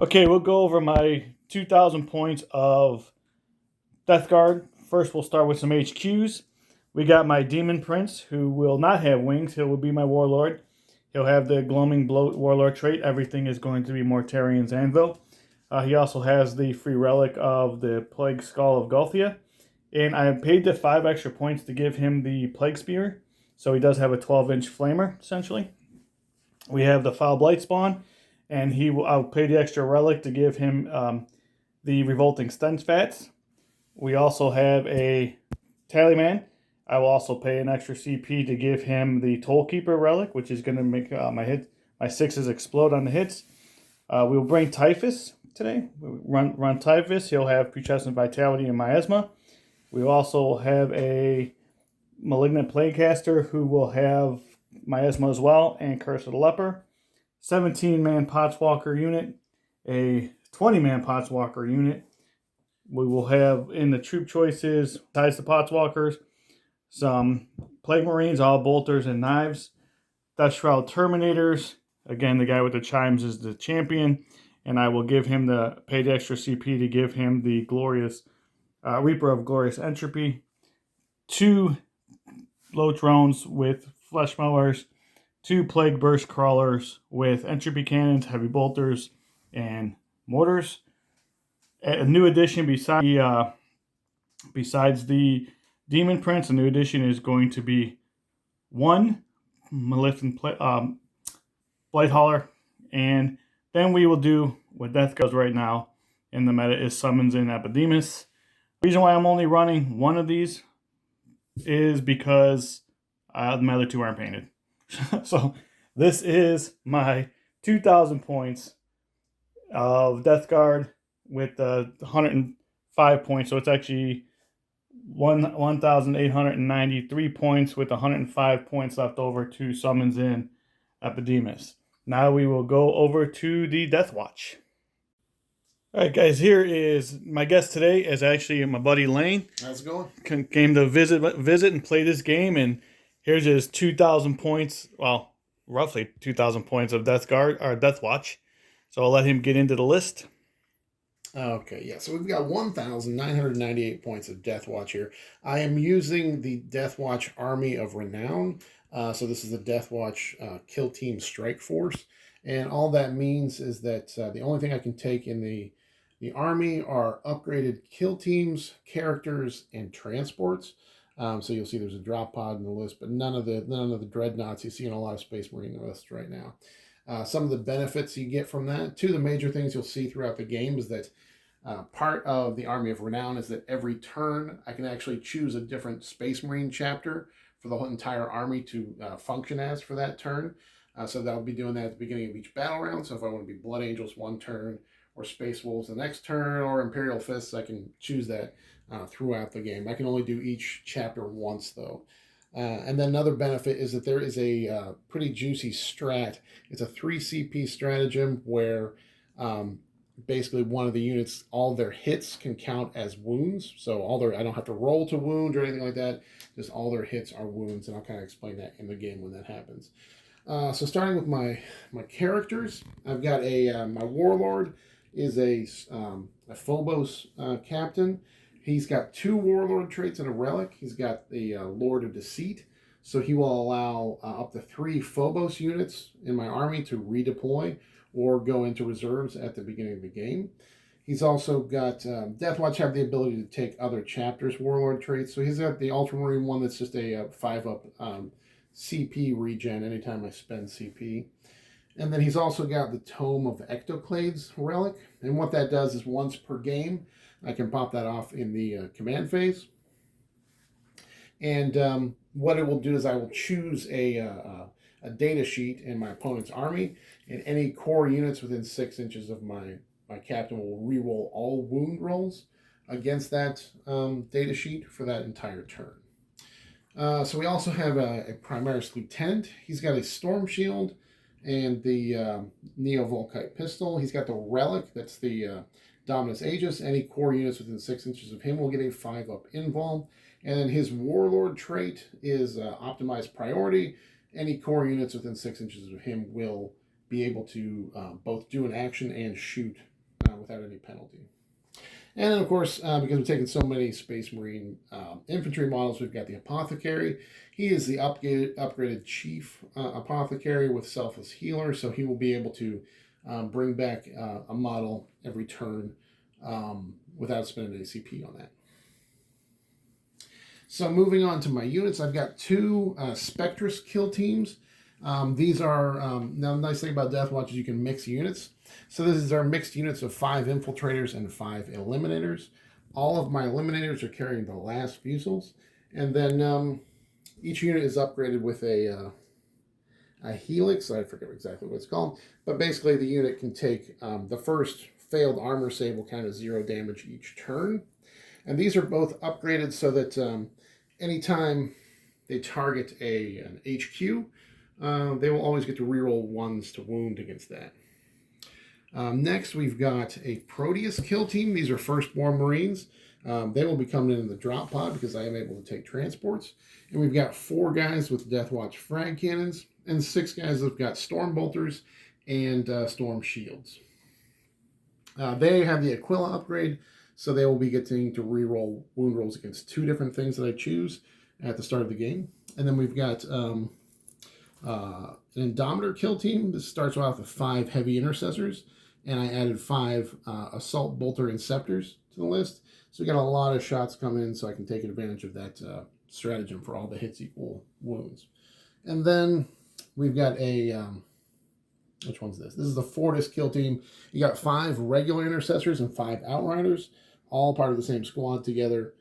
Okay, we'll go over my 2,000 points of Death Guard. First, we'll start with some HQs. We got my Demon Prince, who will not have wings. He will be my Warlord. He'll have the Gloaming Bloat Warlord trait. Everything is going to be Mortarian's Anvil. He also has the free relic of the Plague Skull of Golthia. And I paid the 5 extra points to give him the Plague Spear. So he does have a 12-inch flamer, essentially. We have the Foul Blight Spawn. And I'll pay the extra relic to give him the Revolting Stench Vats. We also have a Tallyman. I will also pay an extra CP to give him the Tollkeeper relic, which is going to make my sixes explode on the hits. We will bring Typhus today. Run Typhus. He'll have Putrescent Vitality and Miasma. We also have a Malignant Plaguecaster who will have Miasma as well and Curse of the Leper. 17-man Potswalker unit, a 20-man Potswalker unit. We will have in the troop choices, besides the Potswalkers, some Plague Marines, all bolters and knives. Death Shroud Terminators. Again, the guy with the chimes is the champion, and I will give him pay the extra CP to give him the glorious Reaper of Glorious Entropy. 2 low drones with flesh mowers. 2 Plague Burst Crawlers with Entropy Cannons, Heavy Bolters, and Mortars. A new addition besides the Demon Prince, a new addition is going to be 1 Maleficent Blight Hauler. And then we will do what Death goes right now in the meta is Summons in Epidemus. The reason why I'm only running 1 of these is because the other 2 aren't painted. So this is my 2,000 points of Death Guard with 105 points. So it's actually 1,893 points with 105 points left over to Summons in Epidemus. Now we will go over to the Deathwatch. All right, guys, here is my guest today is actually my buddy Lane. How's it going? Came to visit and play this game, and here's his 2,000 points, well, roughly 2,000 points of Death Guard or Deathwatch. So I'll let him get into the list. Okay, yeah. So we've got 1,998 points of Deathwatch here. I am using the Deathwatch Army of Renown. So this is the Deathwatch Kill Team Strike Force. And all that means is that the only thing I can take in the army are upgraded kill teams, characters, and transports. So you'll see there's a drop pod in the list, but none of the dreadnoughts you see in a lot of Space Marine lists right now. Some of the benefits you get from that, 2 of the major things you'll see throughout the game is that part of the Army of Renown is that every turn I can actually choose a different Space Marine chapter for the whole entire army to function as for that turn. So I'll be doing that at the beginning of each battle round. So if I want to be Blood Angels 1 turn, or Space Wolves the next turn, or Imperial Fists, I can choose that throughout the game. I can only do each chapter once, though. And then another benefit is that there is a pretty juicy strat. It's a 3 CP stratagem where basically one of the units, all their hits can count as wounds. So I don't have to roll to wound or anything like that. Just all their hits are wounds, and I'll kind of explain that in the game when that happens. So starting with my characters, I've got my Warlord is a Phobos captain. He's got 2 Warlord traits and a relic. He's got the Lord of Deceit, so he will allow up to 3 Phobos units in my army to redeploy or go into reserves at the beginning of the game. He's also got Deathwatch have the ability to take other chapters' Warlord traits, so he's got the Ultramarine one that's just a 5-up CP regen anytime I spend CP. And then he's also got the Tome of Ectoclades relic. And what that does is once per game, I can pop that off in the command phase. And what it will do is I will choose a data sheet in my opponent's army, and any core units within 6 inches of my captain will reroll all wound rolls against that data sheet for that entire turn. So we also have a Primaris Lieutenant. He's got a Storm Shield and the Neo-Volkite pistol. He's got the relic, that's the Dominus Aegis. Any core units within 6 inches of him will get a 5-up invuln. And then his Warlord trait is Optimized Priority. Any core units within 6 inches of him will be able to both do an action and shoot without any penalty. And then, of course, because we've taken so many Space Marine infantry models, we've got the Apothecary. He is the upgraded Chief Apothecary with Selfless Healer, so he will be able to bring back a model every turn without spending any CP on that. So moving on to my units, I've got two Spectrus kill teams. These are, now the nice thing about Deathwatch is you can mix units. So this is our mixed units of 5 Infiltrators and 5 Eliminators. All of my Eliminators are carrying the last fusils. And then each unit is upgraded with a Helix. I forget exactly what it's called. But basically the unit can take the first failed armor save will count as 0 damage each turn. And these are both upgraded so that anytime they target an HQ, they will always get to reroll 1s to wound against that. Next, we've got a Proteus kill team. These are Firstborn Marines. They will be coming in the drop pod because I am able to take transports. And we've got 4 guys with Deathwatch frag cannons and 6 guys that have got Storm Bolters and Storm Shields. They have the Aquila upgrade, so they will be getting to reroll wound rolls against 2 different things that I choose at the start of the game. And then we've got an Indomitor kill team. This starts off with 5 heavy intercessors, and I added 5 assault bolter inceptors to the list. So we got a lot of shots come in, so I can take advantage of that stratagem for all the hits equal wounds. And then we've got a which one's this? This is the Fortis kill team. You got 5 regular intercessors and 5 outriders, all part of the same squad together.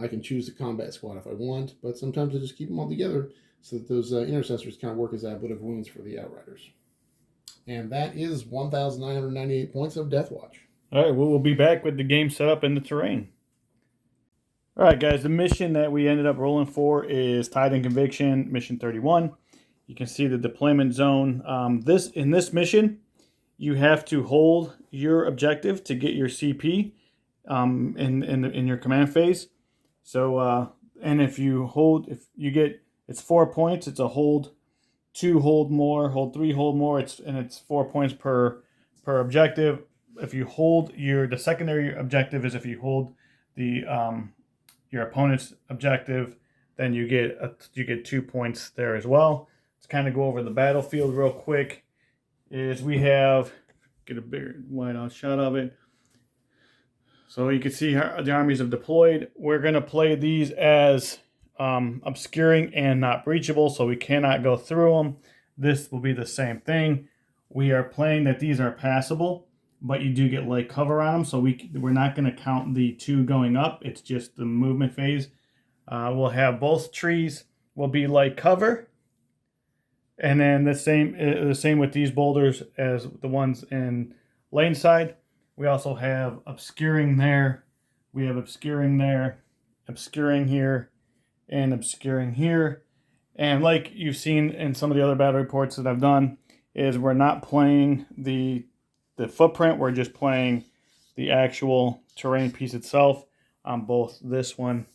I can choose the combat squad if I want, but sometimes I just keep them all together so that those intercessors kind of work as ablative wounds for the outriders. And that is 1,998 points of Deathwatch. All right, we'll be back with the game setup and the terrain. All right, guys, the mission that we ended up rolling for is Tide and Conviction, Mission 31. You can see the deployment zone. In this mission, you have to hold your objective to get your CP in your command phase. So, and if you get, it's 4 points. It's a hold 2, hold more, hold 3, hold more. It's 4 points per objective. If you hold the secondary objective is if you hold the your opponent's objective, then you get 2 points there as well. Let's kind of go over the battlefield real quick. Get a bigger wide out shot of it. So you can see how the armies have deployed. We're going to play these as obscuring and not breachable, so we cannot go through them. This will be the same thing. We are playing that these are passable, but you do get light cover on them, so we're not going to count the 2 going up. It's just the movement phase. We'll have both trees will be light cover, and then the same with these boulders as the ones in lane side. We also have obscuring there. We have obscuring there, obscuring here, and obscuring here. And like you've seen in some of the other battle reports that I've done, is we're not playing the footprint. We're just playing the actual terrain piece itself on both this one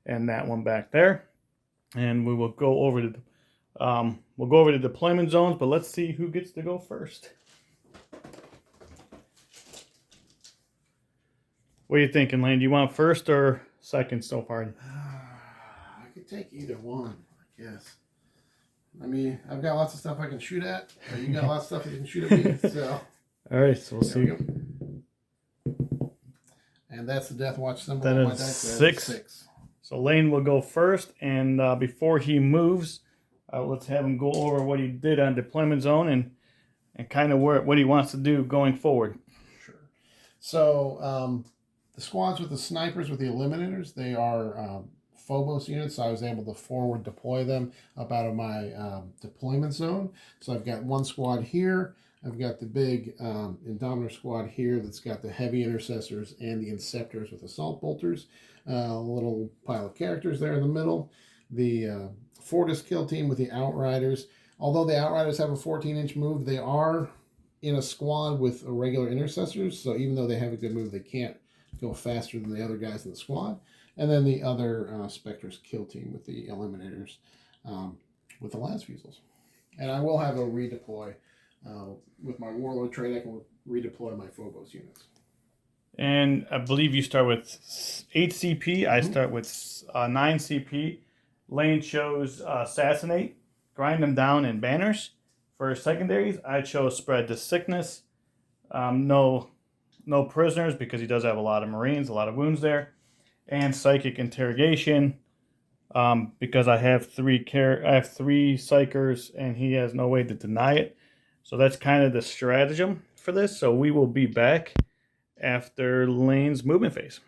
and that one back there. And we will go over to the deployment zones, but let's see who gets to go first. What are you thinking, Lane? Do you want first or second so far? I could take either one, I guess. I mean, I've got lots of stuff I can shoot at, but you got lots of stuff you can shoot at me, so. All right, so we'll see. And that's the Deathwatch symbol That on my is deck. 6. So Lane will go first, and before he moves, let's have him go over what he did on deployment zone and kind of what he wants to do going forward. Sure. So the squads with the snipers, with the eliminators, they are Phobos units, so I was able to forward deploy them up out of my deployment zone. So I've got one squad here. I've got the big Indomitor squad here that's got the heavy intercessors and the inceptors with assault bolters. A little pile of characters there in the middle. The Fortis kill team with the outriders. Although the outriders have a 14-inch move, they are in a squad with regular intercessors. So even though they have a good move, they can't go faster than the other guys in the squad. And then the other Spectrus kill team with the eliminators with the last fusils. And I will have a redeploy with my Warlord trait. I can redeploy my Phobos units. And I believe you start with 8 CP. I start with 9 CP. Lane chose Assassinate, Grind them down in banners. For secondaries, I chose Spread the Sickness. No prisoners because he does have a lot of Marines, a lot of wounds there. And Psychic Interrogation because I have three psychers and he has no way to deny it. So that's kind of the stratagem for this. So we will be back after Lane's movement phase.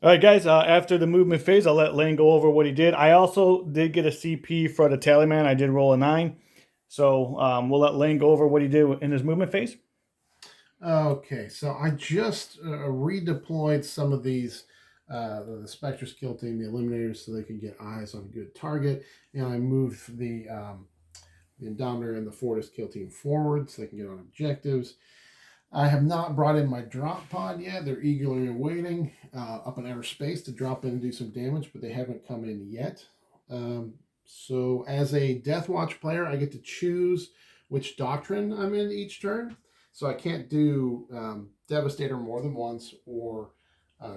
All right, guys. After the movement phase, I'll let Lane go over what he did. I also did get a CP for the Tallyman. I did roll a 9. So we'll let Lane go over what he did in his movement phase. Okay, so I just redeployed some of these, the Spectre skill team, the Eliminators, so they can get eyes on a good target. And I moved the Indominator and the Fortis kill team forward so they can get on objectives. I have not brought in my drop pod yet. They're eagerly awaiting up in outer space to drop in and do some damage, but they haven't come in yet. So as a Deathwatch player, I get to choose which doctrine I'm in each turn. So I can't do Devastator more than once, or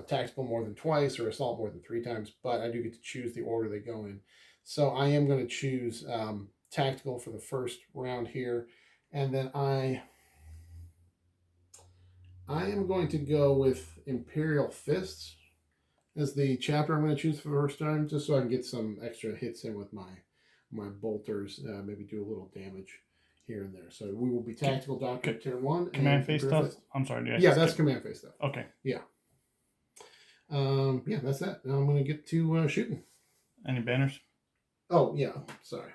Tactical more than twice, or Assault more than 3 times, but I do get to choose the order they go in. So I am going to choose Tactical for the first round here, and then I am going to go with Imperial Fists as the chapter I'm going to choose for the first time, just so I can get some extra hits in with my bolters, maybe do a little damage here and there. So we will be Tactical Doctor Tier 1. Command phase stuff? Fist. I'm sorry. Yeah, that's command phase stuff. Okay. Yeah. Yeah, that's that. Now I'm going to get to shooting. Any banners? Oh, yeah. Sorry.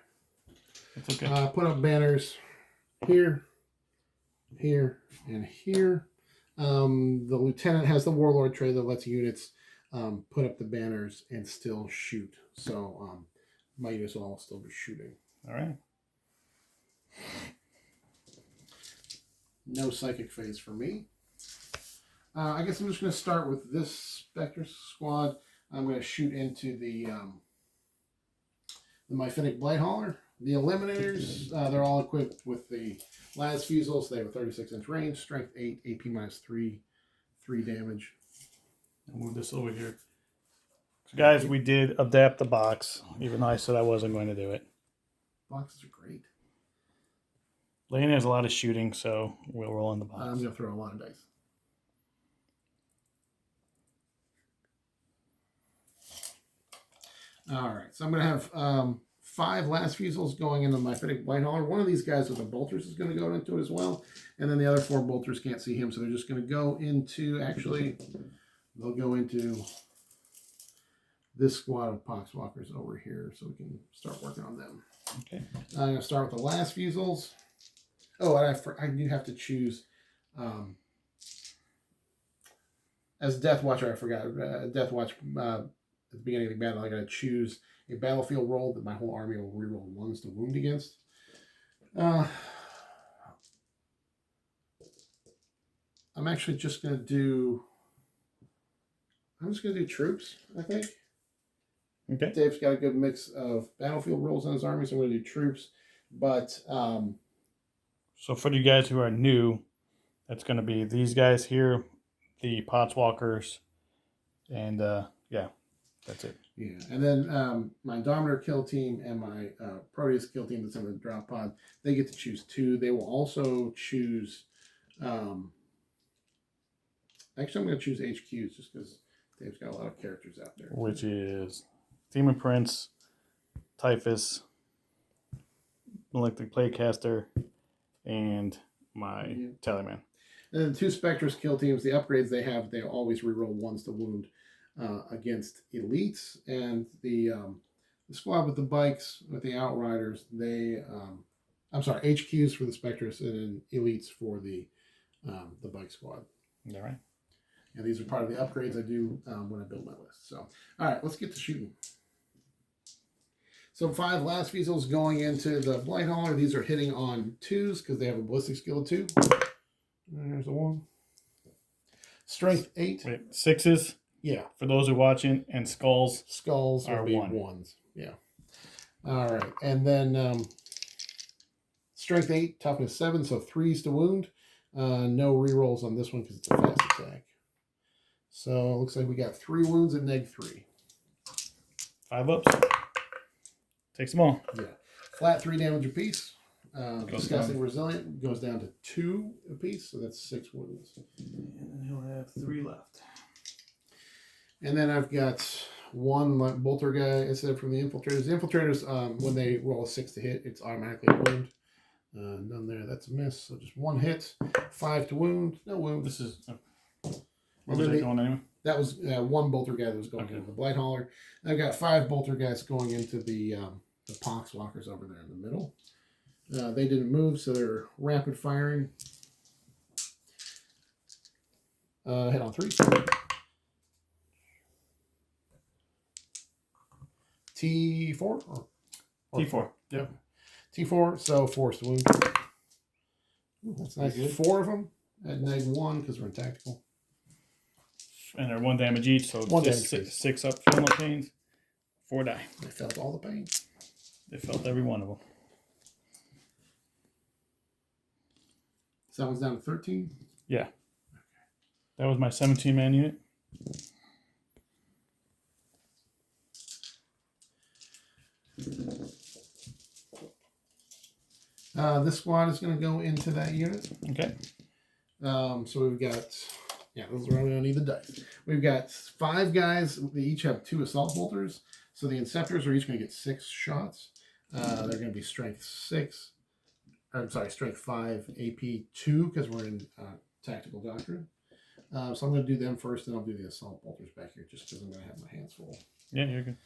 That's okay. Put up banners here, here, and here. The lieutenant has the warlord tray that lets units put up the banners and still shoot. So my units will all still be shooting. All right. No psychic phase for me. I guess I'm just going to start with this Spectre squad. I'm going to shoot into the Mythic Blighthaller. The Eliminators, they're all equipped with the Las Fusils. They have a 36-inch range, strength 8, AP minus 3 damage. I'll move this over here. So guys, we did adapt the box, even though I said I wasn't going to do it. Boxes are great. Lane has a lot of shooting, so we'll roll in the box. I'm going to throw a lot of dice. All right, so I'm going to have 5 Las Fusils going into my Mythic Blighthaller. One of these guys with the bolters is going to go into it as well, and then the other 4 bolters can't see him, so they're just going to go into, actually, they'll go into this squad of Poxwalkers over here, so we can start working on them. Okay. I'm going to start with the Las Fusils. Oh, and I do have to choose, as Deathwatcher, I forgot, Deathwatch, at the beginning of the battle, I got to choose a battlefield roll that my whole army will reroll 1s to wound against. I'm actually just going to do... I'm just going to do troops, I think. Okay. Dave's got a good mix of battlefield rolls in his army, so I'm going to do troops. But... so for you guys who are new, that's going to be these guys here, the Potswalkers, and yeah. That's it. Yeah, and then my Indominator kill team and my Proteus kill team that's in the drop pod, they get to choose 2. They will also choose... actually, I'm going to choose HQs just because Dave's got a lot of characters out there. Which is Demon Prince, Typhus, Electric Playcaster, and my Tallyman. And then 2 Spectres kill teams, the upgrades they have, they always reroll 1s to wound against elites, and the squad with the bikes, with the Outriders, they I'm sorry, HQs for the Spectres and then elites for the bike squad. All right. And these are part of the upgrades I do when I build my list. So, all right, let's get to shooting. So 5 Las Fusils going into the Blighthaller. These are hitting on 2s because they have a ballistic skill of 2. And there's a 1. Strength 8. Wait, 6s? Yeah. For those who are watching, and skulls. Skulls are 1s. Yeah. All right. And then strength 8, toughness 7, so 3s to wound. No rerolls on this one because it's a fast attack. So it looks like we got 3 wounds at -3. 5 ups. Takes them all. Yeah. Flat 3 damage apiece. Disgusting down. resilient goes down to 2 apiece, so that's 6 wounds. And then he'll have 3 left. And then I've got 1 bolter guy instead from the infiltrators. The infiltrators, when they roll a 6 to hit, it's automatically a wound. None there. That's a miss. So just 1 hit, 5 to wound. No wound. This is. Where was it going anyway? That was 1 bolter guy that was going into the Blight Hauler. I've got 5 bolter guys going into the Poxwalkers over there in the middle. They didn't move, so they're rapid firing. Hit on 3. T4? Or T4. Yep. T4, so force to wound. Ooh, that's nice. Good. 4 of them at -1 because we're in tactical. And they're 1 damage each, so 1 just damage. 6 up, feel no pains. 4 die. They felt all the pain. They felt every one of them. So that one's down to 13. Yeah. That was my 17-man unit. This squad is going to go into that unit. Okay. So we've got, yeah, those are why we don't need the dice. We've got 5 guys. They each have 2 assault bolters. So the Inceptors are each going to get 6 shots. They're going to be strength 6. I'm sorry, strength 5, AP 2 because we're in tactical doctrine. So I'm going to do them first, and I'll do the assault bolters back here just because I'm going to have my hands full. Yeah, you're good.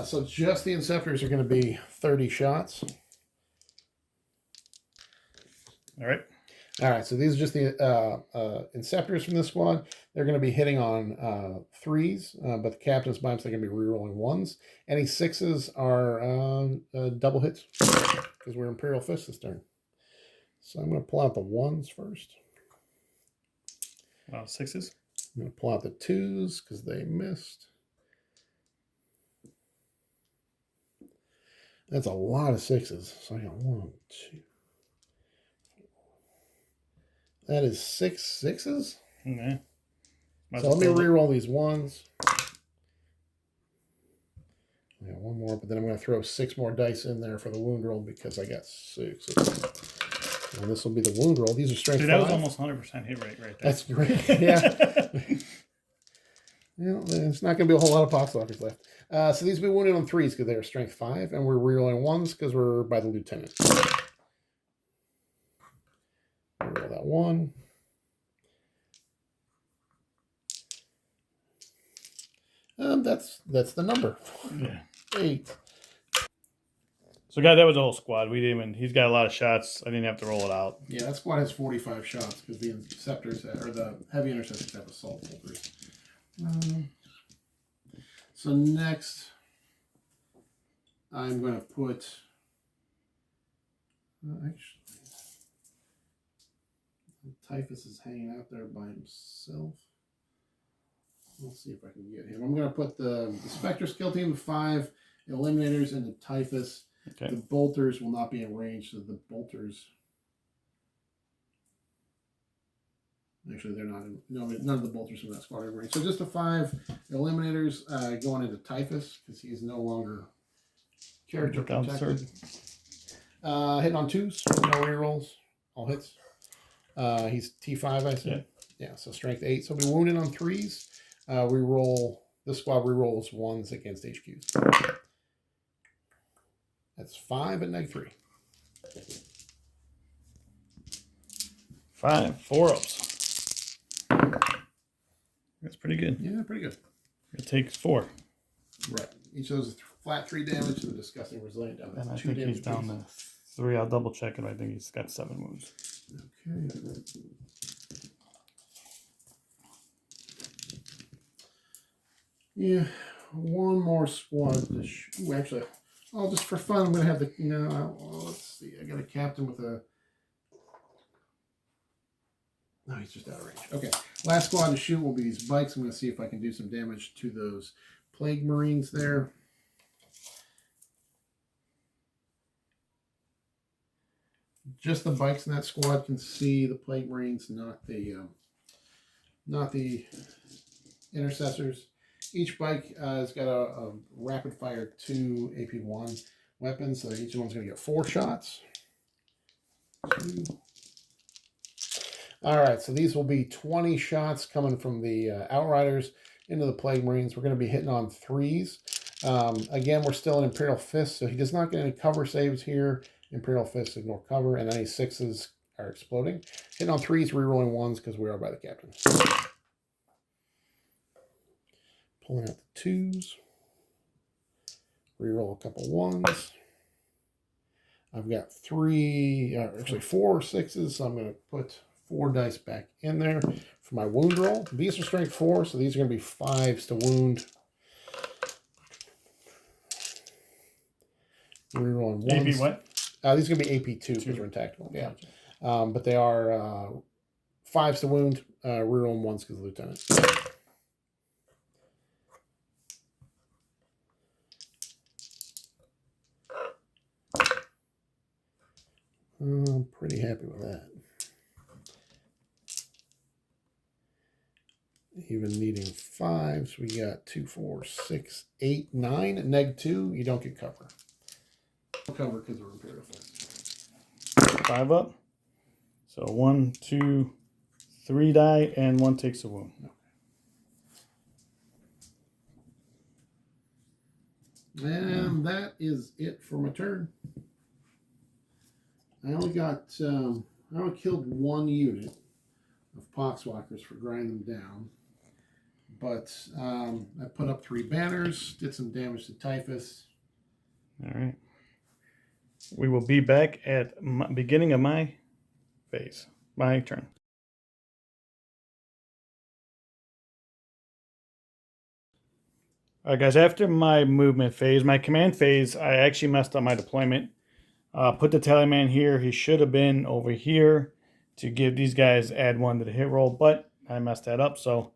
So just the Inceptors are going to be 30 shots. All right. All right, so these are just the Inceptors from this squad. They're going to be hitting on 3s, but the captain's bumps, they're going to be rerolling 1s. Any 6s are double hits because we're Imperial Fist this turn. So I'm going to pull out the 1s first. Wow, 6s. I'm going to pull out the 2s because they missed. That's a lot of 6s. So I got 1, 2. That is 6 6s. Okay. So let me re-roll these 1s. I got 1 more, but then I'm going to throw 6 more dice in there for the wound roll because I got 6. And this will be the wound roll. These are strength 5. That was almost 100% hit rate right there. That's great. Yeah. There's not going to be a whole lot of Poxwalkers left. So these will be wounded on 3s because they're strength 5, and we're re-rolling 1s because we're by the lieutenant. Roll that 1. That's the number. Yeah. 8. So, guys, that was the whole squad. We didn't even. He's got a lot of shots. I didn't have to roll it out. Yeah, that squad has 45 shots because the Interceptors or the Heavy Interceptors have assault bolters. So next, I'm going to put. Actually, Typhus is hanging out there by himself. Let's see if I can get him. I'm going to put the Spectre skill team of 5 Eliminators into Typhus. Okay. The bolters will not be in range, so the bolters. Actually, they're not in. No, none of the bolters from that squad are in range. So just the 5 Eliminators going into Typhus because he's no longer character protected. Hitting on 2s, no rerolls, all hits. He's T5, I said. Yeah, so strength 8. So we wounded on 3s. This squad rerolls 1s against HQs. That's 5 at -3. 5, 4 ups. That's pretty good. Yeah, pretty good. It takes 4. Right. Each of those is flat 3 damage and disgusting resilient down to And I 2 think damage. he's down to 3. I'll double check it. I think he's got 7 wounds. Okay. Yeah, 1 more squad to shoot. Actually, just for fun, I'm going to have the, let's see. I got a captain with a, no, he's just out of range. Okay, last squad to shoot will be these bikes. I'm going to see if I can do some damage to those Plague Marines there. Just the bikes in that squad can see the Plague Marines, not the intercessors. Each bike has got a rapid fire 2 AP1 weapon, so each one's going to get 4 shots. All right, so these will be 20 shots coming from the Outriders into the Plague Marines. We're going to be hitting on 3s. Again, we're still in Imperial Fist, so he does not get any cover saves here. Imperial Fist, ignore cover, and any 6s are exploding. Hitting on 3s, rerolling 1s because we are by the captain. Pulling out the 2s. Reroll a couple 1s. I've got 4 6s, so I'm going to put 4 dice back in there for my wound roll. These are strength 4, so these are going to be 5s to wound. Rerolling 1s. AP what? These are going to be AP2 because we're in tactical. Yeah. But they are 5s to wound, rerolling 1s because lieutenant. I'm pretty happy with that. Even needing 5s, we got 2, 4, 6, 8, 9. Neg 2, you don't get cover. Cover because we're Imperial Fist. 5 up. So 1, 2, 3 die, and 1 takes a wound. And that is it for my turn. I only killed 1 unit of Poxwalkers for grinding them down. But I put up 3 banners, did some damage to Typhus. All right. We will be back at beginning of my phase, my turn. All right, guys, after my movement phase, my command phase, I actually messed up my deployment. Put the Tallyman here. He should have been over here to give these guys add 1 to the hit roll, but I messed that up. So,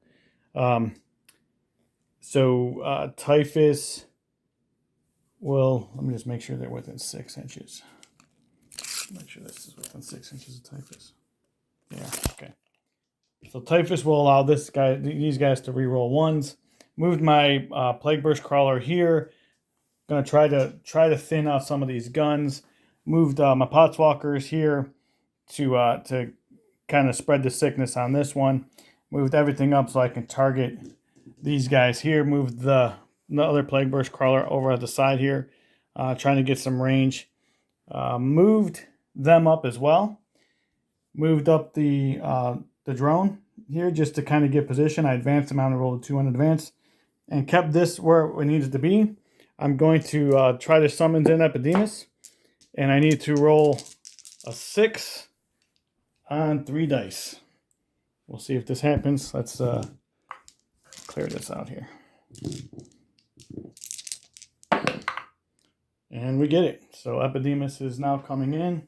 Typhus will, let me just make sure they're within 6 inches. Make sure this is within 6 inches of Typhus. Yeah, okay. So Typhus will allow these guys to reroll 1s. Moved my Plague Burst Crawler here. Gonna try to thin out some of these guns. Moved my Potswalkers here to kind of spread the sickness on this one. Moved everything up so I can target these guys here. Moved the other Plague Burst Crawler over at the side here, trying to get some range. Moved them up as well. Moved up the drone here just to kind of get position. I advanced them out and rolled a 2 on advance, and kept this where it needed to be. I'm going to try to summon in Epidemus, and I need to roll a 6 on 3 dice. We'll see if this happens. Let's clear this out here. And we get it. So Epidemus is now coming in.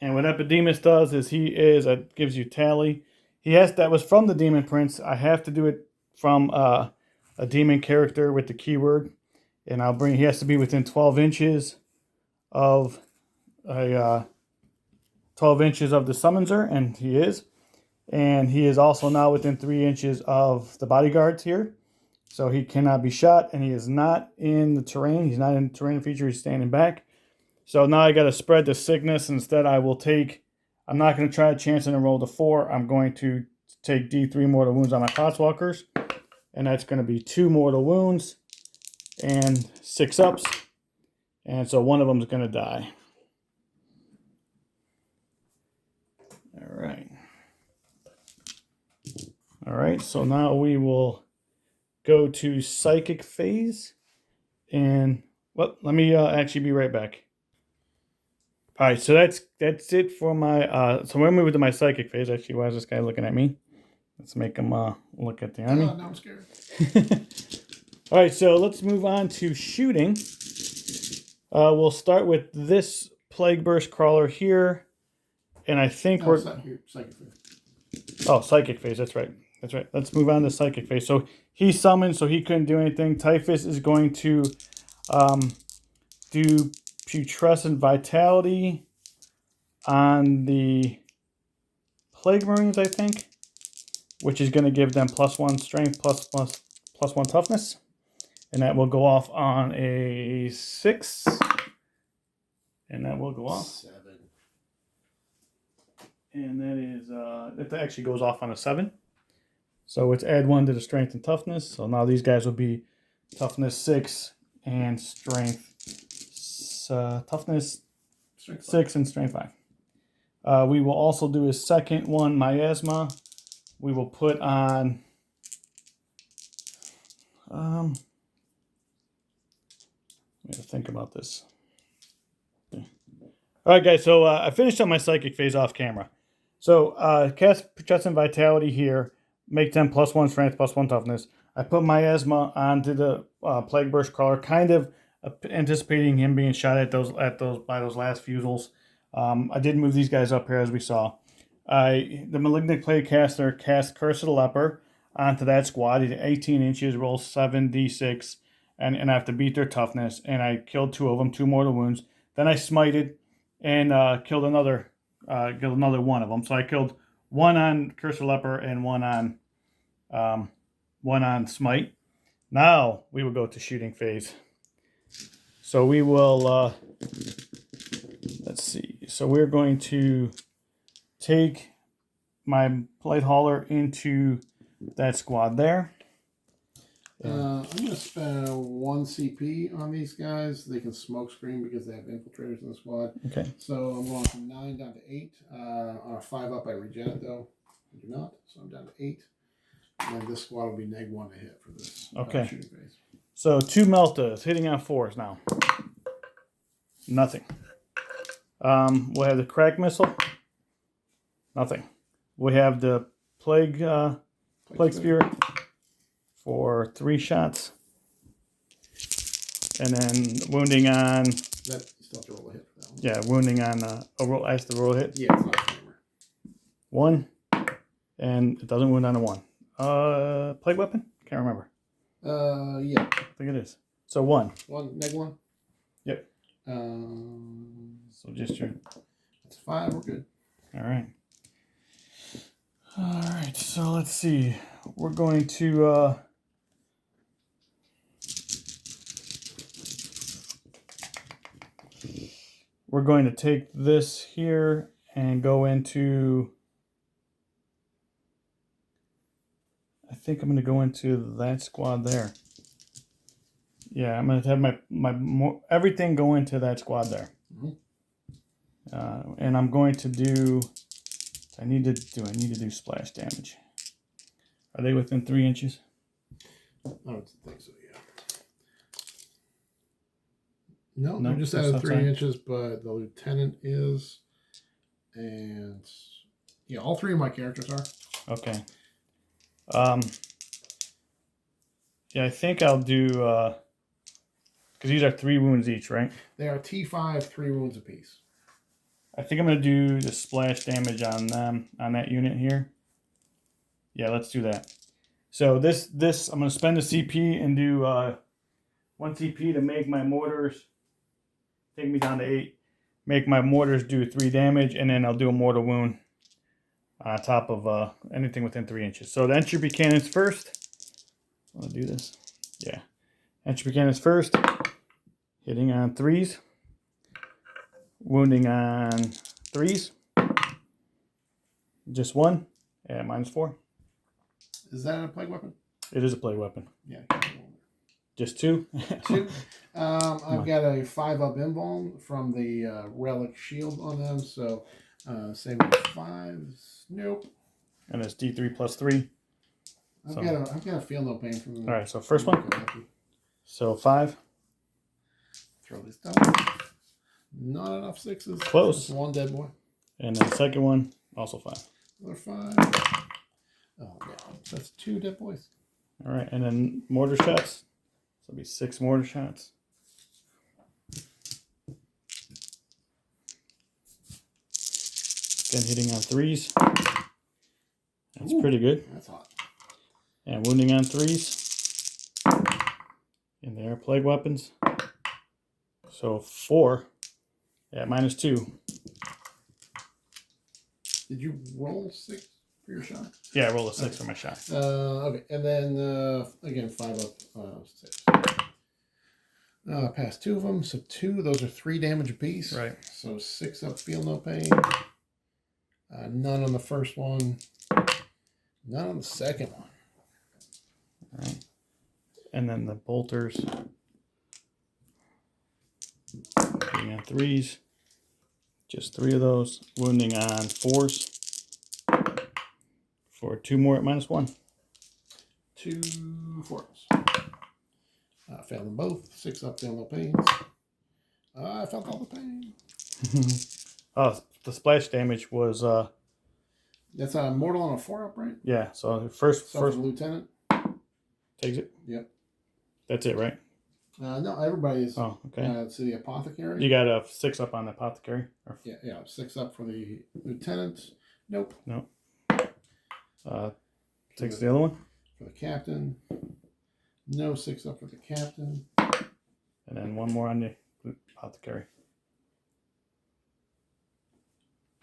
And what Epidemus does is it gives you tally. That was from the Demon Prince. I have to do it from a demon character with the keyword. And he has to be within 12 inches of 12 inches of the summoner, and he is. And he is also now within 3 inches of the bodyguards here. So he cannot be shot, and he is not in the terrain. He's not in the terrain feature. He's standing back. So now I got to spread the sickness. Instead, I'm not going to try to chance and roll the 4. I'm going to take D3 mortal wounds on my Potswalkers. And that's going to be 2 mortal wounds and 6 ups. And so one of them is going to die. All right. All right, so now we will go to psychic phase. And, well, let me actually be right back. All right, so that's it for my, so we're moving to my psychic phase. Actually, why is this guy looking at me? Let's make him look at the enemy. Oh, now I'm scared. All right, so let's move on to shooting. We'll start with this Plague Burst Crawler here. And I think Psychic phase. Oh, psychic phase, that's right. That's right. Let's move on to psychic phase. So he summoned, so he couldn't do anything. Typhus is going to do putrescent vitality on the Plague Marines, I think, which is going to give them +1 strength, +1 toughness. And that will go off on a 6. And that will go off. 7. And that is, it actually goes off on a 7. So it's add 1 to the strength and toughness. So now these guys will be toughness 6 and strength, toughness Strength 6 and strength 5. We will also do a second one, miasma. We will put on, I have to think about this. Okay. All right, guys. So I finished up my psychic phase off camera. So cast Protection Vitality here. Make them +1 strength, +1 toughness. I put miasma onto the Plague Burst Crawler, kind of anticipating him being shot at by those last fusils. I did move these guys up here as we saw. The Malignant Plague Caster cast Curse of the Leper onto that squad. He's 18 inches, rolls 7d6, and I have to beat their toughness. And I killed 2 of them, 2 mortal wounds. Then I smited and killed another one of them. So I killed 1 on Curse of the Leper and 1 on smite. Now we will go to shooting phase. So we will, let's see. So we're going to take my Blight Hauler into that squad there. I'm going to spend 1 CP on these guys. They can smoke screen because they have infiltrators in the squad. Okay. So I'm going from 9 down to 8. On a 5 up, I regen it though. I do not. So I'm down to 8. And then this squad will be -1 to hit for this shooting phase. So 2 Meltas hitting on 4s now. Nothing. We'll have the Crack Missile. Nothing. We have the Plague Spirit for 3 shots. And then wounding on... That, you still have to roll a hit for that one. Yeah, wounding on... I have to roll a hit. Yeah, it's not a framer. 1. And it doesn't wound on a 1. Plague Weapon? Can't remember. Yeah. I think it is. So 1. 1, -1? Yep. So just your... That's 5, we're good. Alright. Alright, so let's see. We're going to... we're going to take this here and go into... I think I'm going to go into that squad there. Yeah, I'm going to have my everything go into that squad there. And I'm going to do... I need to do splash damage. Are they within 3 inches? I don't think so, yeah. No, No, they're just out of 3 outside. inches, but the lieutenant is. And yeah, all 3 of my characters are. Okay. Yeah, I think I'll do, because these are 3 wounds each, right? They are T5, 3 wounds apiece. I think I'm going to do the splash damage on them, on that unit here. Yeah, let's do that. So this I'm going to spend the CP and do 1 CP to make my mortars, take me down to 8, make my mortars do 3 damage, and then I'll do a mortal wound on top of anything within 3 inches. So the entropy cannons first. I'll do this. Yeah. Entropy cannons first. Hitting on 3s. Wounding on 3s. Just 1 at -4. Is that a plague weapon? It is a plague weapon. Yeah. Just 2? 2. I've got a 5-up invuln from the relic shield on them, so same with 5s. Nope. And it's D3 plus 3. I've got a feel no pain from them. All right, so first one. So 5. Throw this down. Not enough 6s. Close. Just 1 dead boy. And then the second one, also 5. Another 5. Oh, yeah. That's 2 dead boys. All right, and then mortar shots. So it'll be 6 mortar shots. Again, hitting on 3s. That's pretty good. That's hot. And wounding on 3s. And they are plague weapons. So 4 at -2. Did you roll 6 for your shot? Yeah, I rolled a 6 for my shot. Okay, and then again 5 up, 6. Pass 2 of them, so 2. Those are 3 damage apiece. Right. So 6 up, feel no pain. None on the first one. None on the second one. All right. And then the bolters. Hitting on 3s. Just 3 of those. Wounding on 4s. For 2 more at -1. 2 4s. Failed them both. 6 up, feel no pains. I felt all the pain. Oh, the splash damage was That's a mortal on a 4 up, right? yeah. So first lieutenant takes it. Yep. That's it, right? No, everybody's. Oh, okay. To the apothecary. You got a 6 up on the apothecary. Yeah. 6 up for the lieutenant. Nope. No. Takes the other one. For the captain. No 6 up for the captain. And then 1 more on the apothecary.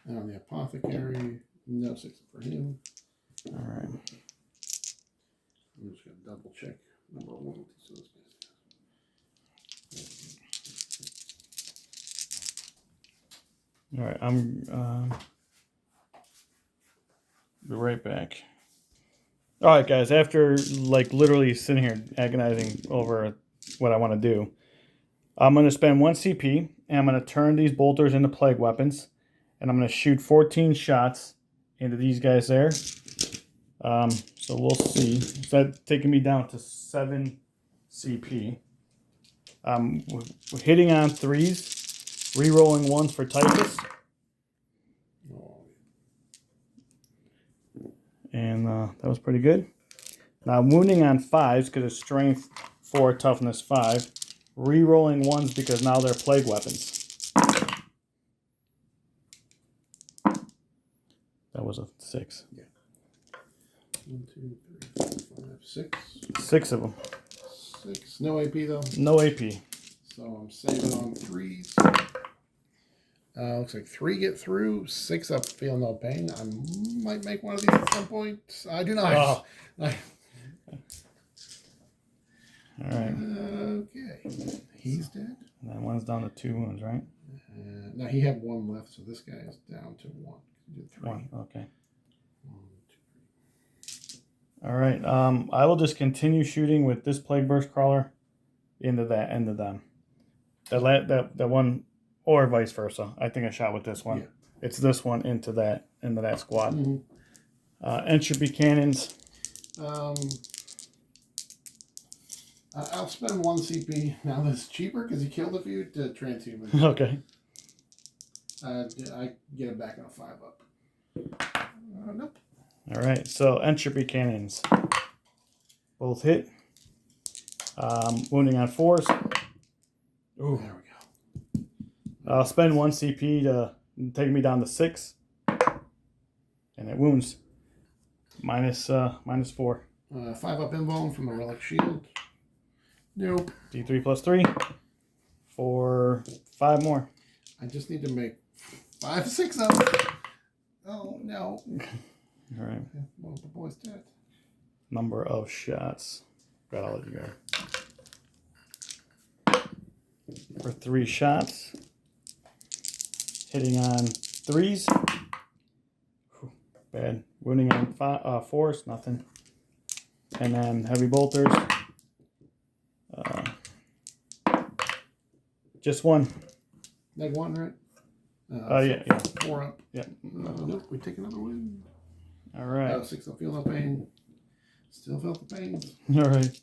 And on the apothecary, no 6 up for him. All right. I'm just going to double check number 1. So this All right. I'm be right back. All right, guys. After like literally sitting here agonizing over what I want to do, I'm going to spend 1 CP and I'm going to turn these bolters into plague weapons, and I'm going to shoot 14 shots into these guys there. So we'll see. Is that taking me down to 7 CP? We're hitting on 3s, re-rolling 1s for typhus. And that was pretty good. Now wounding on 5s because it's strength 4, toughness 5. Re-rolling 1s because now they're plague weapons. That was a 6. Yeah. 1, 2, 3, 4, 5, 6. 6 of them. 6. No AP though. No AP. So I'm saving on 3s. Looks like 3 get through. 6 up, feel no pain. I might make one of these at some point. I do not. Oh. All right. Okay. He's dead. And then 1's down to 2 wounds, right? No, he had 1 left, so this guy is down to 1. He did 3. 1. Okay. 1, 2, 3. All right. I will just continue shooting with this plague burst crawler into them. That one. Or vice versa. I think I shot with this one. Yeah. It's this one into that squad. Mm-hmm. Entropy cannons. I'll spend 1 CP. Now that's cheaper because he killed a few to transhuman. Okay. I get him back on a 5 up. Nope. All right. So entropy cannons. Both hit. Wounding on 4s. Ooh. There we go. I'll spend 1 CP to take me down to 6. And it wounds. Minus 4. 5 up invuln from the relic shield. Nope. D3 plus 3. For 5 more. I just need to make 5, 6 up. Oh, no. All right. Well, the boy's dead. Number of shots. God, I'll let you go. For 3 shots. Hitting on 3s. Whew, bad. Wounding on 4s. Nothing. And then heavy bolters. Just 1. Neg 1, right? Yeah. 4 up. Yeah. Nope, we take another win. All right. 6 up, feel no pain. Still felt the pain. All right.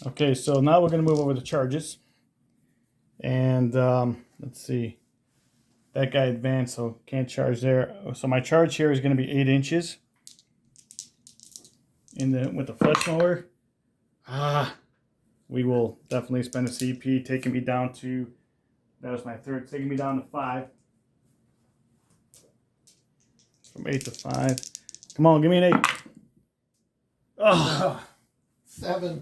Okay, so now we're going to move over to charges. And let's see. That guy advanced, so can't charge there. So my charge here is going to be 8 inches. With the flesh mower. We will definitely spend a CP, taking me down to, that was my 3rd, taking me down to 5. From 8 to 5. Come on, give me an 8. Oh. 7.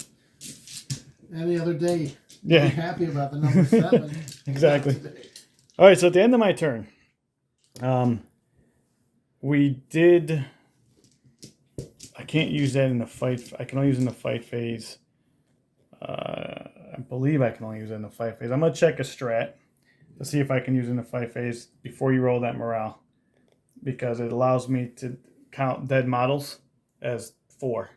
Any other day. Yeah. Be happy about the number 7. Exactly. All right, so at the end of my turn, We did. I can't use that in the fight. I can only use it in the fight phase. I believe I can only use it in the fight phase. I'm gonna check a strat to see if I can use it in the fight phase before you roll that morale, because it allows me to count dead models as 4.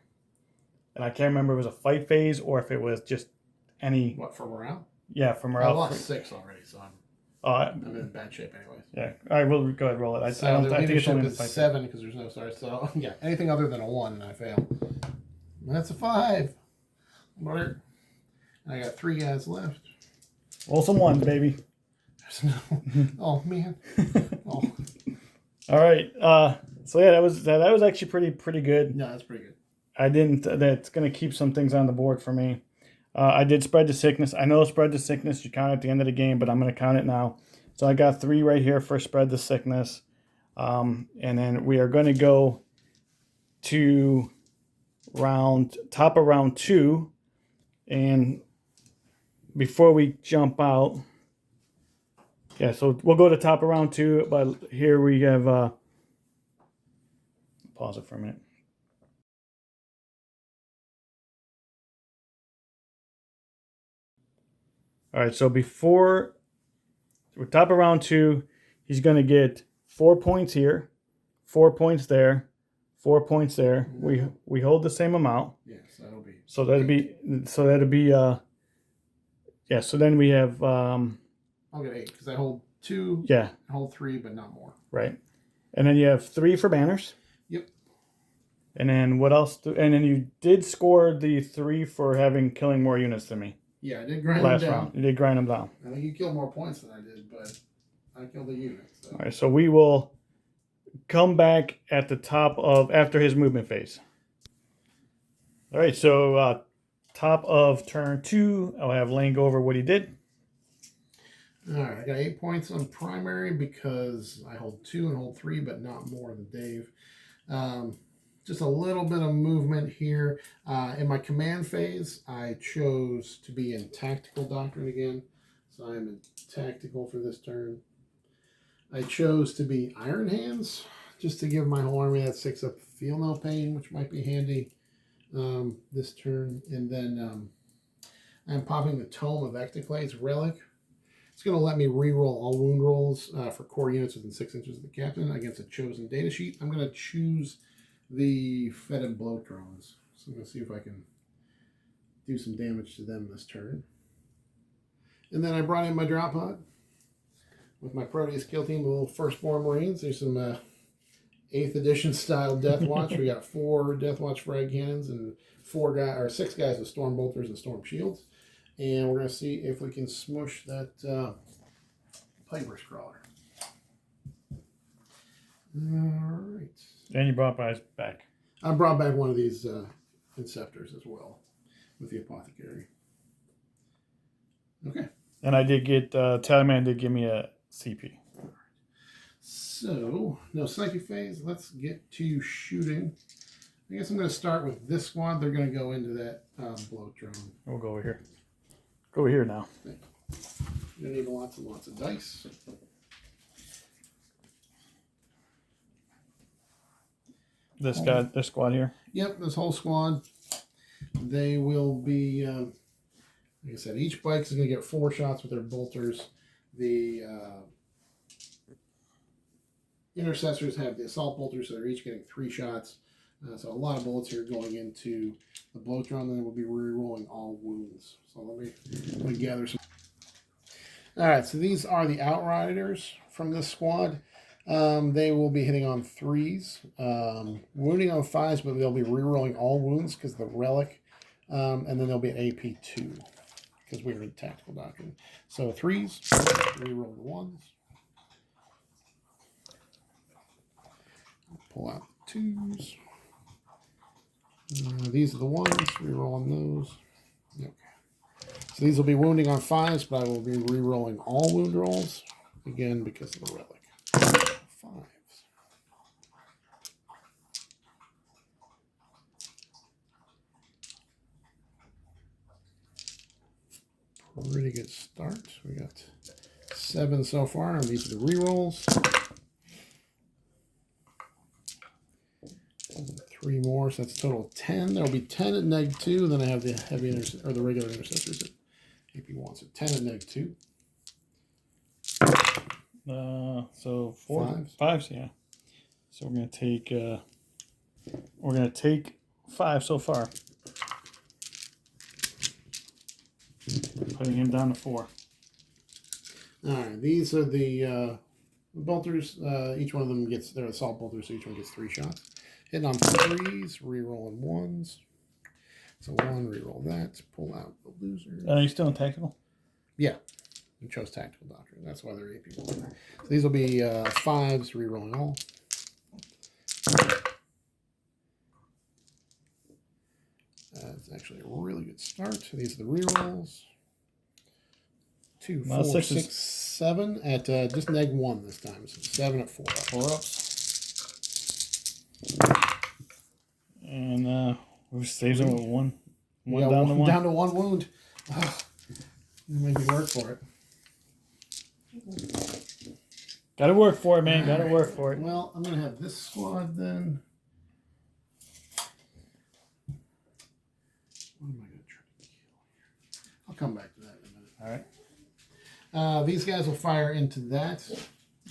And I can't remember if it was a fight phase or if it was just any. What, for morale? Yeah, for I morale. lost 6 already, so I'm in bad shape anyways. Yeah. All right, we'll go ahead and roll it. I think it's only 7 because there's no stars. So yeah, anything other than a 1 and I fail. That's a 5. And I got 3 guys left. Roll some 1, baby. Oh man. Oh. All right. So yeah, that was actually pretty good. No, that's pretty good. I didn't. That's gonna keep some things on the board for me. I did spread the sickness. I know spread the sickness you count at the end of the game, but I'm gonna count it now. So I got 3 right here for spread the sickness, and then we are gonna go to top of round 2, and before we jump out. Yeah, so we'll go to top of round 2, but here we have, pause it for a minute. All right, so before, we're top of round 2, he's going to get 4 points here, 4 points there, 4 points there. We hold the same amount. Yes, that'll be. So that'd be, yeah, so then we have, I'll get 8 because I hold 2. Yeah. I hold 3, but not more. Right. And then you have 3 for banners. Yep. And then what else? And then you did score the 3 for killing more units than me. Yeah, I did grind them down. Round. You did grind them down. I think you killed more points than I did, but I killed the units. So. All right, so we will come back at the top of after his movement phase. All right, so top of turn 2, I'll have Lane go over what he did. All right, I got 8 points on primary because I hold 2 and hold 3, but not more than Dave. Just a little bit of movement here. In my command phase, I chose to be in Tactical Doctrine again. So I'm in Tactical for this turn. I chose to be Iron Hands, just to give my whole army that 6 up Feel No Pain, which might be handy this turn. And then I'm popping the Tome of Ectoclades Relic. It's going to let me reroll all wound rolls for core units within 6 inches of the captain against a chosen data sheet. I'm going to choose the Fetid Bloat Drones. So I'm going to see if I can do some damage to them this turn. And then I brought in my drop pod with my Proteus kill team, the little Firstborn Marines. There's some 8th edition style Deathwatch. We got 4 Deathwatch frag cannons and 6 guys with Storm Bolters and Storm Shields. And we're going to see if we can smush that Piper's Crawler. All right. And you brought back. I brought back one of these Inceptors as well with the Apothecary. Okay. And I did get, Tallyman did give me a CP. So, no sniping phase. Let's get to shooting. I guess I'm going to start with this squad. They're going to go into that bloat drone. We'll go over here. Go over here now. You're going to need lots and lots of dice. This squad here? Yep, this whole squad. They will be, like I said, each bike is going to get 4 shots with their bolters. The intercessors have the assault bolters, so they're each getting 3 shots. So a lot of bullets here going into the bloat drone, then we'll be re-rolling all wounds. So let me gather some. All right, so these are the Outriders from this squad. They will be hitting on 3s, wounding on 5s, but they'll be re-rolling all wounds because of the relic, and then they'll be at AP 2 because we're in Tactical Doctrine. So 3s, re-roll the 1s. Pull out the 2s. These are the 1s, re-rolling those. Okay. So these will be wounding on 5s, but I will be re-rolling all wound rolls, again, because of the relic. 5s. Pretty good start. We got 7 so far, and these are the re-rolls. 3 more, so that's a total of 10. There'll be 10 at -2, and then I have the heavy or the regular intercessors at AP1. So 10 at -2. So 4 Fives. fives, yeah. So we're gonna take 5 so far. Putting him down to 4. All right, these are the bolters. Each one of them gets, they're assault bolters, so each one gets 3 shots. Hitting on 3s, re-rolling 1s. So 1, re-roll that, pull out the loser. Are you still in tactical? Yeah, we chose tactical doctrine. That's why they're AP1. So these will be 5s, re-rolling all. That's actually a really good start. These are the re-rolls. 2, 4, 6, 7 at just -1 this time. So 7 at 4 up. 4 ups. And we saves him with one down to 1. Down to 1 wound. Oh, you made me work for it. Gotta work for it, man. Gotta work for it. Well, I'm gonna have this squad then. What am I gonna try to kill here? I'll come back to that in a minute. All right. These guys will fire into that.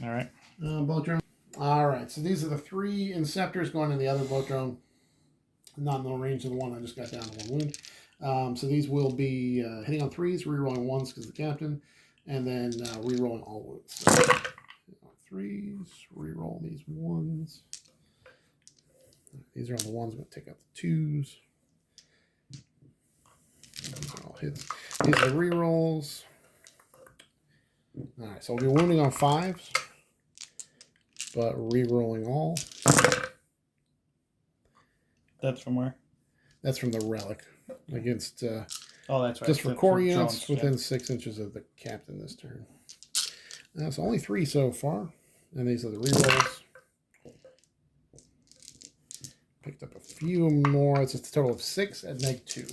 All right. Boat drone. All right. So these are the 3 Inceptors going in the other boat drone. Not in the range of the one I just got down to 1 wound. So these will be hitting on 3s, re-rolling 1s because the captain, and then re-rolling all wounds. So, 3s, re-roll these 1s. These are all the 1s. I'm going to take out the 2s. These are all hits. These are the re-rolls. All right, so we'll be wounding on 5s, but re-rolling all. That's from where? That's from the relic against. Oh, that's right. Just for That's Coriants drones, within 6 inches of the captain this turn. That's only 3 so far, and these are the rerolls. Picked up a few more. It's a total of 6 at -2.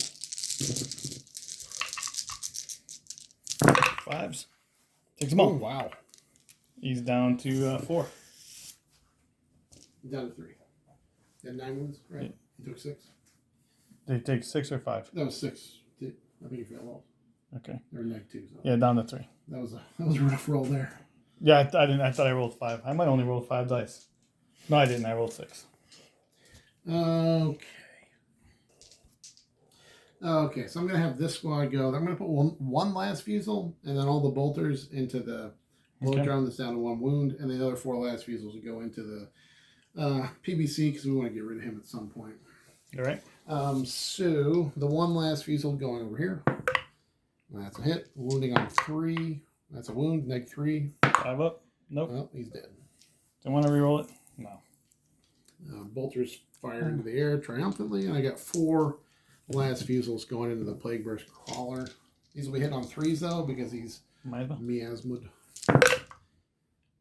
5s. Takes them all. Oh, wow. He's down to 4. Down to 3. You had 9 wounds, right? Yeah. You took 6. Did he take 6 or 5? That was 6. I think you fell off. Okay. They were -2. So Yeah, down to 3. that was a rough roll there. Yeah, I didn't. I thought I rolled 5. I might only roll 5 dice. No, I didn't. I rolled 6. Okay. Okay, so I'm going to have this squad go. I'm going to put one last fusel, and then all the bolters into the boat drone that's down to 1 wound, and the other 4 last fusels will go into the PBC because we want to get rid of him at some point. All right. So the 1 last fusel going over here. That's a hit. Wounding on 3. That's a wound. -3. 5 up. Nope. Well, he's dead. Don't want to reroll it? No. Bolters fire into the air triumphantly, and I got 4 last fusels going into the Plague Burst Crawler. These will be hit on 3s though because he's miasmud.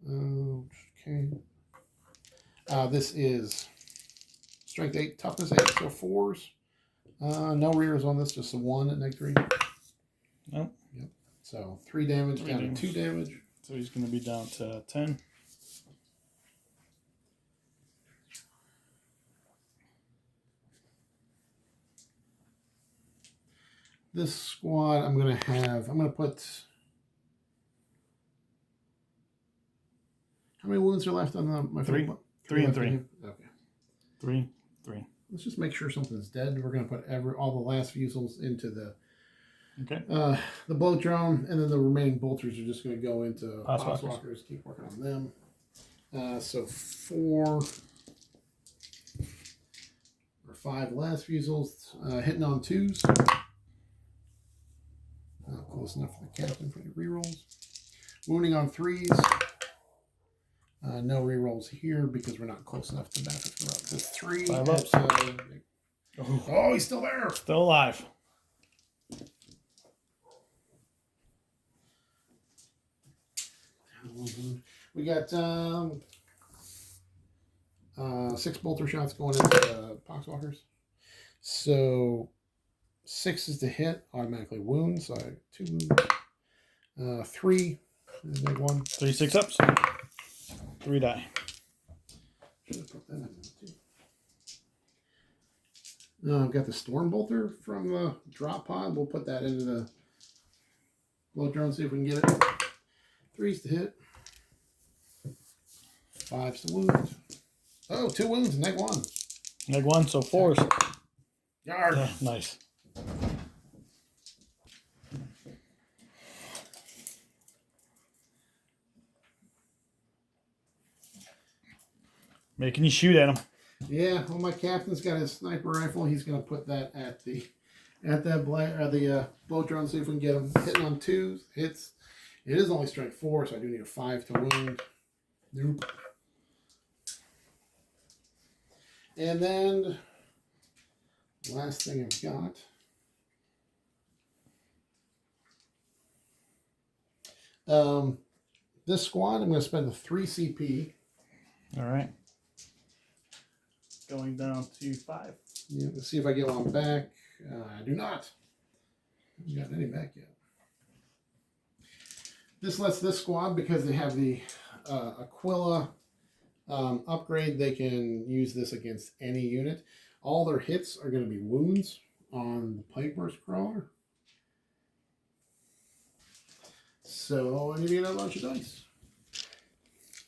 Okay. This is strength 8, toughness 8, so 4s. No rears on this, just a 1 at -3. Nope. Yep. So 3 damage 3 down damage. to 2 damage. So he's going to be down to 10. This squad, I'm going to put. How many wounds are left on my 3. 3 and 3. Okay. 3. Let's just make sure something's dead. We're going to put all the last fusels into the boat drone, and then the remaining bolters are just going to go into Potswalkers. Keep working on them. So 4 or 5 last fusels hitting on 2s. Close enough for the captain for the rerolls. Wounding on 3s. No rerolls here because we're not close enough to benefit from that. It's 3. 5 ups. Oh, he's still there. Still alive. We got 6 bolter shots going into Poxwalkers. So 6 is the hit, automatically wounds. So I have 2 wounds. 3, big 1. 3 6 ups. 3 die. Should have put that in there too. I've got the Storm Bolter from the drop pod. We'll put that into the blow drone, see if we can get it. 3s to hit. 5s to wound. Oh, 2 wounds, -1. -1, so 4s. Yard. Yeah, nice. Making you shoot at him. Yeah, well, my captain's got his sniper rifle. He's going to put that at the blow drone, see if we can get him hitting on 2s. Hits. It is only strike 4, so I do need a 5 to wound. Nope. And then last thing I've got. This squad, I'm going to spend the 3 CP. All right. Going down to 5. Yeah, let's see if I get one back. I do not. I haven't gotten any back yet. This lets this squad, because they have the Aquila upgrade, they can use this against any unit. All their hits are going to be wounds on the Pike Burst Crawler. So I'm going to get a bunch of dice.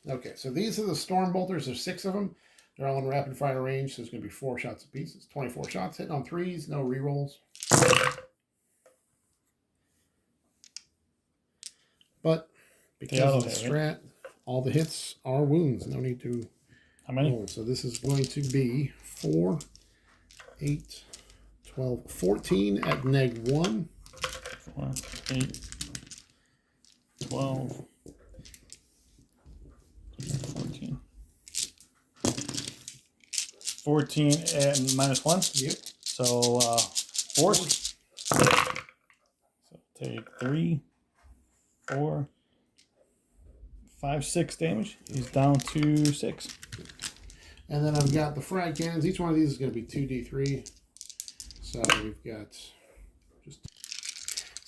Okay, so these are the Storm Bolters. There's 6 of them. They're all in rapid fire range, so it's going to be 4 shots apiece. It's 24 shots, hitting on 3s, no rerolls. But because of the strat, all the hits are wounds. No need to. How many? Roll. So this is going to be 4, 8, 12, 14 at -1. 4, 8, 12, 14. 14 and -1? Yep. So 4. So take 3, 4, 5, 6 damage. He's down to 6. And then I've got the frag cannons. Each one of these is going to be 2d3. So we've got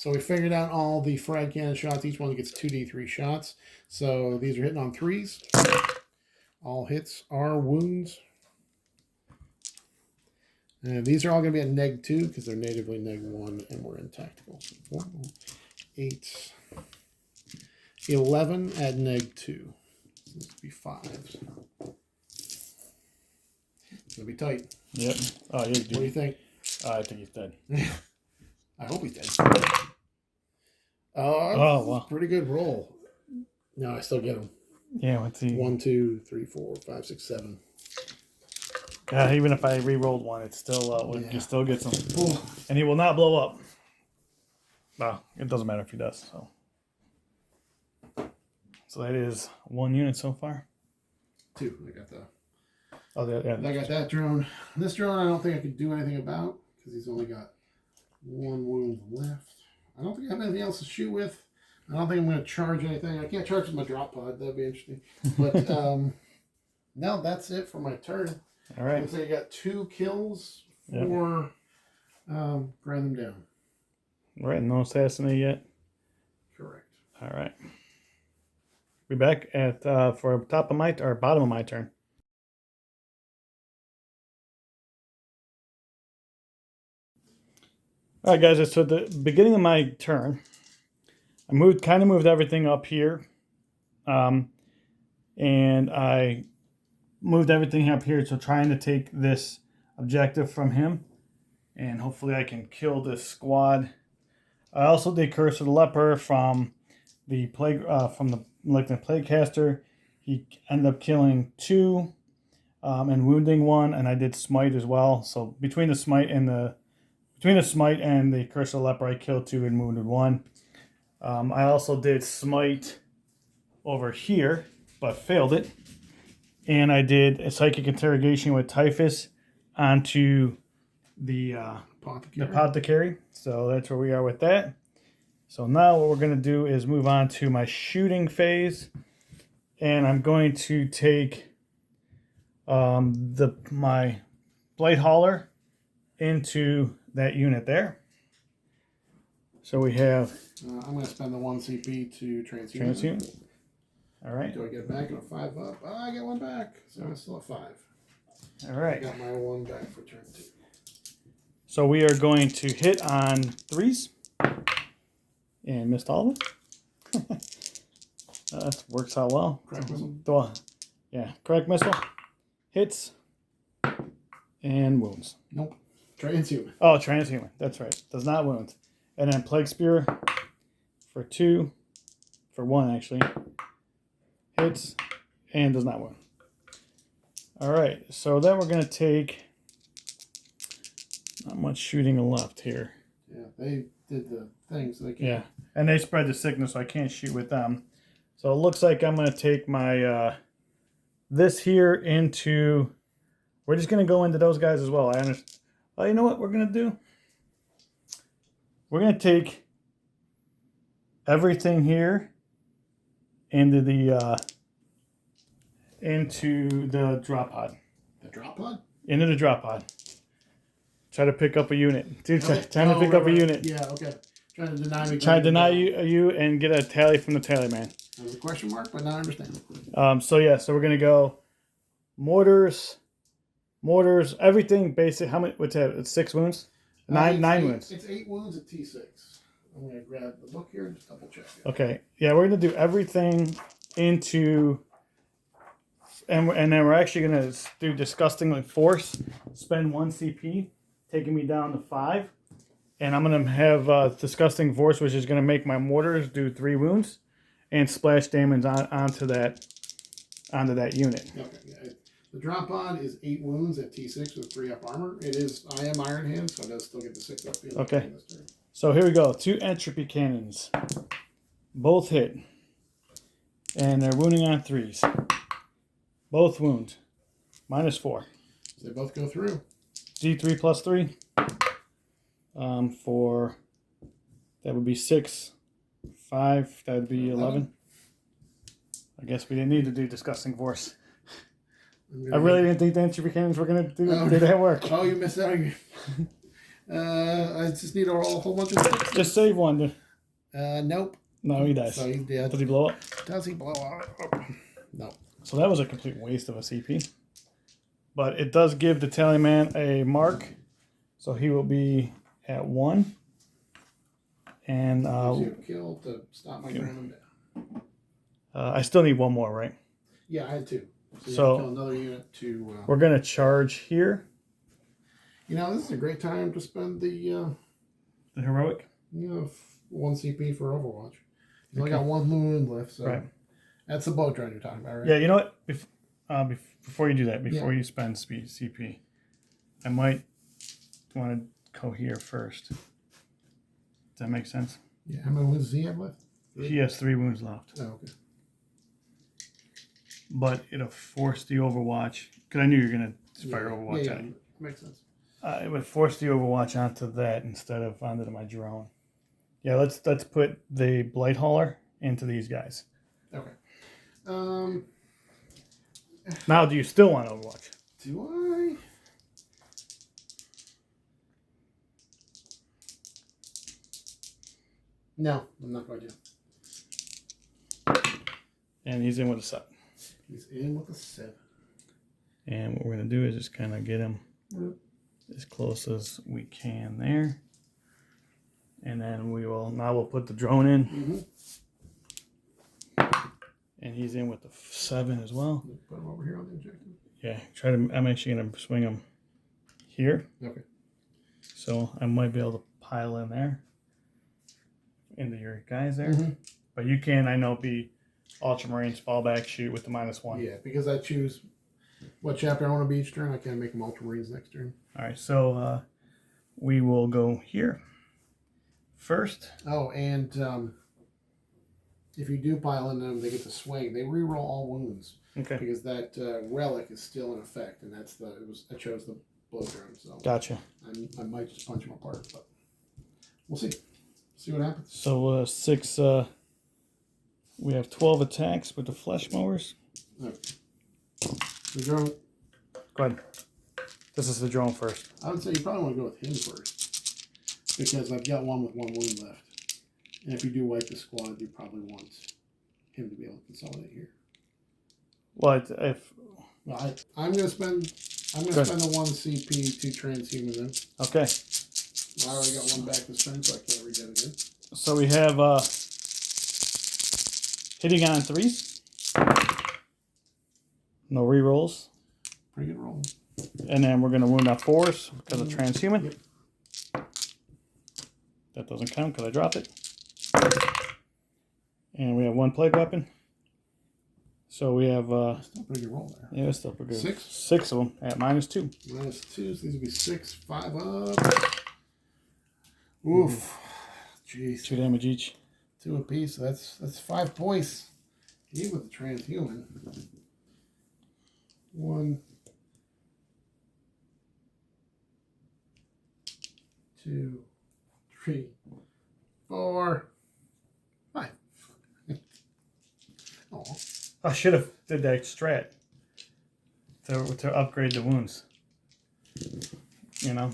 So we figured out all the frag cannon shots. Each one gets 2d3 shots. So these are hitting on 3s. All hits are wounds. And these are all going to be at -2 because they're natively -1 and we're in tactical. So 4, 8, 11 at -2. So this would be 5s. It's going to be tight. Yep. Oh, yeah, What do you think? I think he's dead. I hope he's dead. Oh, wow. Pretty good roll. No, I still get him. Yeah, let's see. 1, 2, 3, 4, 5, 6, 7. Even if I re-rolled one, it still he still gets him. Oh. And he will not blow up. Well, it doesn't matter if he does. So that is 1 unit so far. 2. I got the. Oh, yeah. I got that drone. This drone, I don't think I could do anything about because he's only got 1 wound left. I don't think I have anything else to shoot with. I don't think I'm going to charge anything. I can't charge with my drop pod. That'd be interesting. But no, that's it for my turn. All right. Looks like I got 2 kills for grind them down. All right, no assassinate yet. Correct. All right. Be back at for top of my or bottom of my turn. All right, guys. So at the beginning of my turn, I moved everything up here, and I moved everything up here. So trying to take this objective from him, and hopefully I can kill this squad. I also did Curse of the Leper from the plague Plaguecaster. He ended up killing 2 and wounding 1, and I did Smite as well. So between the Smite and the Curse of the Leper, I killed 2 and wounded 1. I also did Smite over here, but failed it. And I did a Psychic Interrogation with Typhus onto the Apothecary. So that's where we are with that. So now what we're going to do is move on to my shooting phase. And I'm going to take my Blight Hauler into that unit there. So we have... I'm going to spend the 1 CP to transhuman. All right. Do I get back on a 5 up? Oh, I get 1 back. So I'm still at 5. All right. I got my 1 back for turn 2. So we are going to hit on 3s. And missed all of them. That works out well. Crack missile. Yeah, crack missile. Hits. And wounds. Nope. Transhuman. Oh, transhuman. That's right. Does not wound. And then Plague Spear for 2. For 1, actually. Hits. And does not wound. Alright, so then we're going to take... Not much shooting left here. Yeah, they did the thing, so they can't. Yeah, and they spread the sickness, so I can't shoot with them. So it looks like I'm going to take my this here into... We're just going to go into those guys as well. I understand. Oh, you know what we're going to do? We're going to take everything here into the drop pod. The drop pod? Into the drop pod. Try to pick up a unit. Dude, trying to pick up a unit. Yeah, okay. Trying to deny me. Trying to deny you and get a tally from the tally man. That was a question mark, but now I understand. So we're going to go mortars, everything basic. How many? What's that? It's 6 wounds? Nine wounds. It's 8 wounds at T6. I'm going to grab the book here and just double check it. Okay. Yeah, we're going to do everything into... And then we're actually going to do Disgustingly Force. Spend 1 CP, taking me down to 5. And I'm going to have Disgusting Force, which is going to make my mortars do 3 wounds. And splash damage onto that unit. Okay, yeah. The drop pod is 8 wounds at T6 with 3 up armor. I am Iron Hand, so it does still get the 6 up field. Okay. So here we go. 2 entropy cannons. Both hit. And they're wounding on 3s. Both wound. -4. So they both go through. D3 plus 3. For that would be 6. 5. That would be 11. I guess we didn't need to do Disgusting Force. I really didn't think the entropy cannons were going to do that work. Oh, you missed out. I just need a whole bunch of sticks. Just save 1. Nope. No, he dies. So he's dead. Does he blow up? Does he blow up? No. So that was a complete waste of a CP. But it does give the tally man a mark. So he will be at 1. And kill to stop my ground down. I still need 1 more, right? Yeah, I had 2. So kill another unit to. We're gonna charge here. You know, this is a great time to spend the heroic. 1 CP for Overwatch. You only got 1 wound left, so right. That's the boat run you're talking about, right? Yeah, you know what? Before you do that, before you spend CP, I might want to go here first. Does that make sense? Yeah. How many wounds does he have left? He has 3 wounds left. Oh, okay. But it'll force the Overwatch, because I knew you were going to fire Overwatch at him. Makes sense. It would force the Overwatch onto that instead of onto my drone. Yeah, let's put the Blight Hauler into these guys. Okay. Now, do you still want Overwatch? Do I? No, I'm not going to. And he's in with a 7. He's in with a 7. And what we're going to do is just kind of get him as close as we can there. And then we'll put the drone in. Mm-hmm. And he's in with the 7 as well. Put him over here on the objective. Yeah, I'm actually going to swing him here. Okay. So I might be able to pile in there. Into your guys there. Mm-hmm. But you can, I know, be Ultramarines, fallback, shoot with the -1. Yeah, because I choose what chapter I want to be each turn. I can't make them Ultramarines next turn. All right, so we will go here first. Oh, and if you do pile in them, they get to swing. They reroll all wounds. Okay. Because that relic is still in effect, and I chose the blow drone. So Gotcha. I might just punch them apart, but we'll see. See what happens. So 6. We have 12 attacks with the flesh mowers. Okay. The drone. Go ahead. This is the drone first. I would say you probably want to go with him first, because I've got 1 with 1 wound left, and if you do wipe the squad, you probably want him to be able to consolidate here. What if? Well, I'm going to spend the 1 CP to transhuman then. Okay. I already got one back this time, so I can't read that again. So we have hitting on 3s. No rerolls. Pretty good roll. And then we're going to wound on 4s because of transhuman. Yep. That doesn't count because I dropped it. And we have 1 plague weapon. So we have... still pretty good roll there. Yeah, it's still pretty good. 6? 6 of them at -2. -2, so these would be 6, 5 up. Oof. Jeez. 2 damage each. 2 apiece, so that's 5 points. Even with the transhuman. 1, 2, 3, 4, 5. Oh. I should have did that strat to upgrade the wounds. You know?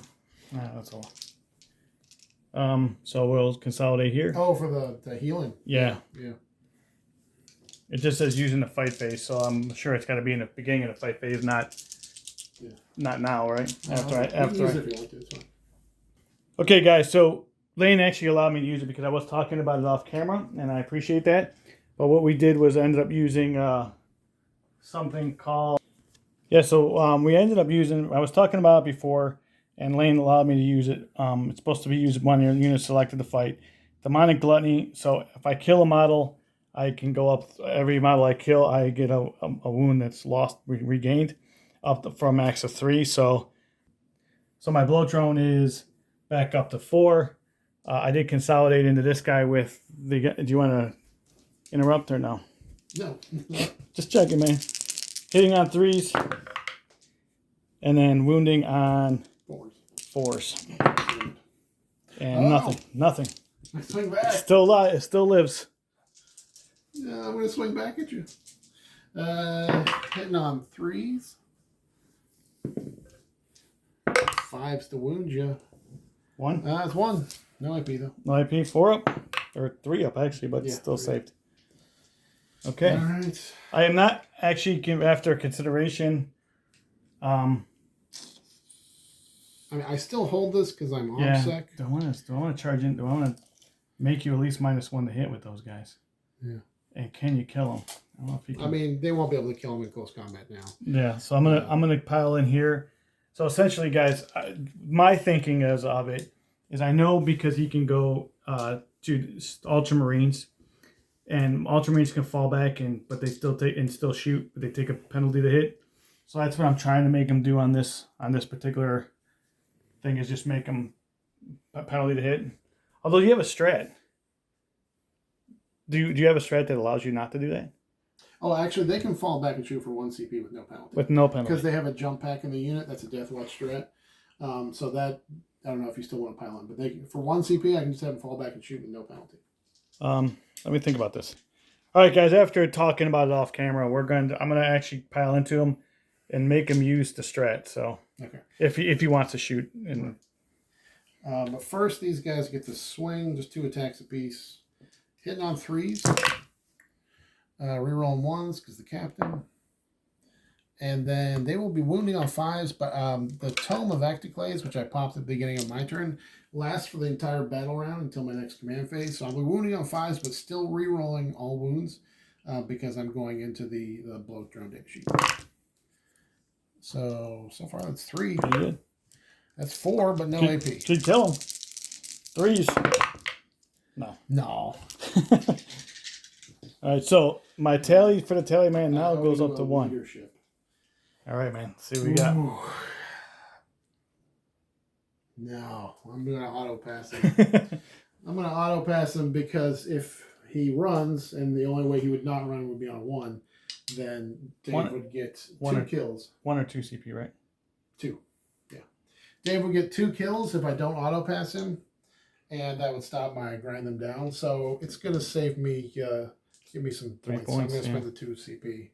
That's all. So we'll consolidate here. Oh, for the healing. Yeah. Yeah. It just says using the fight phase, so I'm sure it's got to be in the beginning of the fight phase, not now, right? Okay, guys. So Lane actually allowed me to use it because I was talking about it off camera, and I appreciate that. But what we did was ended up using something called So we ended up using. I was talking about it before, and Lane allowed me to use it. It's supposed to be used when your unit selected to fight. Demonic Gluttony. So if I kill a model, I can go up. Every model I kill, I get a wound that's lost, regained, for a max of 3. So my blow drone is back up to 4. I did consolidate into this guy with the. Do you want to interrupt or no? No. Just checking, man. Hitting on 3s, and then wounding on 4s. And nothing. I swing back. Still alive. It still lives. Yeah, I'm gonna swing back at you. Hitting on 3s. 5s to wound you. 1. It's 1. No IP though. No IP. 4 up, or 3 up actually, but it's still saved. Okay. All right. I am not actually, after consideration. I mean, I still hold this because I'm OBSEC. Do I want to charge in? Do I want to make you at least -1 to hit with those guys? Yeah. And can you kill them? I don't know if you can. I mean, they won't be able to kill them in close combat now. Yeah. So I'm gonna pile in here. So essentially, guys, my thinking of it is I know because he can go to Ultramarines, and Ultramarines can fall back, but they still still shoot, but they take a penalty to hit. So that's what I'm trying to make him do on this particular thing, is just make him a penalty to hit. Although you have a strat. Do you have a strat that allows you not to do that? Oh, actually, they can fall back and shoot for 1 CP with no penalty. With no penalty. Because they have a jump pack in the unit. That's a Deathwatch strat. So that, I don't know if you still want to pile in, but for 1 CP, I can just have them fall back and shoot with no penalty. Let me think about this. All right, guys. After talking about it off camera, I'm gonna actually pile into him and make him use the strat. So okay, if he wants to shoot. But first, these guys get to swing, just 2 attacks apiece. Hitting on 3s. Rerolling 1s because the captain. And then they will be wounding on 5s, but the Tome of Ectoclase, which I popped at the beginning of my turn, lasts for the entire battle round until my next command phase. So I'll be wounding on 5s, but still rerolling all wounds because I'm going into the blow drone deck sheet. So far that's 3. Pretty good. That's 4, but no AP. Should kill him. 3s. No. No. All right, so my tally for the tally man now goes up to 1. Leadership. All right, man. See what we got. No, I'm going to auto pass him. I'm going to auto pass him because if he runs, and the only way he would not run would be on 1, then Dave would get 2 kills. 1 or 2 CP, right? 2. Yeah. Dave would get 2 kills if I don't auto pass him, and that would stop my grind them down. So it's going to save me, give me some 3 points. points. So I'm going to spend the 2 CP.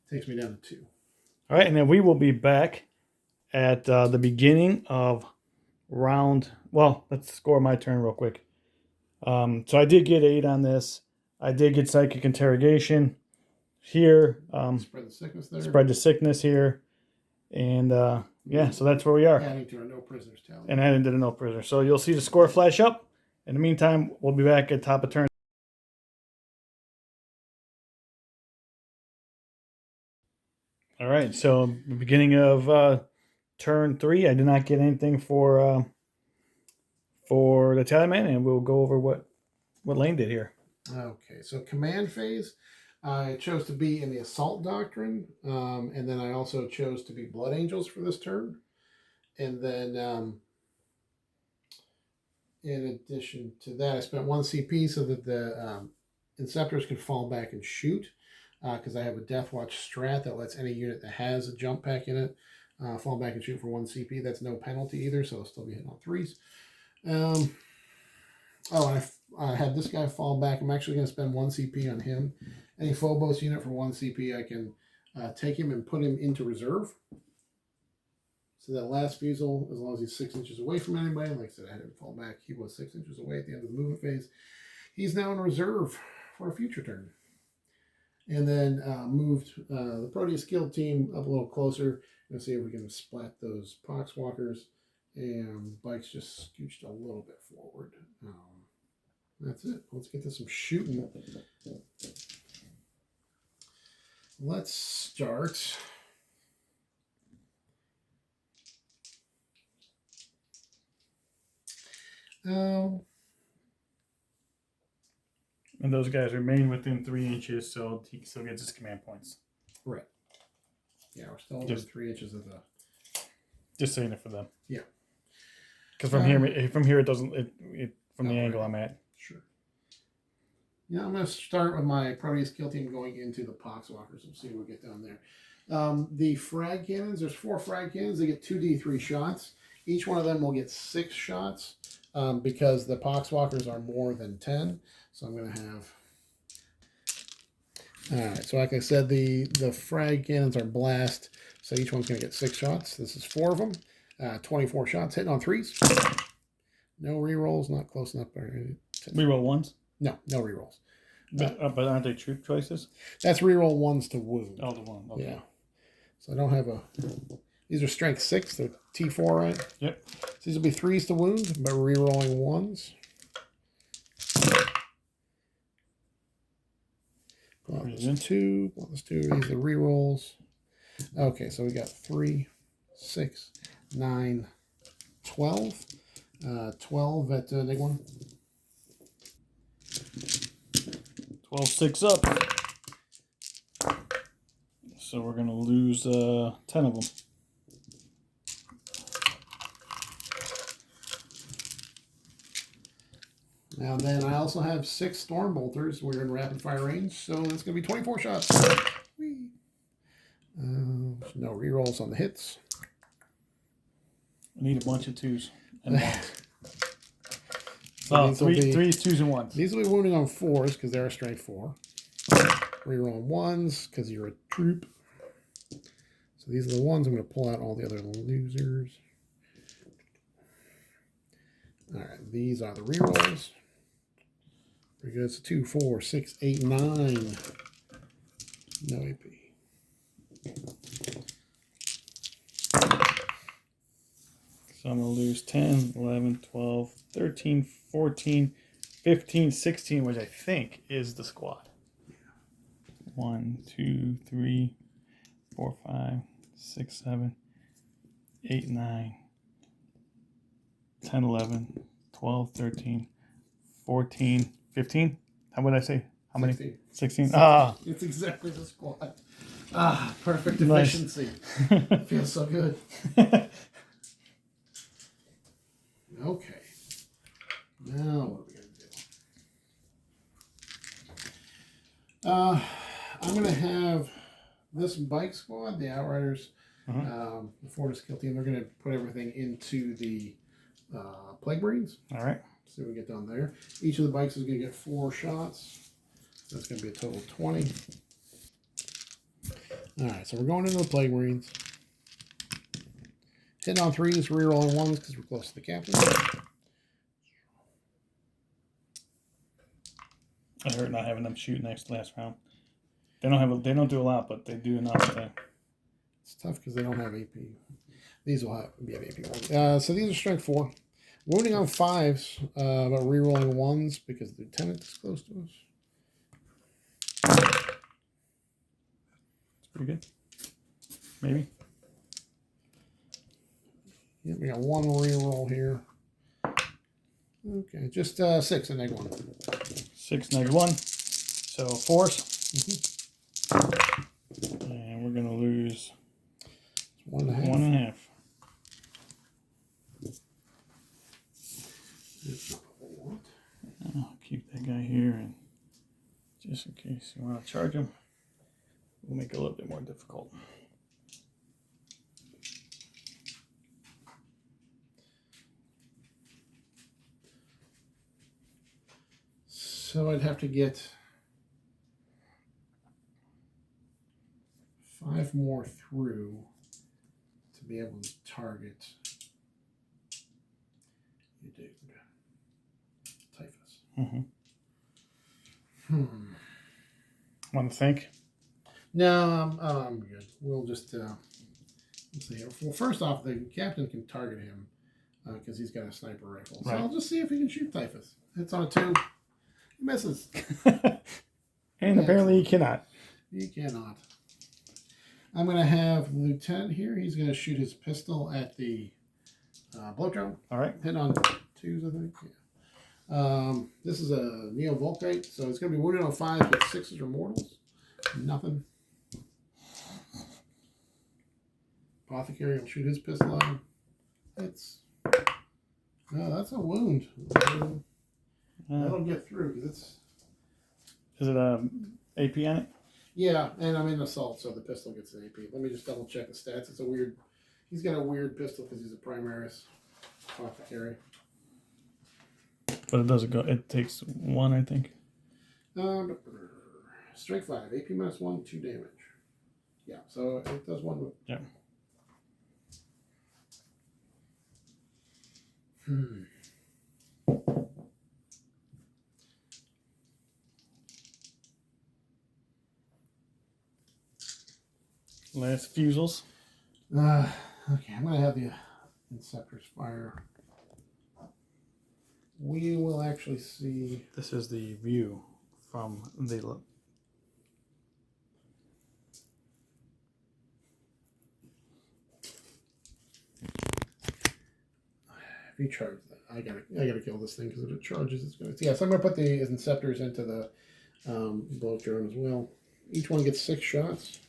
Takes me down to 2. All right, and then we will be back at the beginning of round. Well, let's score my turn real quick. So I did get 8 on this. I did get Psychic Interrogation here. Spread the sickness there. Spread the sickness here. And Yeah, so that's where we are. Adding to our no prisoners tally. And adding to the no prisoner. So you'll see the score flash up. In the meantime, we'll be back at top of turn. All right, so the beginning of turn 3, I did not get anything for the Tallyman, and we'll go over what Lane did here. Okay, so command phase, I chose to be in the Assault Doctrine, and then I also chose to be Blood Angels for this turn. And then in addition to that, I spent 1 CP so that the Inceptors could fall back and shoot, because I have a Deathwatch strat that lets any unit that has a jump pack in it fall back and shoot for 1 CP. That's no penalty either, so I'll still be hitting on 3s. I had this guy fall back. I'm actually going to spend 1 CP on him. Any Phobos unit for 1 CP, I can take him and put him into reserve. So that last Fusel, as long as he's 6 inches away from anybody, like I said, I had him fall back. He was 6 inches away at the end of the movement phase. He's now in reserve for a future turn. And then moved the Proteus Guild team up a little closer. Let's see if we can splat those Poxwalkers. And Bikes just scooched a little bit forward. That's it. Let's get to some shooting. Let's start. And those guys remain within 3 inches, so he still gets his command points. Right. Yeah, we're still within 3 inches of the. Just saying it for them. Yeah. Because from here it doesn't. From the angle I'm at. Sure. Yeah, I'm going to start with my Proteus kill team going into the Poxwalkers. We'll see what we get down there. The frag cannons, there's 4 frag cannons. They get 2d3 shots. Each one of them will get 6 shots because the Poxwalkers are more than 10. So I'm going to have... All right, so like I said, the frag cannons are blast. So each one's going to get 6 shots. This is 4 of them. 24 shots hitting on 3s. No rerolls, not close enough. Reroll 1s? No rerolls. But aren't they troop choices? That's reroll 1s to wound. Oh, the 1. Okay. Yeah. So I don't have a... These are strength 6, they're T4, right? Yep. So these will be 3s to wound, but rerolling 1s. Plus 2, plus 2. These are rerolls. Okay, so we got 3, 6, 9, 12. 12 at big one. 12, 6 up. So we're going to lose 10 of them. Now then, I also have 6 storm bolters. We're in rapid fire range, so that's going to be 24 shots. No rerolls on the hits. I need a bunch of 2s and 1s. So 3s, 2s, and 1s. These will be wounding on 4s because they're a strength 4. Reroll 1s because you're a troop. So these are the ones. I'm going to pull out all the other losers. All right, these are the rerolls. Very good. So 2, 4, 6, 8, 9. No AP. So I'm going to lose 10, 11, 12, 13, 14, 15, 16, which I think is the squad. 1, 2, 3, 4, 5, 6, 7, 8, 9, 10, 11, 12, 13, 14, 15. How would I say? How many? 16. 16. It's exactly the squad. Perfect efficiency. Nice. Feels so good. Okay. Now what are we going to do? I'm going to have this bike squad, the Outriders, the Fortis kill team. They're going to put everything into the Plague Marines. All right. See what we get down there. Each of the bikes is going to get 4 shots. That's going to be a total of 20. All right, so we're going into the Plague Marines. Hitting on 3s, rerolling 1s because we're close to the captain. I heard not having them shoot next last round. They don't do a lot, but they do enough. It's tough because they don't have AP. These will be an AP 1. So these are strength 4. Wounding on 5s, but rerolling 1s because the lieutenant is close to us. It's pretty good. Maybe. Yeah, we got 1 reroll here. Okay, just 6 and -1. 6 -1. So force. And we're going to lose 1.5. 1.5. I'll keep that guy here, and just in case you want to charge him, we'll make it a little bit more difficult. So I'd have to get 5 more through to be able to target you, dude. Typhus. Want to think? No, I'm good. We'll just let's see here. Well, first off, the captain can target him because he's got a sniper rifle. So Right. I'll just see if he can shoot Typhus. Hits on a 2. He misses. And apparently he cannot. He cannot. I'm going to have the lieutenant here. He's going to shoot his pistol at the blow drone. All right. Hit on 2s, I think. Yeah. This is a Neo-Volkite, so it's going to be wounded on 5s, but 6s are mortals. Nothing. Apothecary will shoot his pistol at him. No, that's a wound. That'll get through because it's. Is it a AP on it? Yeah, and I'm in assault, so the pistol gets an AP. Let me just double check the stats. It's a weird. He's got a weird pistol because he's a Primaris Apothecary. But it doesn't go. It takes 1, I think. Strike 5, AP -1, 2 damage. Yeah, so it does 1 move. Yeah. Last fusils. Okay, I'm going to have the Inceptors fire. We will actually see. This is the view from the. If you charge that, I gotta kill this thing because if it charges, it's gonna. Yeah, so I'm gonna put the Inceptors into the blow drone as well. Each one gets 6 shots.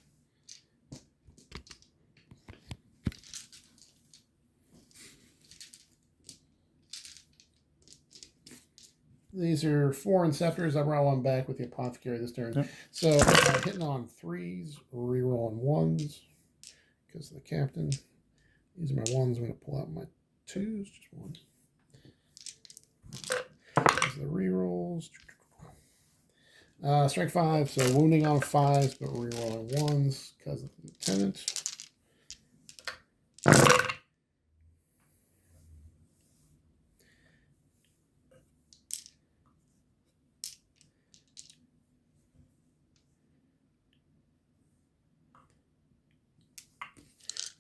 These are 4 Inceptors. I brought 1 back with the Apothecary this turn. Yep. So hitting on 3s, rerolling 1s because of the captain. These are my 1s. I'm going to pull out my 2s, just 1. These are the rerolls. Strike 5, so wounding on 5s, but rerolling 1s because of the lieutenant.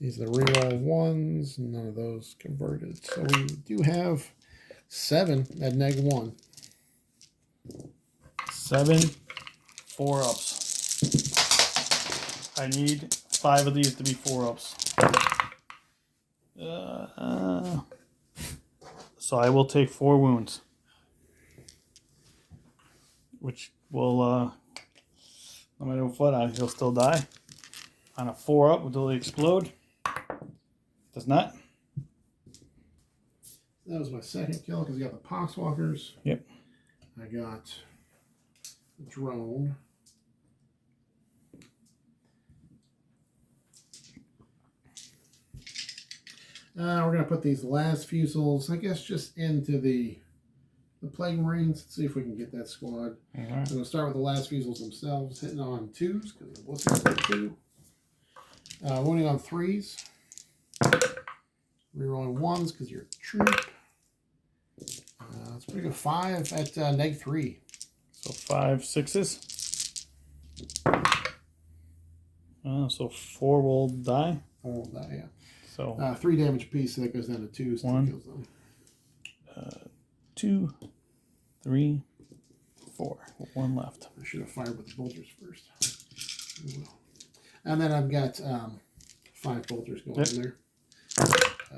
These are the reroll 1s. None of those converted. So we do have 7 at -1. 7 4-ups. I need 5 of these to be 4-ups. So I will take 4 wounds, which will, no matter what, he'll still die. On a 4-up, will they explode? Does not. That was my second kill because I got the Poxwalkers. Yep. I got the drone. We're going to put these last fusils, I guess, just into the Plague Marines. Let's see if we can get that squad. Right. I'm going to start with the last fusils themselves, hitting on 2s because the Blissers are 2. Wounding on 3s. Rerolling 1s because you're a troop. It's pretty good. 5 at -3. So 5 6s. So 4 will die. 4 will die, yeah. So 3 damage apiece, so that goes down to 2. So 1, 2, 3, 4. 1 left. I should have fired with the bolters first. And then I've got 5 bolters going in there.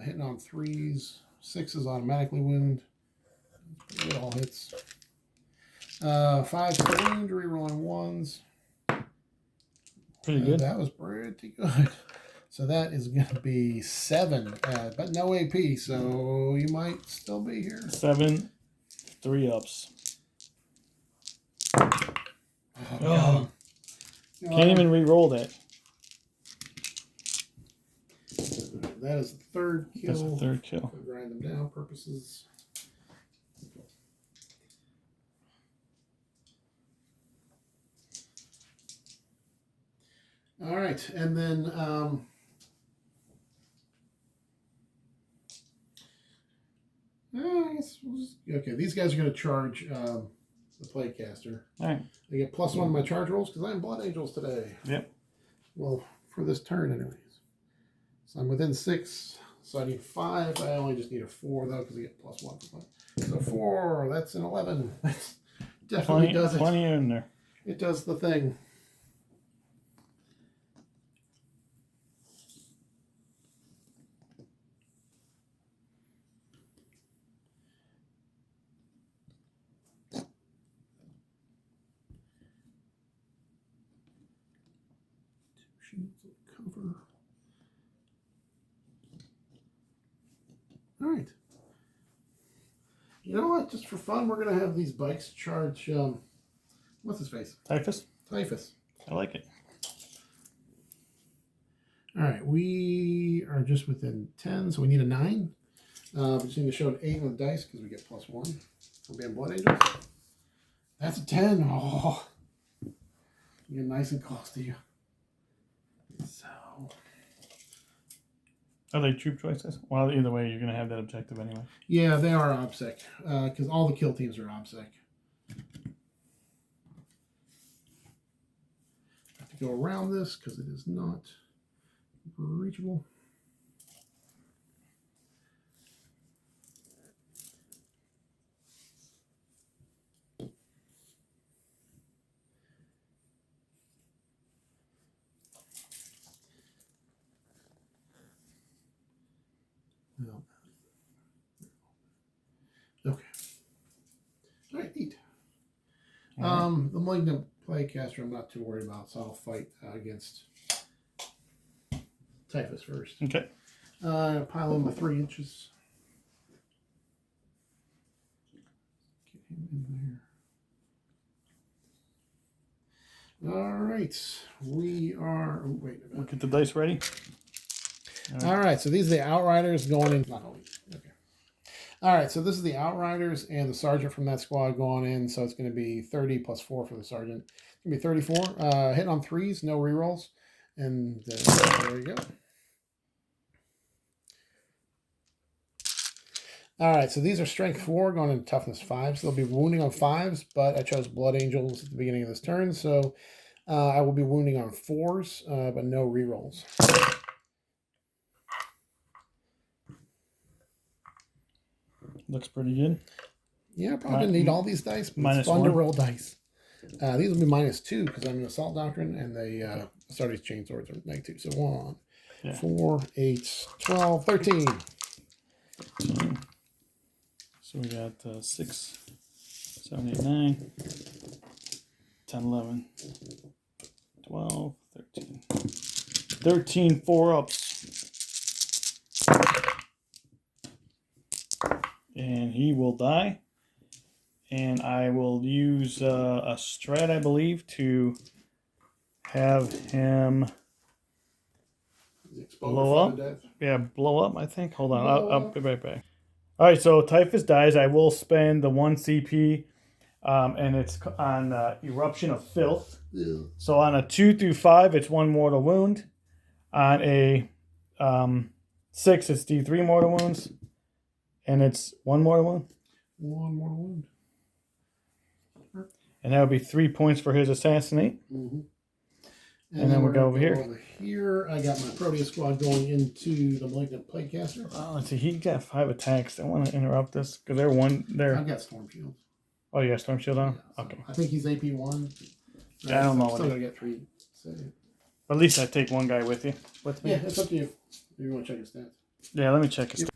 Hitting on 3s. 6s automatically wound. It all hits. 5 to wound, rerolling 1s. Pretty good. That was pretty good. So that is going to be 7, but no AP, so you might still be here. 7, 3 ups. Oh, can't even re-roll that. That is the 3rd kill. That's the 3rd kill. For grind them down purposes. All right, and then I guess okay. These guys are going to charge the playcaster. All right. They get +1 on my charge rolls because I'm Blood Angels today. Yep. Well, for this turn, anyways. So I'm within 6. So I need 5. I only just need a 4 though because I get +1 for play. So 4. That's an 11. That's definitely does it. Plenty in there. It does the thing. Cover. All right. You know what? Just for fun, we're going to have these bikes charge, what's his face? Typhus? Typhus. I like it. All right. We are just within 10, so we need a 9. We just need to show an 8 on the dice because we get +1 for being Blood Angels. That's a 10. Oh. You're nice and close to you. So. Are they troop choices? Well, either way, you're going to have that objective anyway. Yeah, they are OBSEC, because all the kill teams are OBSEC. Have to go around this because it is not reachable. No. Okay. All right, neat. The Malignant Playcaster I'm not too worried about, so I'll fight against Typhus first. Okay. Pile in my 3 inches. Get him in there. All right. We are... Oh, wait a minute. We'll get the dice ready. All right, so these are the Outriders going in. Not always. Okay. All right, so this is the Outriders and the Sergeant from that squad going in. So it's going to be 30 + 4 for the Sergeant. It's going to be 34. Hitting on 3s, no rerolls. And there you go. All right, so these are Strength 4 going into Toughness 5. So they'll be wounding on 5s, but I chose Blood Angels at the beginning of this turn. So I will be wounding on 4s, but no rerolls. Looks pretty good. Yeah, I probably need all these dice, but it's fun -1. to roll dice. These will be -2 because I'm an Assault Doctrine, and the Astartes Chainswords are -2. So 1, 4, 8, 12, 13. 13. So we got 6, 7, 8, 9, 10, 11, 12, 13. 13 4-ups. And he will die. And I will use a strat, I believe, to have him blow up. Yeah, blow up, I think. Hold on. I'll be right back. All right, so Typhus dies. I will spend the 1 CP, and it's on Eruption of Filth. Yeah. So on a 2 through 5, it's 1 mortal wound. On a 6, it's D3 mortal wounds. And it's 1 mortal wound? 1 mortal wound. And that would be 3 points for his assassinate. Mm-hmm. And then we'll go over here. Over here, I got my Proteus squad going into the Malignant Plaguecaster. Let's see. He got 5 attacks. I want to interrupt this because they're one. I've got Storm Shield. Oh, you got Storm Shield on? Yeah, so okay. I think he's AP 1. Yeah, I don't know. I'm still going to get 3. So. But at least I take one guy with me. Yeah, it's up to you. If you want to check his stats. Yeah, let me check his stats.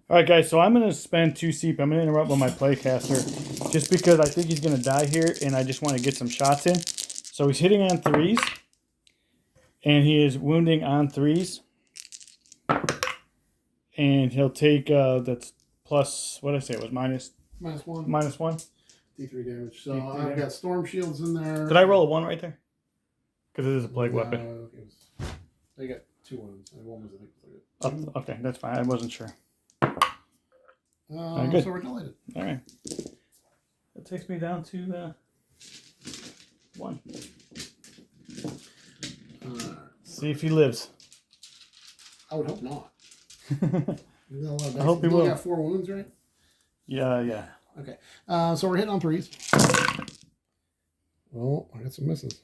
All right, guys. So I'm going to spend 2 CP. I'm going to interrupt with my Playcaster just because I think he's going to die here, and I just want to get some shots in. So he's hitting on 3s. And he is wounding on 3s. And he'll take, that's plus, what did I say? It was minus 1. -1. D3 damage. So I've got Storm Shields in there. Did I roll a 1 right there? Because it is a plague weapon. I got 2 ones. And 1 was, I think, Okay, that's fine. I wasn't sure. good. So we're delighted. All right. That takes me down to 1. See if he lives. I would hope not. I hope he will. You got 4 wounds, right? Yeah. Okay. So we're hitting on 3s. Oh, I got some misses.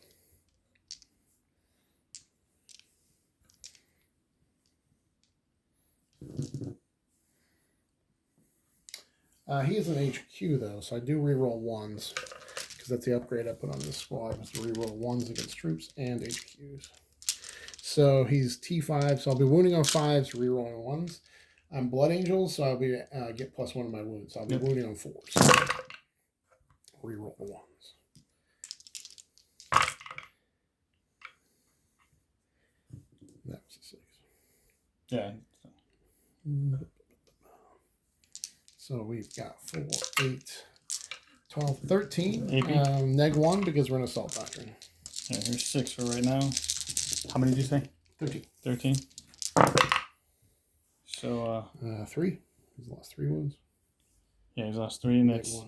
He is an HQ though, so I do reroll 1s because that's the upgrade I put on this squad is to reroll 1s against troops and HQs. So he's T5, so I'll be wounding on 5s, rerolling 1s. I'm Blood Angel, so I'll be get +1 to my wounds. So I'll be wounding on 4s. Reroll the 1s. That was a 6. Yeah. So we've got 4, 8, 12, 13. AP. Neg 1 because we're in Assault Doctrine. Yeah, here's 6 for right now. How many did you say? 13. 13. So 3. He's lost 3 wounds. Yeah, he's lost 3, and that's 1.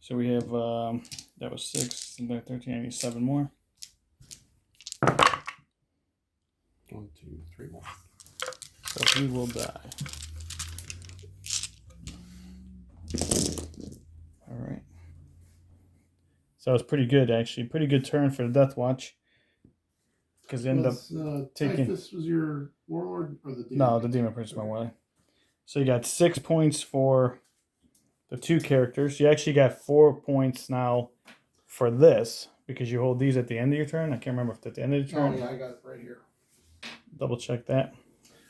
so we have that was 6 and then 13. I need 7 more. 1, 2, 3 more. So he will die. All right. So it's pretty good, actually. Pretty good turn for the Deathwatch. Because end up taking. This was your warlord or the demon? No, the demon prince, my way. So you got 6 points for the 2 characters. You actually got 4 points now for this because you hold these at the end of your turn. I can't remember if it's at the end of your turn. Oh yeah, I got it right here. Double check that.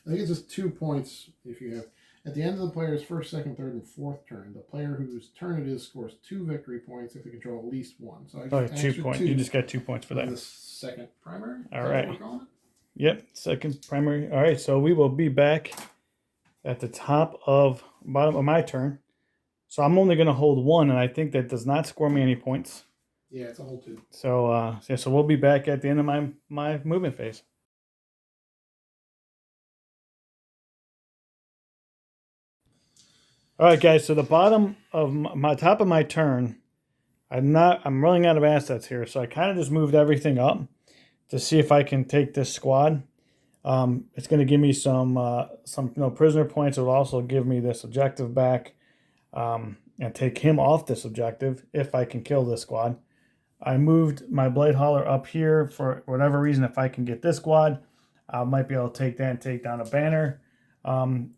I think it's just 2 points if you have. At the end of the player's first, second, third, and fourth turn, the player whose turn it is scores 2 victory points if they control at least 1. So I get 2 points. You just got 2 points for that. The second primary. All right. Yep, second primary. All right, so we will be back at the bottom of my turn. So I'm only going to hold 1, and I think that does not score me any points. Yeah, it's a whole 2. So so we'll be back at the end of my movement phase. All right, guys. So the bottom of my top of my turn, I'm running out of assets here, so I kind of just moved everything up to see if I can take this squad. It's going to give me some prisoner points. It will also give me this objective back, and take him off this objective if I can kill this squad. I moved my Blade Hauler up here for whatever reason. If I can get this squad, I might be able to take that and take down a banner. I'm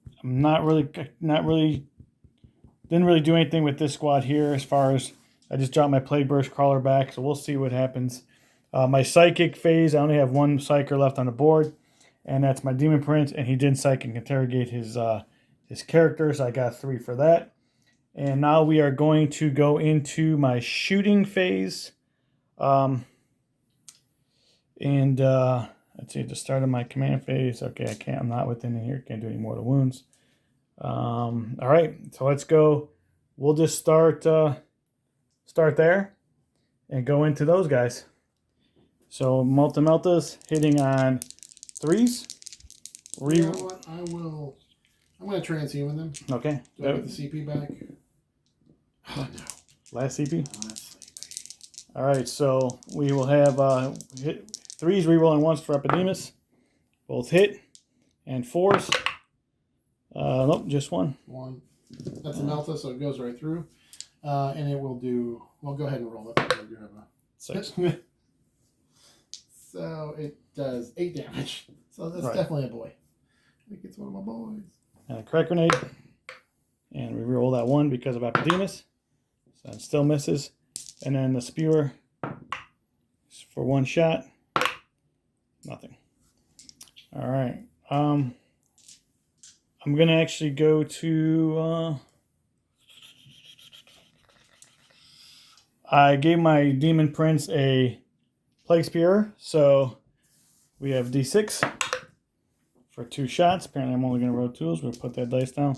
didn't really do anything with this squad here as far as I just dropped my Plague Burst Crawler back, so we'll see what happens. My Psychic phase, I only have 1 Psyker left on the board, and that's my Demon Prince, and he did Psychic Interrogate his character, so I got 3 for that. And now we are going to go into my shooting phase. Let's see, at the start of my command phase. Okay, I'm not within here. Can't do any more of the wounds. All right, so let's go. We'll just start there and go into those guys. So Meltas hitting on 3s. You know what? I'm going to transhuman them. Okay. Do I get the CP back? Oh, no. Last CP? Oh, that's CP. All right, so we will have 3s rerolling 1s for Epidemus. Both hit. And 4s. Nope, just 1. 1. That's a Melta, so it goes right through. And it will do... Well, go ahead and roll it. I do have a 6. So it does 8 damage. So that's Right. definitely a boy. I think it's one of my boys. And a crack grenade. And we roll that 1 because of Epidemus. So it still misses. And then the spewer for 1 shot. Nothing. All right. I'm going to actually go to... I gave my Demon Prince a Plague Spear, so we have D6 for 2 shots. Apparently I'm only going to roll 2s. We'll put that dice down.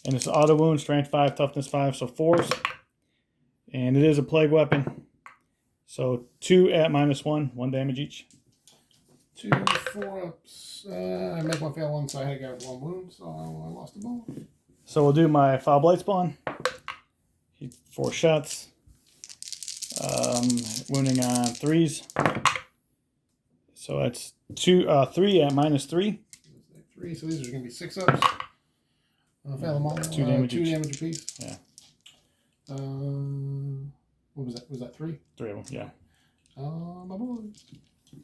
And it's auto wound, strength 5, toughness 5, so 4s. And it is a plague weapon. So 2 at -1, 1 damage each. 2 4-ups. I make one fail one, so I got 1 wound, so I lost a ball. So we'll do my Foul Blight Spawn. 4 shots. Wounding on 3s. So that's 3 at -3. 3, so these are going to be 6-ups. Fail them all. 2 damage 2 each. damage apiece. Yeah. What was that? Was that 3? 3 of them, yeah. My boy.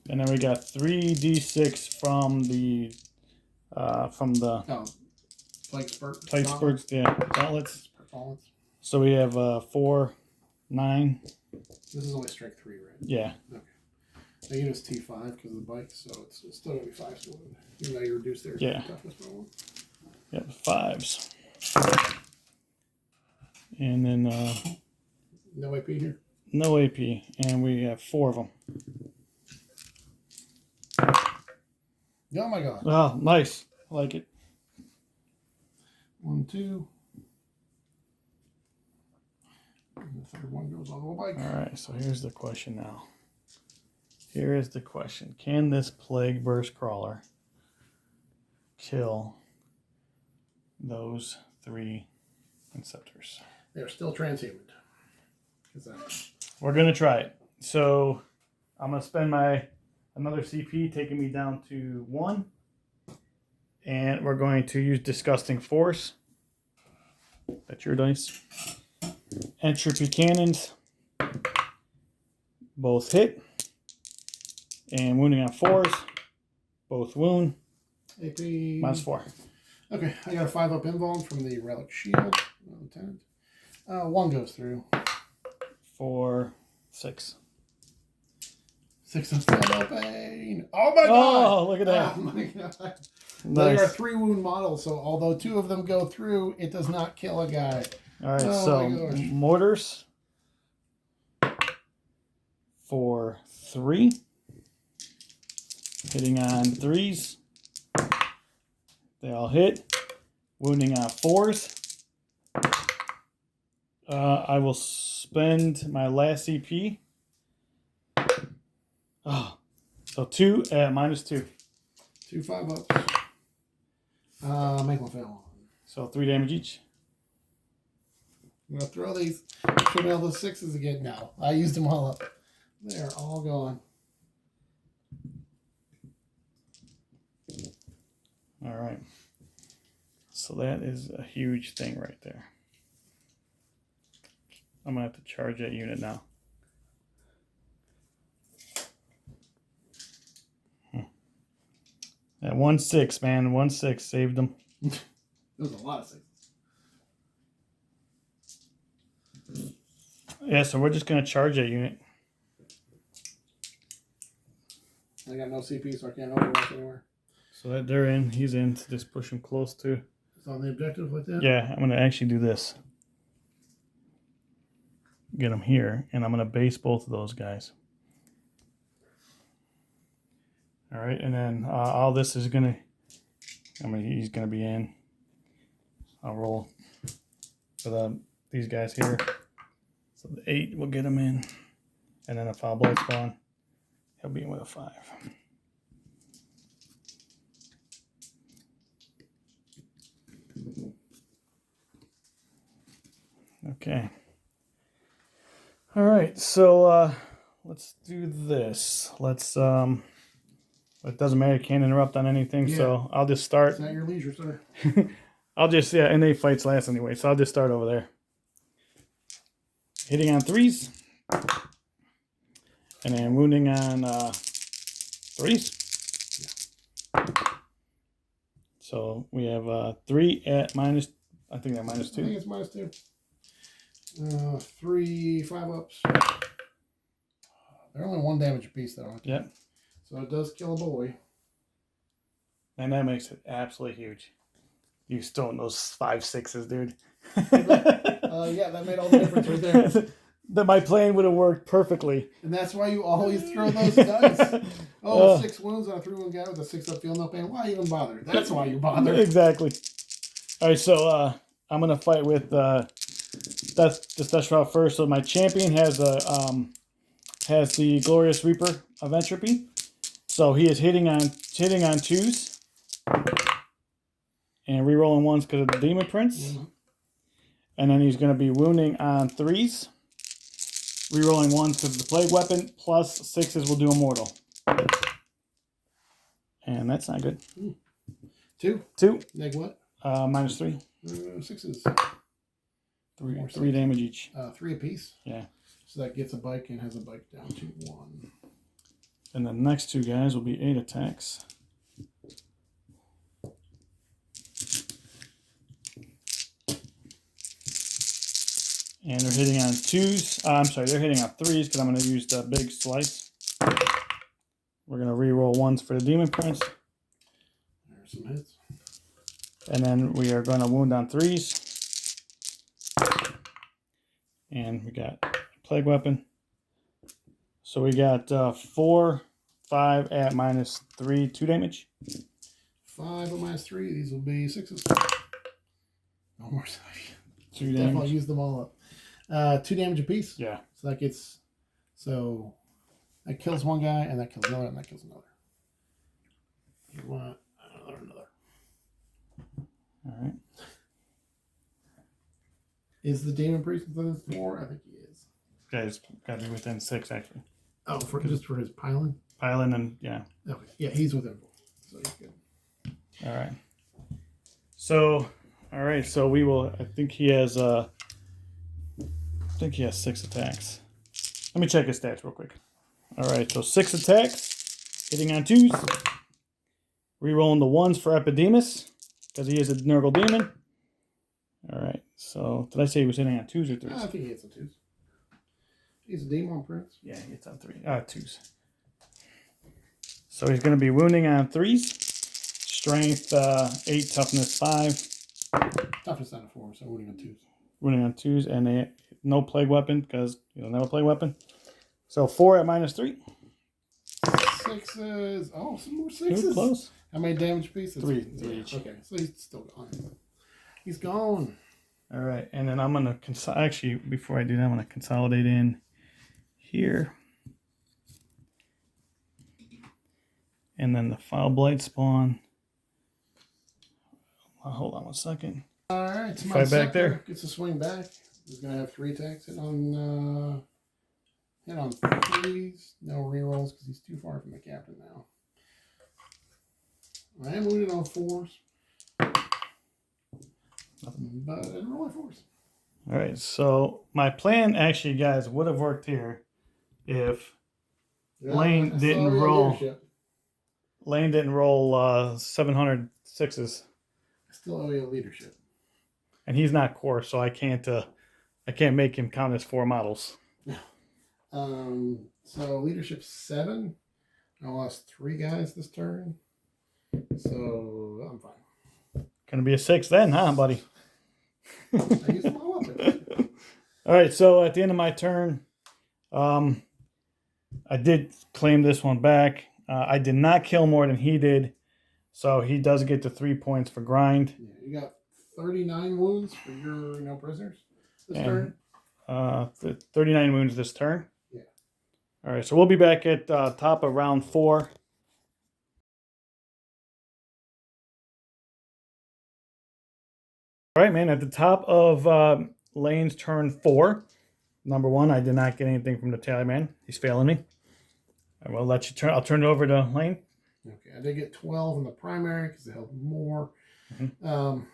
And then we got 3d6 from the Plague spurt. Plague Spurts, yeah, gauntlets. Gauntlets. So we have 4, 9. This is only strength 3, right? Yeah. Okay. They give us T5 because of the bike, so it's still going to be 5 still. Even though you reduce their toughness by 1. Yep, 5s. And then No AP here? no AP. And we have 4 of them. Oh my god. Oh, nice. I like it. 1, 2. And the third one goes on the bike. Alright, so here's the question now. Here is the question. Can this Plague Burst Crawler kill those 3 Inceptors? They're still transhuman. We're going to try it. So I'm going to spend another CP, taking me down to 1. And we're going to use Disgusting Force. That's your dice. Entropy Cannons. Both hit. And wounding on 4s. Both wound. AP. -4. Okay, I got a 5-up invuln from the Relic Shield. Lieutenant. 1 goes through. 4, 6. 6 of pain. Oh my god! Oh, look at that. Oh my god. Nice. They are 3 wound models, so although 2 of them go through, it does not kill a guy. All right, Oh so my gosh. mortars for 3. Hitting on 3s. They all hit. Wounding on 4s. I will spend my last CP. Oh, so 2 at -2. 2 5-ups. Make one fail. So 3 damage each. I'm going to throw these. Show me all those 6s again. No, I used them all up. They're all gone. All right. So that is a huge thing right there. I'm going to have to charge that unit now. That 1-6, man. 1-6 saved them. There's a lot of 6s. Yeah, so we're just going to charge that unit. I got no CP, so I can't overwatch anywhere. So that they're in. He's in. So just push him close to. It's on the objective like that? Yeah, I'm going to actually do this. Get him here, and I'm going to base both of those guys. All right, and then all this is going to, he's going to be in. I'll roll for these guys here. So the 8 will get him in, and then a Foul Blight Spawn. He'll be in with a 5. Okay. All right, so let's do this. Let's it doesn't matter, can't interrupt on anything, Yeah. so I'll just start. It's not your leisure, sir. I'll just, yeah, and they fights last anyway, so I'll just start over there. Hitting on 3s. And then wounding on Threes? Yeah. So we have 3 at minus, I think they're minus 2. I think it's -2. 3 5-ups. They're only 1 damage apiece, though. Yep. So it does kill a boy. And that makes it absolutely huge. You stole those 5 6s, dude. Yeah, that made all the difference right there. That my plan would have worked perfectly. And that's why you always throw those dice. Oh, 6 wounds on a 3-1 guy with a 6-up feel no pain. Why even bother? That's why you bother. Exactly. All right, so I'm gonna fight with Death Shroud first. So my champion has the Glorious Reaper of Entropy. So he is hitting on 2s and rerolling 1s because of the Demon Prince. Mm-hmm. And then he's going to be wounding on 3s, rerolling 1s because of the Plague Weapon, plus 6s will do Immortal. And that's not good. 2. 2. Neg what? -3. 6s. 3 damage each. 3 apiece. Yeah. So that gets a bike and has a bike down to 1. And the next 2 guys will be 8 attacks. And they're hitting on 2s. I'm sorry, they're hitting on 3s because I'm going to use the big slice. We're going to re-roll 1s for the Demon Prince. There's some hits. And then we are going to wound on 3s. And we got Plague Weapon. So we got 4, 5 at -3, 2 damage. 5 at -3. These will be 6s. No more. 2 damage. Definitely use them all up. 2 damage apiece. Yeah. So that gets, so that kills one guy, and that kills another, and that kills another. You want another. All right. Is the Demon Priest within 4? I think he is. Guy's got to be within 6 actually. Oh, just for his piling? Piling and yeah. Okay. Yeah, he's within 4. So he's good. All right. So, all right. So we will. I think he has. I think he has 6 attacks. Let me check his stats real quick. All right. So 6 attacks, hitting on 2s, rerolling the 1s for Epidemus because he is a Nurgle Demon. All right. So did I say he was hitting on 2s or 3s? I think he hits on 2s. He's a Demon Prince. Yeah, he hits on 2s. So he's going to be wounding on 3s. Strength 8, toughness 5. Toughness out of 4, so wounding on 2s. Wounding on 2s, and they no Plague Weapon because you don't have a Plague Weapon. So 4 at -3. 6s. Oh, some more 6s. Ooh, close. How many damage pieces? 3 each. Okay, so he's still gone. He's gone. All right, and then I'm gonna actually before I do that, I'm gonna consolidate in here, and then the Foul Blight spawn. Hold on 1 second. All right, so Fight back there. Gets a swing back. He's gonna have 3 attacks. Hit on 3s. No rerolls because he's too far from the captain now. I am wounded on 4s. But I don't roll my 4s. All right, so my plan actually, guys, would have worked here if Lane didn't roll. Lane didn't roll 700 6s. I still owe you leadership. And he's not core, so I can't make him count as 4 models. So leadership 7. I lost 3 guys this turn. So I'm fine. Gonna be a 6 then, huh, buddy? I used them all up. All right, so at the end of my turn, I did claim this one back. I did not kill more than he did, so he does get the 3 points for grind. Yeah, you got 39 wounds for your no prisoners this turn. 39 wounds this turn. Yeah. All right, so we'll be back at top of round 4. All right, man, at the top of Lane's turn 4, number 1, I did not get anything from the tally man. He's failing me. I will let you turn. I'll turn it over to Lane. Okay, I did get 12 in the primary because it helped more. Mm-hmm.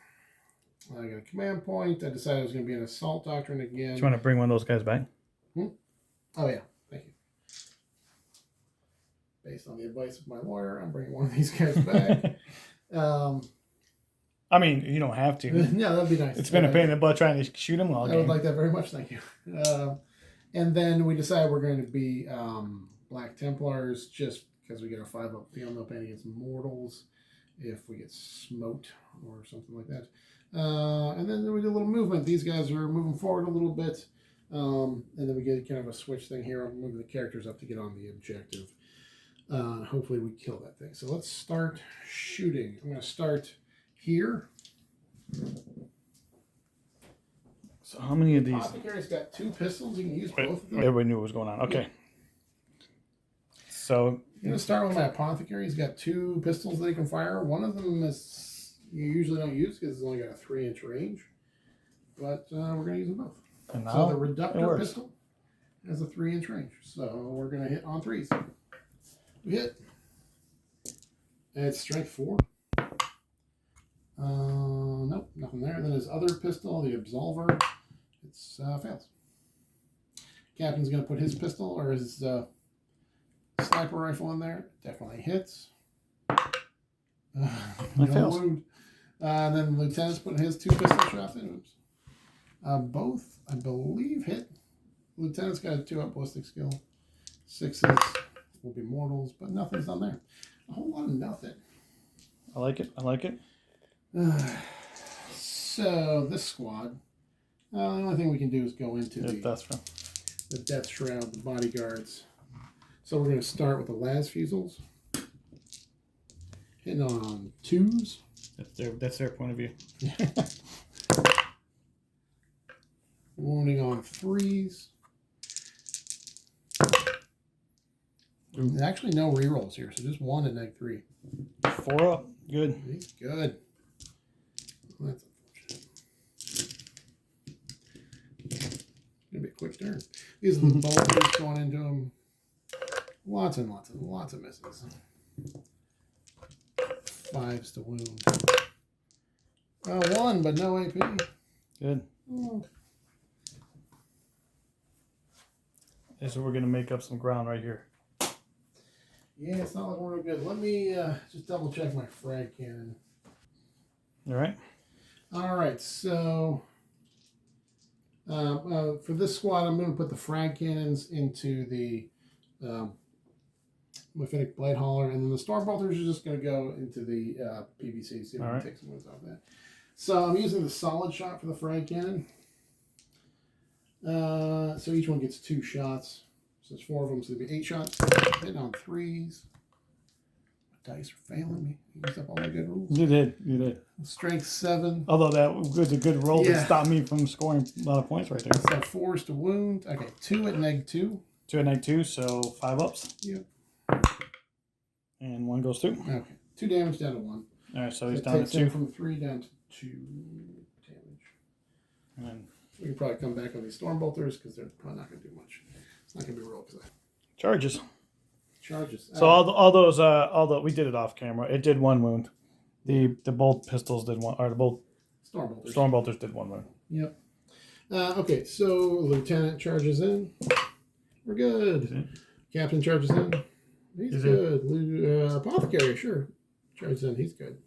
I got a command point. I decided I was going to be an assault doctrine again. Do you want to bring one of those guys back? Oh, yeah. Thank you. based on the advice of my lawyer, I'm bringing one of these guys back. I mean, you don't have to. Yeah, that'd be nice. It's been a pain in the butt trying to shoot him all I game. would like that very much, thank you. And then we decide we're going to be Black Templars just because we get a 5-up field no pain against mortals if we get smoked or something like that. And then we do a little movement. These guys are moving forward a little bit. And then we get kind of a switch thing here. I'm moving the characters up to get on the objective. Hopefully we kill that thing. So let's start shooting. I'm going to start here. So how many of these? Apothecary's got 2 pistols. You can use both of them. Everybody knew what was going on. Okay. So I'm going to start with my Apothecary. He's got 2 pistols that he can fire. One of them is you usually don't use because it's only got a 3-inch range. But we're going to use them both. and So now the it Reductor works. pistol has a 3-inch range. So we're going to hit on 3s. We hit. And it's strength 4. Nope, nothing there. Then his other pistol, the Absolver, it's fails. Captain's going to put his pistol or his sniper rifle in there. Definitely hits. No fails. wound. And then Lieutenant's putting his 2 pistol shots in. Oops. Both, I believe, hit. Lieutenant's got a 2-up ballistic skill. 6s will be mortals, but nothing's on there. A whole lot of nothing. I like it. I like it. So this squad, the only thing we can do is go into the Death Shroud, the bodyguards. So we're going to start with the Las Fusils. Hitting on 2s. That's their point of view. Wounding on 3s. There's actually no rerolls here, so just 1 at -3. 4 up. Good. He's good. Well, that's unfortunate. Gonna be a quick turn. These are the bolters going into him. Lots and lots of misses. 5s to wound. 1, but no AP. Good. Oh. Okay, so we're gonna make up some ground right here. Yeah, it's not looking real good. Let me just double check my frag cannon. All right. All right, so for this squad, I'm going to put the frag cannons into the Mephitic Blade Hauler, and then the Storm Bolters are just going to go into the PVC, see if we can take some ones off that. So I'm using the solid shot for the frag cannon. So each one gets 2 shots. So there's 4 of them, so there'll be 8 shots. Hitting on 3s. My dice are failing me. I used up all my good rolls. You did. Strength 7. Although that was a good roll to stop me from scoring a lot of points right there. So 4s to wound. Okay, 2 at -2. 2 at -2, so 5 ups. Yep. And 1 goes through. Okay, 2 damage down to 1. All right, so he's It down to takes 2. him from 3 down to 2 damage. And then We can probably come back on these Storm Bolters because they're probably not going to do much. It's not going to be real because charges. charges. So although we did it off camera, it did 1 wound. The bolt pistols did 1, or the bolt Storm Bolters did 1 wound. Yep. Okay, so Lieutenant charges in. We're good. Captain charges in. He's good. Apothecary, sure. Charges in. He's good.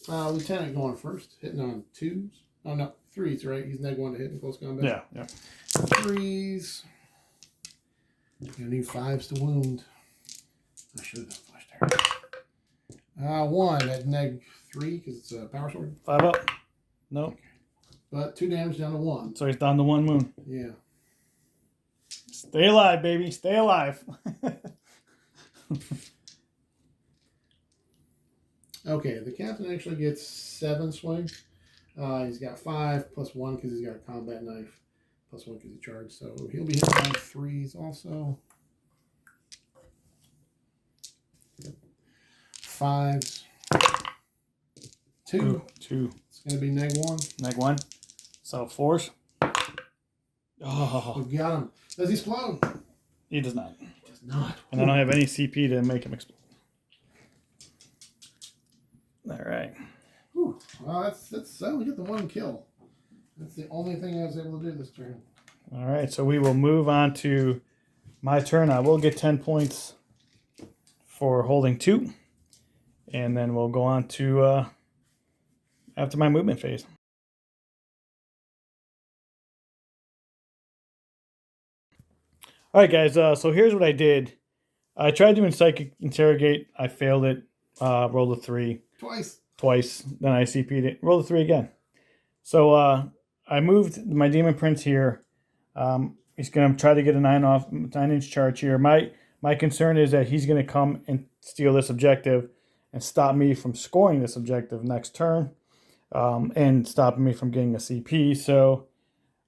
Lieutenant going first, hitting on 2s. Oh no, 3s, right? He's -1 to hit in close combat. Yeah. 3s. Gonna need 5s to wound. I should have done flash there. 1 at -3 because it's a power sword. 5 up. Nope. But 2 damage down to 1. So he's down to 1 wound. Yeah. Stay alive, baby. Stay alive. Okay, the captain actually gets 7 swings. He's got 5 plus 1 because he's got a combat knife, plus 1 because he charged. So he'll be hitting on 3s also. 5s. 2. 2. It's going to be -1. -1. So 4s. Oh, We got him. Does he explode? he does not. He does not. And I don't have any CP to make him explode. All right. Whew. Well, that's we get the one kill. That's the only thing I was able to do this turn. All right, so we will move on to my turn. I will get 10 points for holding 2. And then we'll go on to after my movement phase. All right, guys. So here's what I did. I tried doing Psychic Interrogate. I failed it. Rolled a 3. Twice. Then I CP'd it. Rolled a 3 again. So I moved my Demon Prince here. He's going to try to get a 9-inch charge here. My concern is that he's going to come and steal this objective and stop me from scoring this objective next turn, and stopping me from getting a CP. So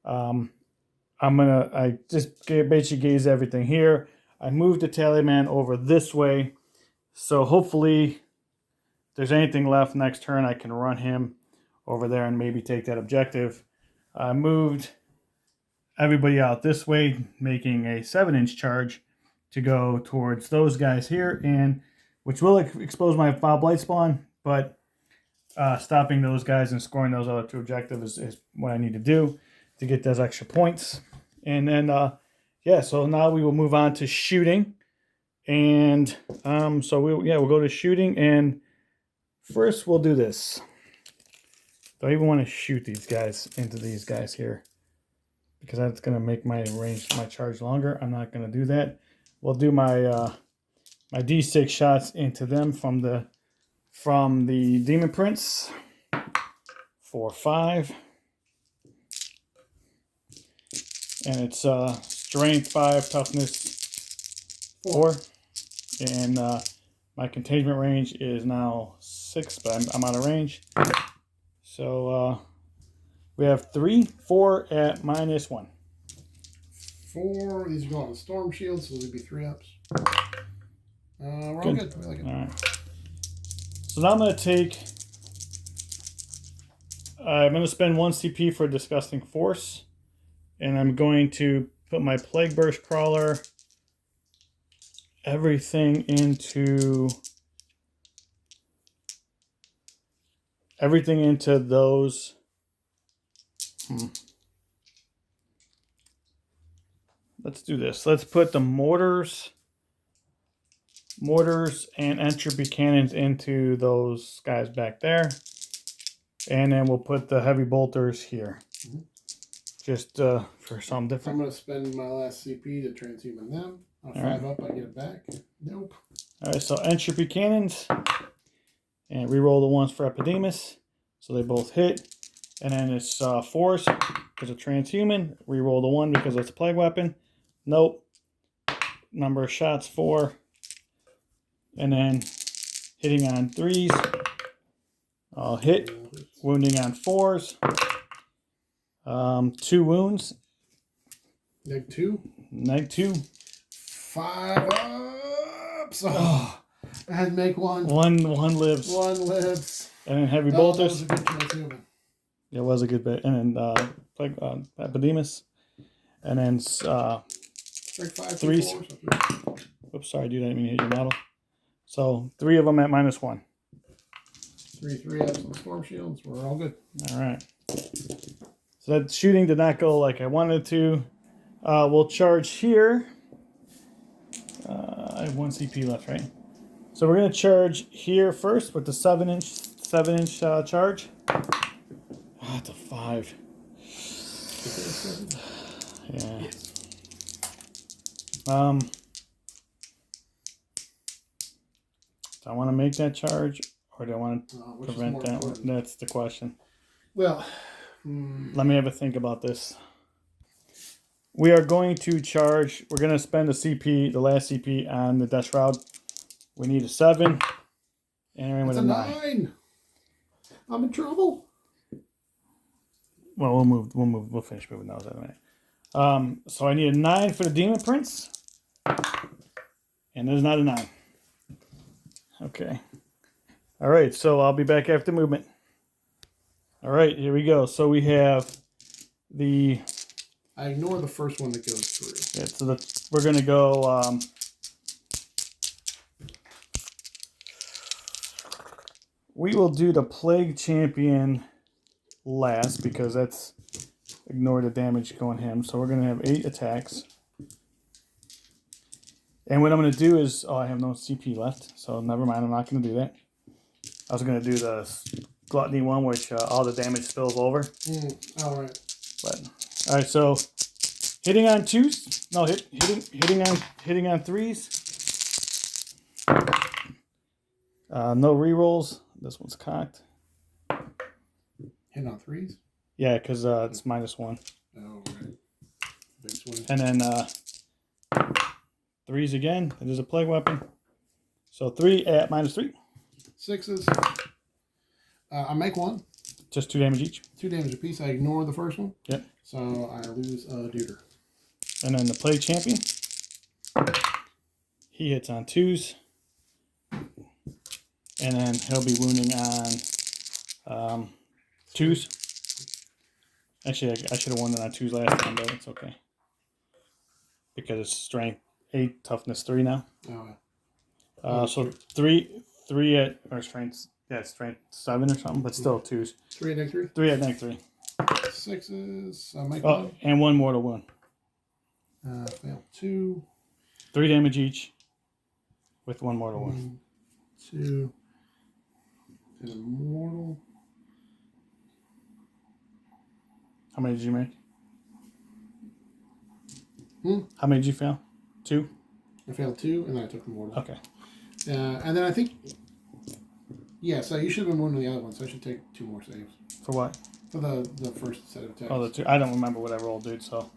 I just basically gaze everything here. I moved the Tallyman over this way. So hopefully if there's anything left next turn, I can run him over there and maybe take that objective. I moved everybody out this way, making a 7-inch charge to go towards those guys here, and which will expose my Foul Blight Spawn, but stopping those guys and scoring those other 2 objectives is what I need to do to get those extra points. And then, so now we will move on to shooting. And we'll go to shooting, and first we'll do this. Don't even want to shoot these guys into these guys here, because that's going to make my charge longer. I'm not going to do that. We'll do my my D6 shots into them from the Demon Prince. 4, 5. And it's strength 5, toughness 4. And my containment range is now 6, but I'm out of range. So we have 3, 4 at -1. 4. These are going to Storm Shield, so there'll be 3 ups. We're all good. Really good. All right. So now I'm going to spend 1 CP for Disgusting Force. And I'm going to put my Plague Burst Crawler, everything into those. Let's do this. Let's put the mortars and entropy cannons into those guys back there. And then we'll put the heavy bolters here. Mm-hmm. Just for something different. I'm going to spend my last CP to transhuman them. On 5 up, I get it back. Nope. All right, so entropy cannons. And reroll the ones for Epidemus. So they both hit. And then it's force because of transhuman. Reroll the 1 because it's a plague weapon. Nope. Number of shots 4. And then hitting on 3s. I'll hit. Wounding on 4s. 2 wounds. -2. -2. 5 ups. Oh, I had to make 1. One lives. 1 lives. And then heavy bolters. That was a good transhuman. It was a good bit. And then Epidemus. And then 3s. Oops, sorry, dude. I didn't mean to hit your model. So 3 of them at -1. 3 ups on Storm Shields. We're all good. All right. So that shooting did not go like I wanted to. We'll charge here. I have 1 CP left, right? So we're going to charge here first with the 7-inch charge. It's a 5. Yeah. Yes. Do I want to make that charge, or do I want to prevent that? Important? That's the question. Well, let me have a think about this. We are going to charge. We're going to spend the last CP on the Death Shroud. We need a 7. And with a 9. I'm in trouble. Well, we'll finish moving those in a minute. So I need a 9 for the Demon Prince. And there's not a 9. Okay. All right, so I'll be back after movement. All right, here we go. So we have the... I ignore the first one that goes through. Yeah, so we're going to go... We will do the Plague Champion last because that's ignore the damage going him. So we're going to have 8 attacks. And what I'm going to do is, I have no CP left, so never mind. I'm not going to do that. I was going to do the Gluttony one, which all the damage spills over. All right. But all right, so hitting on 2s, no hitting on 3s. No rerolls. This one's cocked. Hitting on 3s. Yeah, because it's -1. Oh, right. Big swing. And then 3s again. It is a plague weapon. So 3 at -3. 6s. I make 1. Just 2 damage each. 2 damage apiece. I ignore the first one. Yep. So I lose a deuter. And then the Plague Champion. He hits on 2s. And then he'll be wounding on 2s. Actually, I should have won it on 2s last time, but it's okay. Because it's strength 8, toughness 3 now. Oh. So 3 at, or strength, yeah, strength 7 or something, but still 2s. 3 at -3. 3 at -3. 6s. I make 1. Oh, and 1 mortal wound. Fail 2. 3 damage each with 1 mortal wound. 2. And a mortal. How many did you make? How many did you fail? 2? I failed 2, and then I took the mortal. Okay. And then I think, yeah, so you should have been wounded on the other one, so I should take 2 more saves. For what? For the first set of attacks. Oh, the 2. I don't remember what I rolled, dude, so.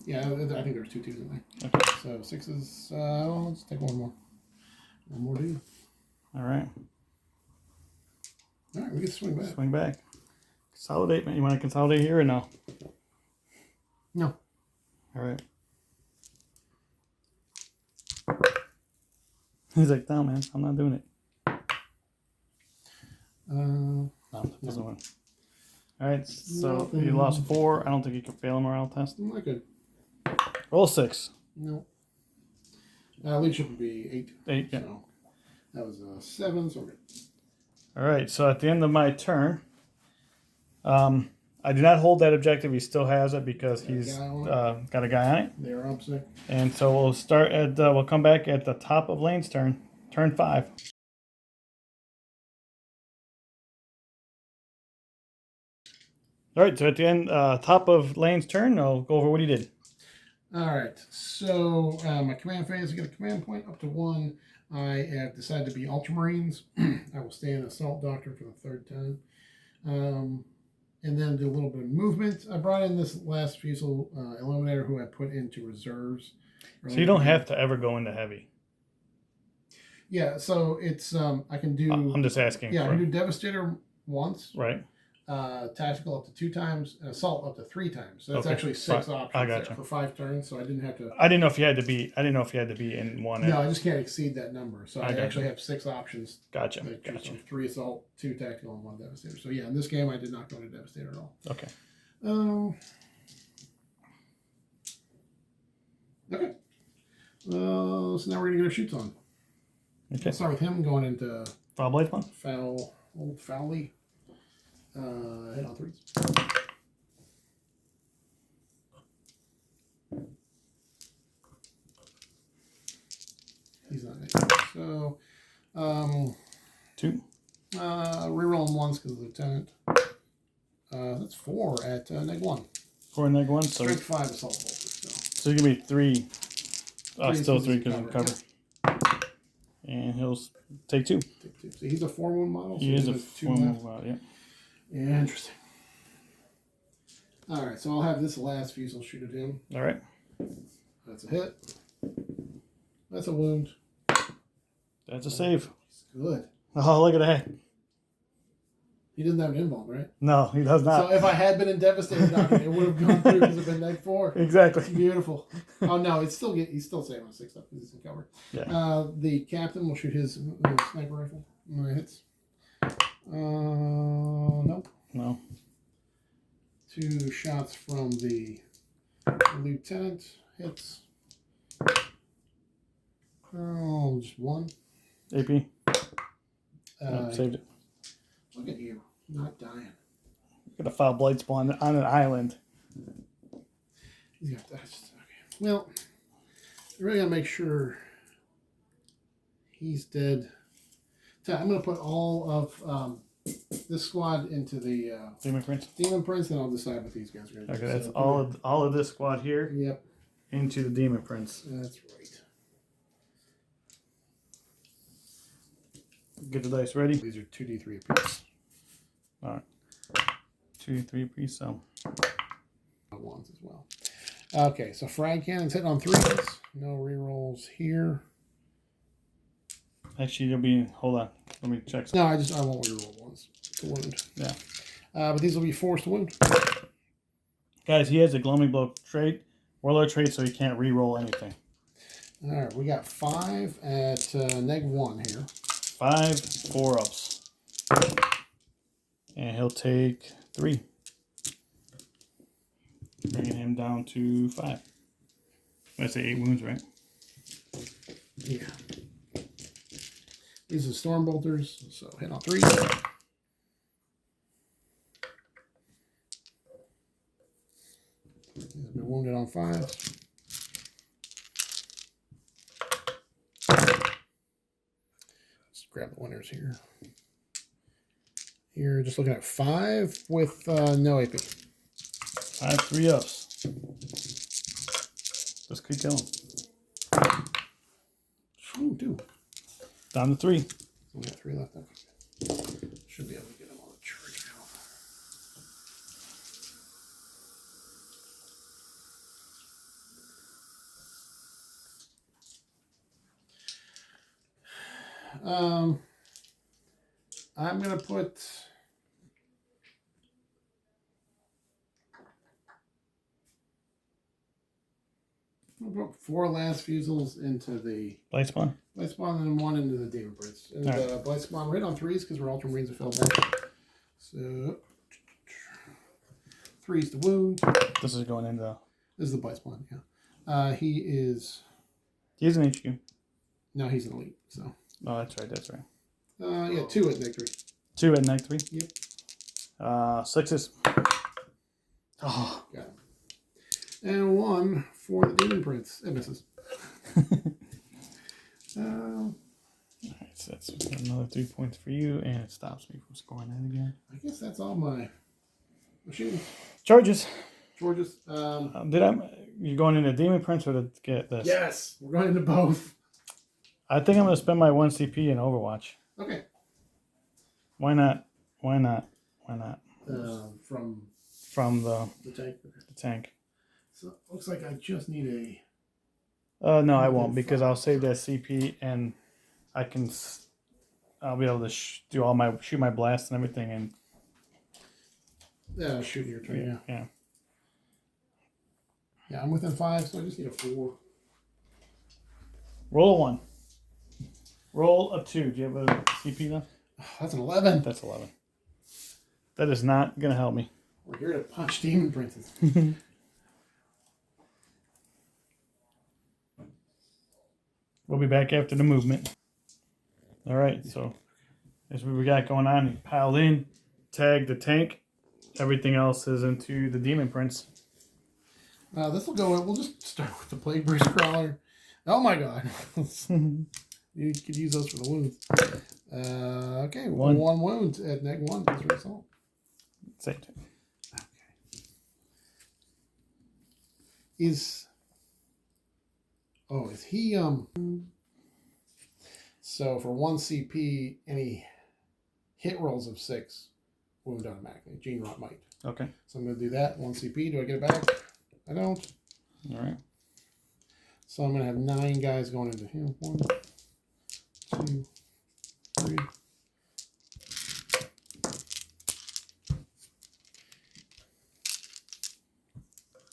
Yeah, I think there was 2 2s in there. Okay. So 6s, let's take 1 more. 1 more dude. All right. All right, we get to swing back. Swing back. Consolidate, man. You want to consolidate here or no? No. All right. He's like, no, man, I'm not doing it. No, that doesn't work. All right, so you lost 4. I don't think you can fail a morale test. Not good. Roll 6. No. Leadership would be 8. 8, yeah. So that was 7, so we're good. All right, so at the end of my turn, I do not hold that objective. He still has it because he's got a guy on it. They are opposite. And so we'll start at, we'll come back at the top of Lane's turn 5. All right, so at the end, top of Lane's turn, I'll go over what he did. All right, so my command phase, I get a command point up to 1. I have decided to be Ultramarines. I will stay in Assault Doctrine for the 3rd time. And then do a little bit of movement. I brought in this last Fusel Eliminator who I put into reserves. So you don't have to ever go into heavy. Yeah, so it's, I can do... I'm just asking. Yeah, I can do Devastator once. Right. Tactical up to 2 times, and Assault up to 3 times. So that's Okay. actually 6 options I gotcha. there for 5 turns, so I didn't have to... I didn't know if you had to be, in one. No, I just can't exceed that number. So I actually have 6 options. Gotcha. So 3 Assault, 2 Tactical, and 1 Devastator. So yeah, in this game I did not go to Devastator at all. Okay. Okay. So now we're going to get our shoots on. Okay. Let's start with him going into... Foul Blade one? Old Fowley. Hit on 3s. He's not negative. So, 2. Rerolling 1s because of Lieutenant. That's 4 at -1. 4 and -1. So Strength 5 assault bolter. So it's gonna be 3. Still 3 because of of cover. Yeah. And he'll take 2. Take 2. So he's a 4 wound model. He is a 2 4 left. model, yeah. Interesting. All right, so I'll have this last Fusel shoot at him. All right. That's a hit. That's a wound. That's a save. Good. Oh, look at that. He doesn't have an involve, right? No, he does not. So if I had been in Devastator Doctrine, it would have gone through because it'd been -4. Exactly. Beautiful. Oh no, he's still saving on 6 stuff because he's in cover. Yeah. The captain will shoot his sniper rifle. No hits. Nope. No. 2 shots from the lieutenant. Hits. Oh, just 1. AP. Nope, Saved it. Look at you, not dying. Got a foul blight spawn on an island. He's got that. Okay. Well, I really gotta make sure he's dead. So I'm gonna put all of this squad into the Demon Prince. Demon Prince, and I'll decide what these guys are gonna do. Okay, that's all of this squad here. Yep. Into the Demon Prince. That's right. Get the dice ready. These are 2d3 apiece. All right. 2, 3 apiece. So ones as well. Okay, so frag cannons hitting on 3s. No rerolls here. Actually, you'll be. Hold on. Let me check. No, I won't reroll ones to wound. Yeah. But these will be forced to wound. Guys, he has a gloaming blow trait, warlord trait, so he can't re-roll anything. All right, we got 5 at -1 here. 5 4-ups, and he'll take 3, bringing him down to 5. Let's say 8 wounds, right? Yeah. These are storm bolters, so hit on 3. These have been wounded on 5s. Let's grab the winners here. Here, just looking at 5 with no AP. 5 3-ups. Just keep going. Ooh, 2. Down to 3. Only got 3 left. Okay. Should be able to get them on the charge now. I'm gonna put. We'll put 4 last fusils into the Blight spawn. Blight spawn and 1 into the Demon Prince. And the Blight spawn right on 3s because we're Ultra Marines available. So 3s to wound. This is going into. This is the Blight spawn, yeah. He's an HQ. No, he's an elite, so. Oh, that's right, that's right. Yeah, 2 at Neg 3. 2 at Neg 3? Yep. 6s. Oh. Got him. And 1 for the Demon Prince. It misses. Alright, so that's another 3 points for you, and it stops me from scoring that again. I guess that's all my shooting. Charges. Georges. You going into Demon Prince or to get this? Yes, we're going into both. I think I'm going to spend my 1 CP in Overwatch. Okay. Why not? Why not? Why not? From the tank. Okay. The tank. So looks like I just need No, I won't, because I'll save that CP and I'll be able to shoot my blast and everything, and shoot your turn. Yeah. Yeah, I'm within 5, so I just need a 4. Roll a 1. Roll a 2. Do you have a CP left? Oh, that's an 11. That's 11. That is not going to help me. We're here to punch Demon Princes. We'll be back after the movement. All right, so as we got going on, he piled in, tagged the tank. Everything else is into the Demon Prince. This will go in. We'll just start with the Plague Burst Crawler. Oh my god. You could use those for the wounds. Okay, one wound at Neg 1 as a result. Same thing. Okay. Is he so for 1 CP, any hit rolls of 6 wound automatically. Gene Rot might. Okay. So I'm gonna do that. 1 CP. Do I get it back? I don't. All right. So I'm gonna have 9 guys going into him. 1, 2, 3.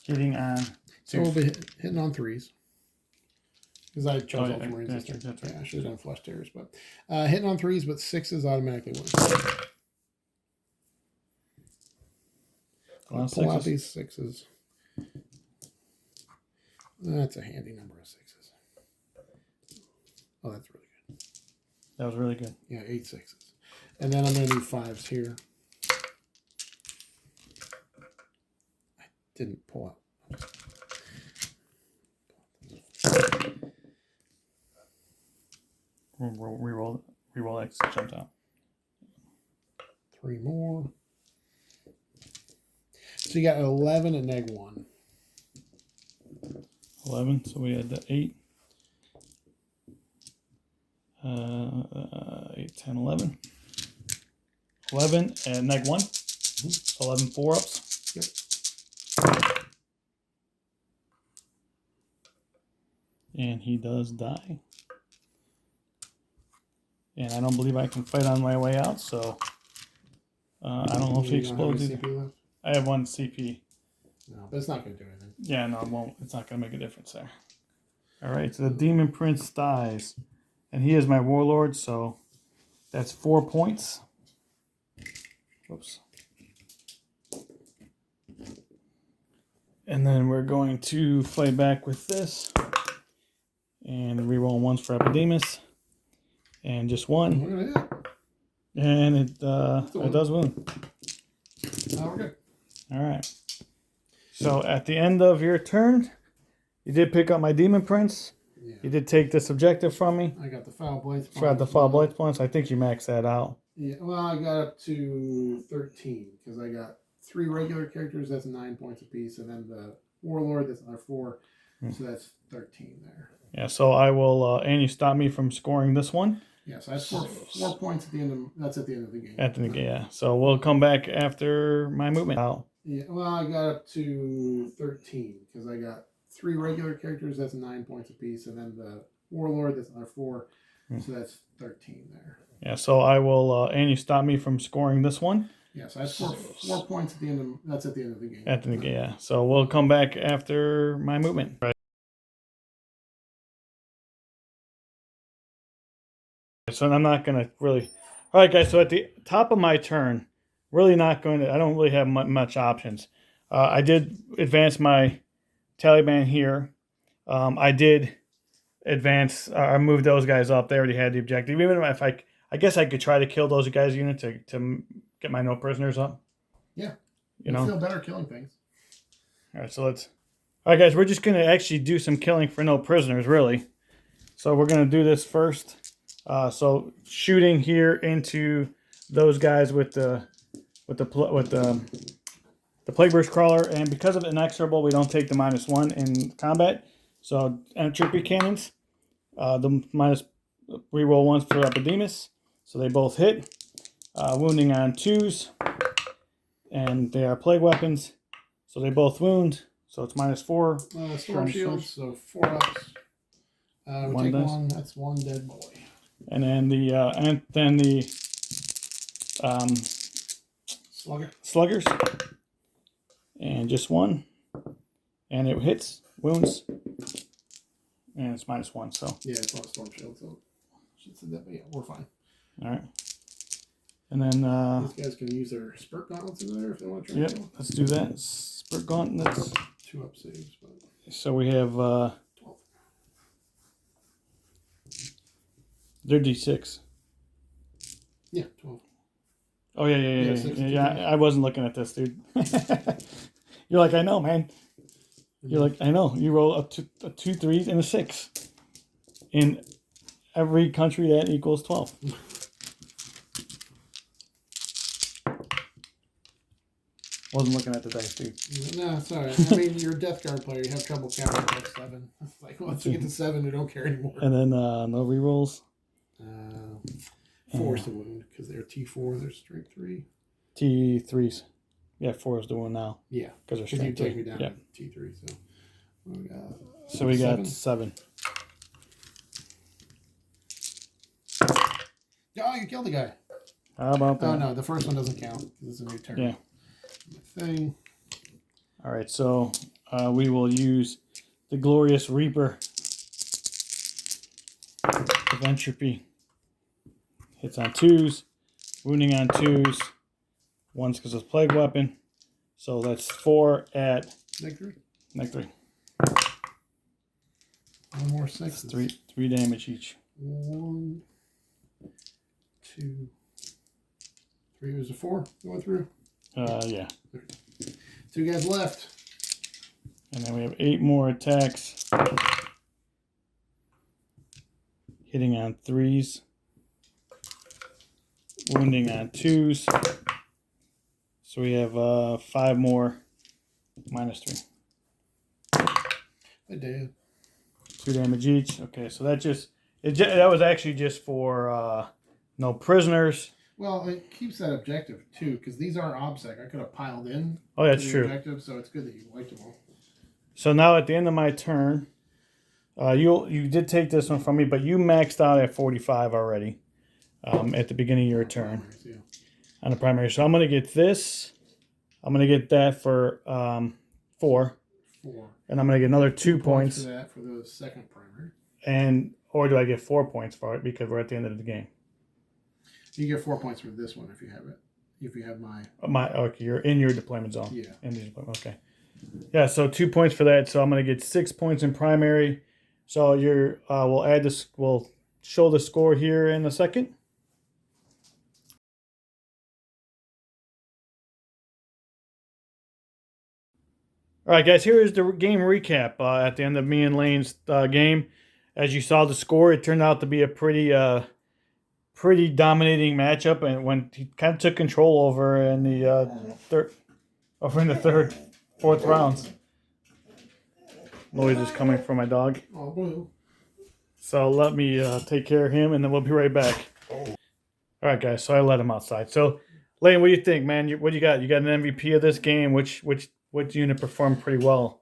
Hitting on 2. So we'll be hitting on 3s. Because I chose Ultramarines. That's right. Yeah, I should have done Flesh Tears. But hitting on 3s, but 6s automatically win. I'll pull out these 6s. That's a handy number of 6s. Oh, that's really good. That was really good. Yeah, 8 6s. And then I'm going to do 5s here. I didn't pull out. Reroll X jumped out. 3 more. So you got 11 and -1. 11, so we had the 8. 8, 10, 11. 11 and -1. So 11 4-ups. Yep. And he does die. And I don't believe I can fight on my way out, so I don't know if he explodes either. I have 1 CP. No, but it's not going to do anything. Yeah, no, it won't. It's not going to make a difference there. All right, so the Demon Prince dies. And he is my warlord, so that's 4 points. Whoops. And then we're going to fight back with this. And reroll 1s for Epidemus. And just 1. And it does win. We're good. All right. So at the end of your turn, you did pick up my Demon Prince. Yeah. You did take this objective from me. I got the Foul Blades. Got the Foul Blades points. I think you maxed that out. Yeah, well, I got up to 13 because I got 3 regular characters. That's 9 points apiece, and then the Warlord. That's another 4. So that's 13 there. Yeah. So I will. And you stop me from scoring this one. Yeah. So that's 4 points at the end of. That's at the end of the game. At the game. Yeah. So we'll come back after my movement. Out. Yeah. Well, I got up to 13 because I got 3 regular characters. That's 9 points apiece, and then the Warlord. That's another 4. So that's 13 there. Yeah. So I will. And you stop me from scoring this one. Yeah. So that's 4 points at the end of. That's at the end of the game. At the game. Yeah. So we'll come back after my movement. Right. So I'm not going to really... All right, guys. So at the top of my turn, really not going to... I don't really have much options. I did advance my Taliban here. I did advance... I moved those guys up. They already had the objective. Even if I guess I could try to kill those guys' unit to get my no prisoners up. Yeah. You know? Feel better killing things. All right, so let's... All right, guys. We're just going to actually do some killing for no prisoners, really. So we're going to do this first. So shooting here into those guys with the Plague Burst Crawler, and because of inexorable, we don't take the -1 in combat. So entropy cannons, the minus reroll 1s for Epidemus, so they both hit. Wounding on 2s, and they are plague weapons, so they both wound. So it's -4. Storm shields, so 4 ups. We take 1. That's 1 dead boy. And then the sluggers, and just 1, and it hits, wounds, and it's -1. So yeah, it's not a storm shield, so should say that, but yeah, we're fine. All right, and then these guys can use their spurt gauntlets in there if they want to try. Yep, let's do that. Spurt gauntlets. 2 up saves, but so we have 12. They're D6. Yeah, 12. Oh yeah. I wasn't looking at this, dude. You're like, I know, man. You're like, I know. You roll up to 2 3s and a 6. In every country, that equals 12. Wasn't looking at the dice, dude. No, it's all right. I mean, you're a Death Guard player. You have trouble counting like 7. Like, once you get to 7, you don't care anymore. And then no rerolls. 4 is the wound because they're T4. They're strength 3. T3s. Yeah, 4 is the one now. Yeah, because they're strength 3. You take me down yeah. to T3. So we got 7. Oh, you killed the guy. How about that? Oh no, the first one doesn't count because it's a new turn. Yeah. Thing. All right, so we will use the Glorious Reaper of Entropy. Hits on 2s, wounding on 2s, 1's because it's plague weapon. So that's 4 at -3. -3. 1 more 6. 3 damage each. 1, 2, 3 was a 4 going through? Yeah. 2 guys left. And then we have 8 more attacks. Hitting on 3s. Wounding on 2s. So we have 5 more. -3. I did. 2 damage each. Okay, so that was actually just for no prisoners. Well, it keeps that objective too, because these are OBSEC. I could have piled in. Oh, that's to the true. Objective, so it's good that you wiped them all. So now at the end of my turn, you did take this one from me, but you maxed out at 45 already at the beginning of your turn on the primary. So I'm going to get this. I'm going to get that for 4. 4. And I'm going to get another 2 points. For that for the second primary. Or do I get 4 points for it because we're at the end of the game? You get 4 points for this one if you have it. If you have my okay, you're in your deployment zone. Yeah. In the deployment, okay. Yeah, so 2 points for that. So I'm going to get 6 points in primary. So we'll add this. We'll show the score here in a second. All right, guys. Here is the game recap at the end of me and Lane's game. As you saw the score, it turned out to be a pretty dominating matchup, and when he kind of took control over in the third, fourth rounds. Noise is coming from my dog. Oh, blue. So let me take care of him, and then we'll be right back. All right, guys. So I let him outside. So, Lane, what do you think, man? What do you got? You got an MVP of this game. Which unit performed pretty well?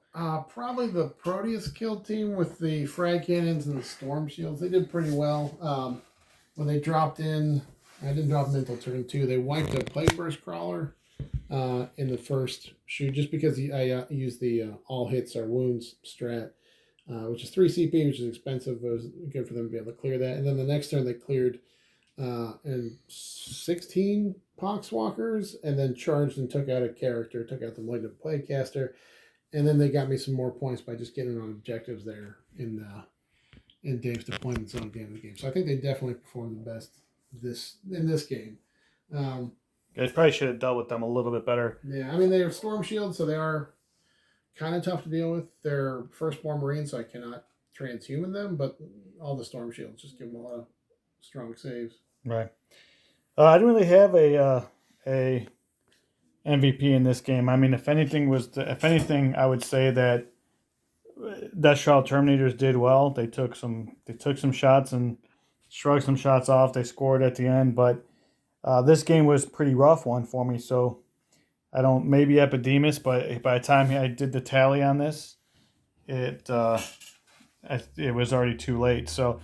Probably the Proteus kill team with the frag cannons and the storm shields. They did pretty well. When they dropped in, I didn't drop them until turn 2. They wiped a Plague Burst Crawler in the first shoot, just because I used the all hits are wounds strat, which is 3 CP, which is expensive. It was good for them to be able to clear that. And then the next turn they cleared and 16 Poxwalkers, and then charged and took out a character, took out the Malignant Plaguecaster, and then they got me some more points by just getting on objectives there in Dave's deployment zone at the end of the game. So I think they definitely performed the best in this game. Guys probably should have dealt with them a little bit better. Yeah, I mean, they have Storm Shield, so they are kind of tough to deal with. They're Firstborn Marines, so I cannot transhuman them, but all the Storm Shields just give them a lot of strong saves. Right. I didn't really have a MVP in this game. I mean, if anything, I would say that Death Shroud Terminators did well. They took some shots and shrugged some shots off. They scored at the end, but this game was a pretty rough one for me. So maybe Epidemus, but by the time I did the tally on this, it was already too late. So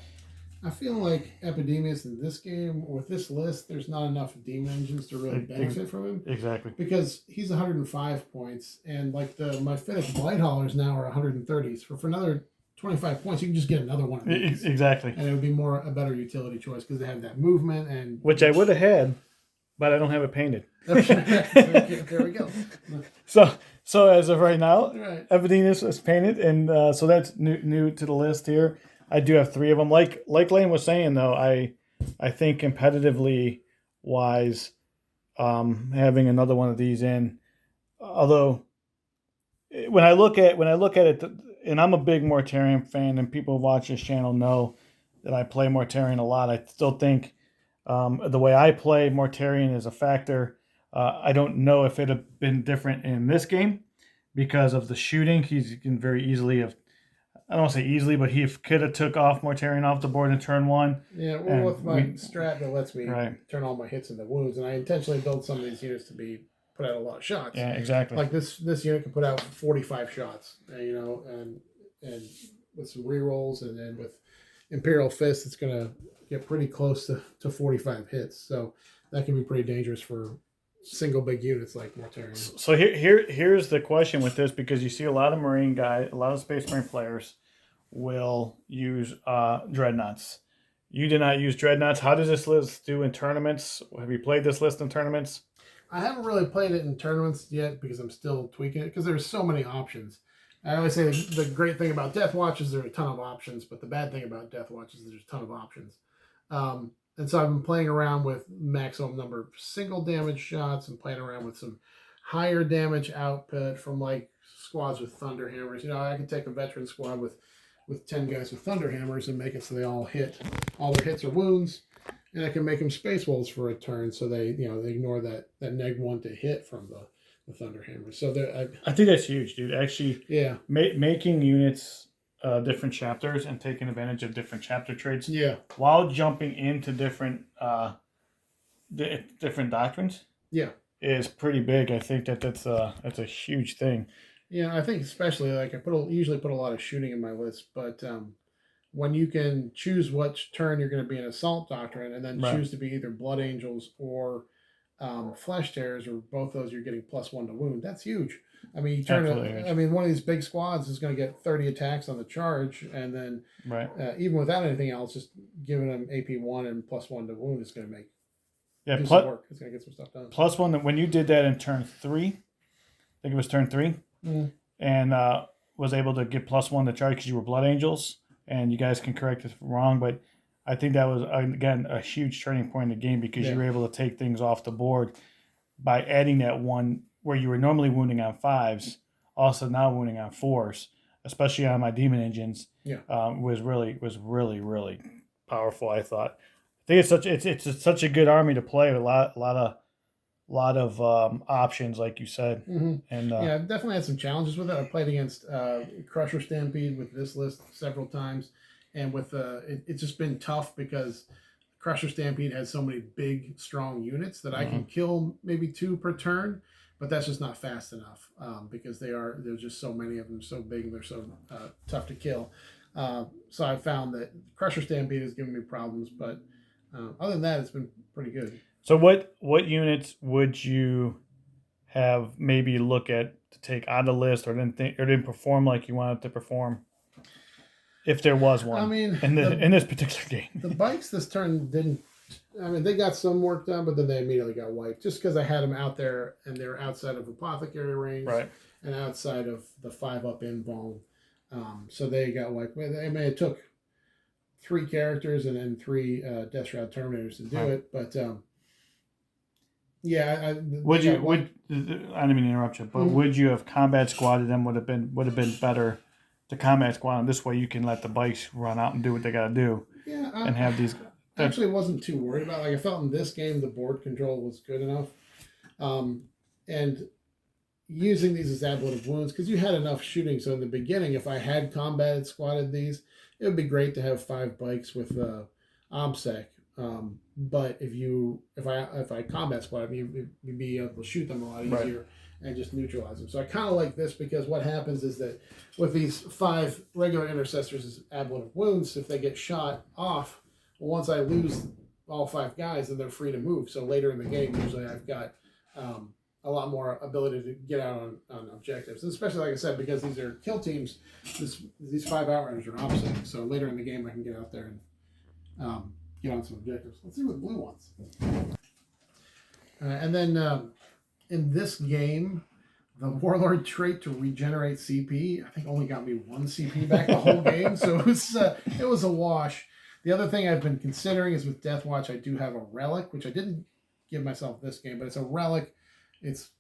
I feel like Epidemus in this game, with this list, there's not enough Demon Engines to really benefit from him. Exactly. Because he's 105 points, and like my finished Blight Haulers now are 130s. For another 25 points, you can just get another one of these. Exactly. And it would be a better utility choice because they have that movement. Which I would have had, but I don't have it painted. There we go. So as of right now, right. Epidemus is painted, and so that's new to the list here. I do have 3 of them. Like Lane was saying, though, I think competitively wise, having another one of these in. Although when I look at it, and I'm a big Mortarion fan, and people who watch this channel know that I play Mortarion a lot. I still think the way I play Mortarion is a factor. I don't know if it would have been different in this game because of the shooting. He can very easily have. I don't want to say easily, but he could have took off Mortarion off the board in turn 1. Yeah, well, with my strat that lets me turn all my hits into wounds, and I intentionally build some of these units to put out a lot of shots. Yeah, exactly. Like this unit can put out 45 shots, and with some rerolls, and then with Imperial Fist, it's going to get pretty close to 45 hits. So that can be pretty dangerous for single big units like Mortarion. So here's the question with this, because you see a lot of Marine guys, a lot of Space Marine players will use Dreadnoughts. You did not use Dreadnoughts. How does this list do in tournaments? Have you played this list in tournaments? I haven't really played it in tournaments yet because I'm still tweaking it because there's so many options. I always say the great thing about Deathwatch is there are a ton of options, but the bad thing about Deathwatch is there's a ton of options. And so I've been playing around with maximum number of single damage shots and playing around with some higher damage output from like squads with thunder hammers. I can take a veteran squad with 10 guys with thunder hammers and make it so they all their hits or wounds, and I can make them space wolves for a turn, so they ignore that -1 to hit from the thunder hammer. So I think that's huge, dude. Actually, yeah, making units different chapters and taking advantage of different chapter traits. Yeah, while jumping into different different doctrines. Yeah, is pretty big. I think that's a huge thing. Yeah, I think especially like usually put a lot of shooting in my list, but when you can choose which turn you're going to be an assault doctrine, and then choose to be either blood angels or flesh tears, or both those, you're getting +1 to wound. That's huge. I mean, you turn one of these big squads is going to get 30 attacks on the charge, and then even without anything else, just giving them AP1 and +1 to wound is going to make some work. It's going to get some stuff done. +1 when you did that in turn 3, I think it was turn 3, and was able to get +1 to charge because you were blood angels. And you guys can correct us if I'm wrong, but I think that was, again, a huge turning point in the game, because you were able to take things off the board by adding that one where you were normally wounding on 5s, also now wounding on 4s, especially on my demon engines. Was really powerful, I thought. I think it's such a good army to play with a lot of options, like you said. And I've definitely had some challenges with it. I played against Crusher Stampede with this list several times, and with it's just been tough because Crusher Stampede has so many big, strong units that I can kill maybe 2 per turn, but that's just not fast enough because there's just so many of them, so big, and they're so tough to kill. So I found that Crusher Stampede has given me problems, but other than that, it's been pretty good. So what units would you have maybe look at to take on the list, or didn't perform like you wanted to perform, if there was one? I mean, in this particular game, the bikes this turn didn't. I mean, they got some work done, but then they immediately got wiped just because I had them out there and they're outside of apothecary range, and outside of the 5-up invuln. So they got wiped. I mean, it took 3 characters and then 3 Death Shroud Terminators to do it, but. I didn't mean to interrupt you, but would you have combat squatted them? Would have been better to combat squad them. This way you can let the bikes run out and do what they got to do. And have these. I actually wasn't too worried about it. Like, I felt in this game the board control was good enough, and using these as ablative wounds, because you had enough shooting. So in the beginning, if I had combated squatted these, it would be great to have 5 bikes with OBSEC. But if I combat squad, you'd be able to shoot them a lot easier and just neutralize them. So I kind of like this, because what happens is that with these 5 regular intercessors as ablative wounds, if they get shot off, once I lose all 5 guys, then they're free to move. So later in the game, usually I've got a lot more ability to get out on objectives, and especially, like I said, because these are kill teams. These 5 Outriders are opposite. So later in the game, I can get out there and get on some objectives. Let's see what blue wants. And then in this game, the Warlord trait to regenerate CP, I think, only got me 1 CP back the whole game, so it was a wash. The other thing I've been considering is with Deathwatch, I do have a relic, which I didn't give myself this game, but it's a relic. It's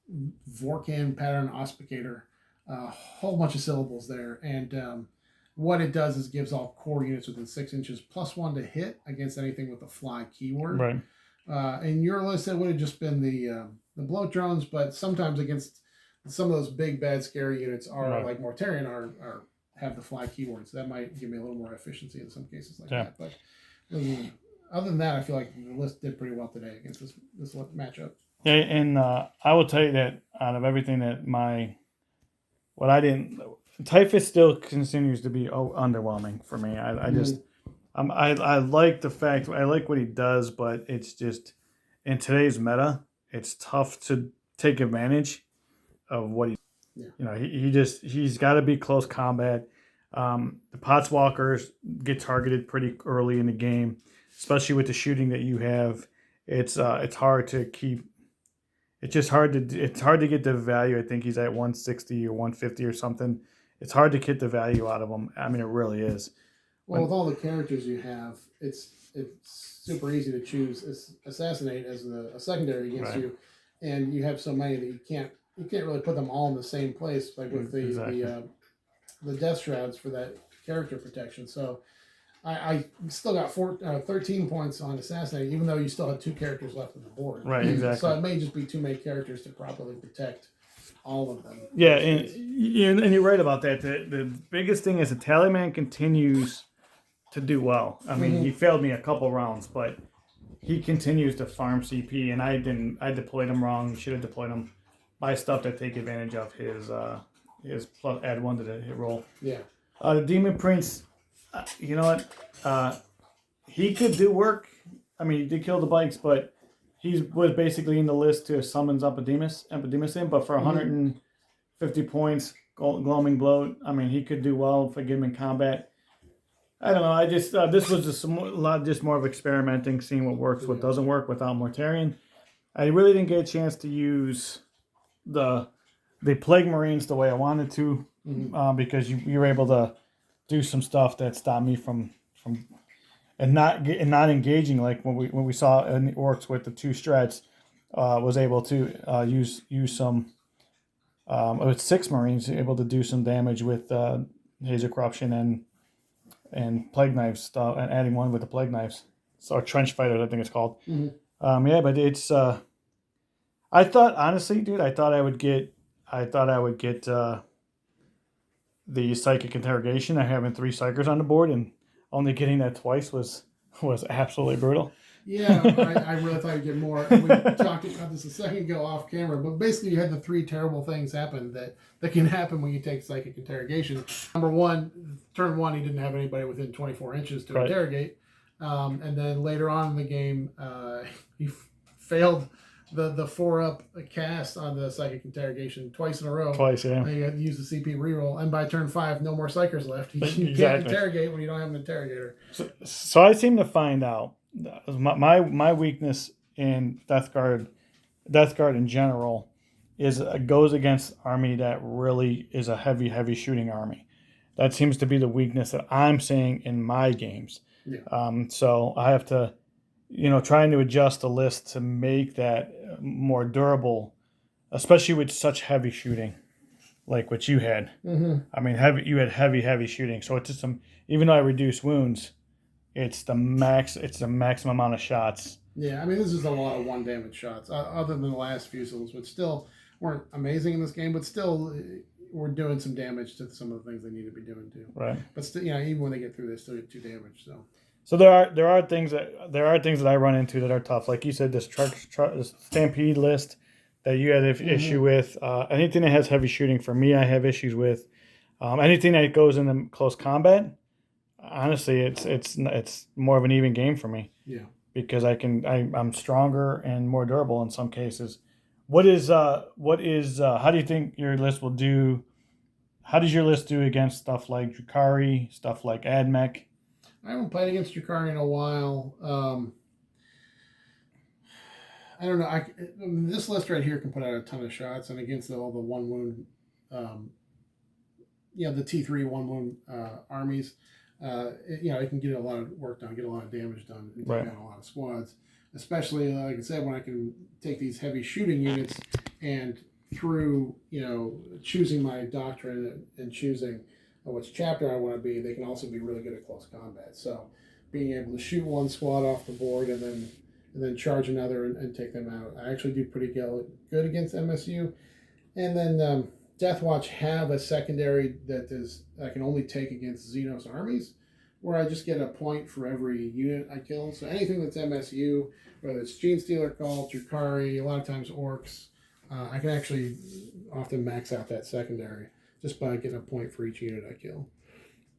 Vorkan Pattern Auspicator, a whole bunch of syllables there, and what it does is gives all core units within 6 inches +1 to hit against anything with the fly keyword. In your list, it would have just been the bloat drones, but sometimes against some of those big, bad, scary units like Mortarion have the fly keyword, so that might give me a little more efficiency in some cases like that. But other than that, I feel like the list did pretty well today against this matchup. Yeah, and I will tell you that out of everything that Typhus still continues to be underwhelming for me. I like the fact, I like what he does, but it's just, in today's meta, it's tough to take advantage of what he. He's got to be close combat. The Potswalkers get targeted pretty early in the game, especially with the shooting that you have. It's hard to keep. It's just hard to get the value. I think he's at 160 or 150 or something. It's hard to get the value out of him. I mean, it really is. Well, with all the characters you have, it's it's super easy to choose assassinate as a secondary against you, and you have so many that you can't really put them all in the same place, like with the death shrouds for that character protection. So I still got 13 points on assassinate, even though you still had 2 characters left on the board. Right, exactly. So it may just be too many characters to properly protect all of them. Yeah, and you're right about that. The biggest thing is the Tallyman continues to do well. I mean, he failed me a couple rounds, but he continues to farm CP, and I deployed him wrong. Should have deployed him. Buy stuff that take advantage of his plus add 1 to the hit roll. Yeah. The Demon Prince, you know what? He could do work. I mean, he did kill the bikes, but he was basically in the list to summons Epidemus in, but for 150 points, Gloaming Bloat, I mean, he could do well if I get him in combat. I don't know. I just this was just more of experimenting, seeing what works, what doesn't work without Mortarion. I really didn't get a chance to use the Plague Marines the way I wanted to, because you were able to do some stuff that stopped me from not engaging, like when we saw in the orcs with the 2 strats, was able to use some. With 6 Marines, able to do some damage with Haze of Corruption and Plague Knives stuff, and adding 1 with the Plague Knives. So Trench Fighters, I think it's called. Yeah, but it's. I thought, honestly, dude, I thought I would get the Psychic Interrogation. I having 3 Psychers on the board, and only getting that twice was absolutely brutal. Yeah, I really thought you'd get more. We talked about this a second ago off camera, but basically you had the 3 terrible things happen that can happen when you take Psychic Interrogation. Number 1, turn 1, he didn't have anybody within 24 inches to interrogate. And then later on in the game, he failed the 4-up cast on the Psychic Interrogation twice in a row. Twice, yeah. And you had to use the CP reroll, and by turn 5, no more Psychers left. You can't interrogate when you don't have an interrogator. So I seem to find out my weakness in Death Guard in general goes against army that really is a heavy shooting army. That seems to be the weakness that I'm seeing in my games. Yeah. So I have to, trying to adjust the list to make that more durable, especially with such heavy shooting, like what you had. I mean, you had heavy shooting. So it's just even though I reduce wounds, it's the maximum amount of shots. Yeah, I mean, this is a lot of 1 damage shots, other than the last few zones, which still weren't amazing in this game, but still we're doing some damage to some of the things they need to be doing too. Right. But still, even when they get through, they still get 2 damage. So there are things that I run into that are tough. Like you said, this Stampede list that you had an issue with. Anything that has heavy shooting, for me, I have issues with. Anything that goes into close combat, honestly, it's more of an even game for me. Yeah. Because I'm stronger and more durable in some cases. How do you think your list will do? How does your list do against stuff like Drukhari, stuff like Admech? I haven't played against Drukhari in a while. I don't know. This list right here can put out a ton of shots, and against all the 1 wound, the T3 1 wound armies, it can get a lot of work done, get a lot of damage done, and take down a lot of squads. Especially, like I said, when I can take these heavy shooting units and through, choosing my doctrine and choosing which chapter I want to be, they can also be really good at close combat. So being able to shoot 1 squad off the board and then charge another and take them out, I actually do pretty good against MSU. And then Deathwatch have a secondary that I can only take against Xenos armies, where I just get a point for every unit I kill. So anything that's MSU, whether it's Genestealer, Cult, Drukhari, a lot of times Orcs, I can actually often max out that secondary just by getting a point for each unit I kill.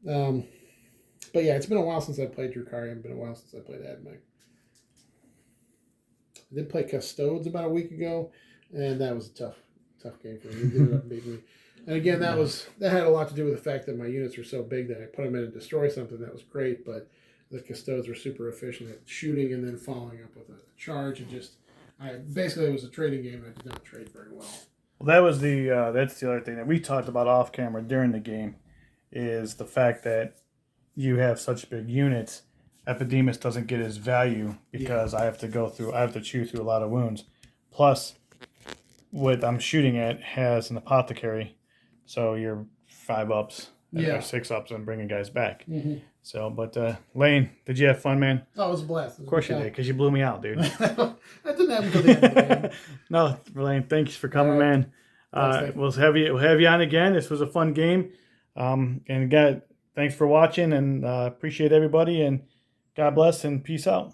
But yeah, it's been a while since I played Drukhari, and been a while since I played Admech. I did play Custodes about a week ago, and that was a tough game for me. It ended up beating me. And again, that had a lot to do with the fact that my units were so big that I put them in and destroy something. That was great, but the Custodes were super efficient at shooting and then following up with a charge, and basically it was a trading game, and I did not trade very well. Well, that's the other thing that we talked about off camera during the game, is the fact that you have such big units Epidemus doesn't get his value because I have to chew through a lot of wounds. Plus, what I'm shooting at has an apothecary, so you're 5 ups or 6 ups and bringing guys back. So, but Lane, did you have fun, man? Oh, it was a blast. Of course you did, because you blew me out, dude. That didn't happen until the end of the game. No, Lane, thanks for coming, man. Thanks. We'll have you on again. This was a fun game. And thanks for watching, and appreciate everybody, and God bless and peace out.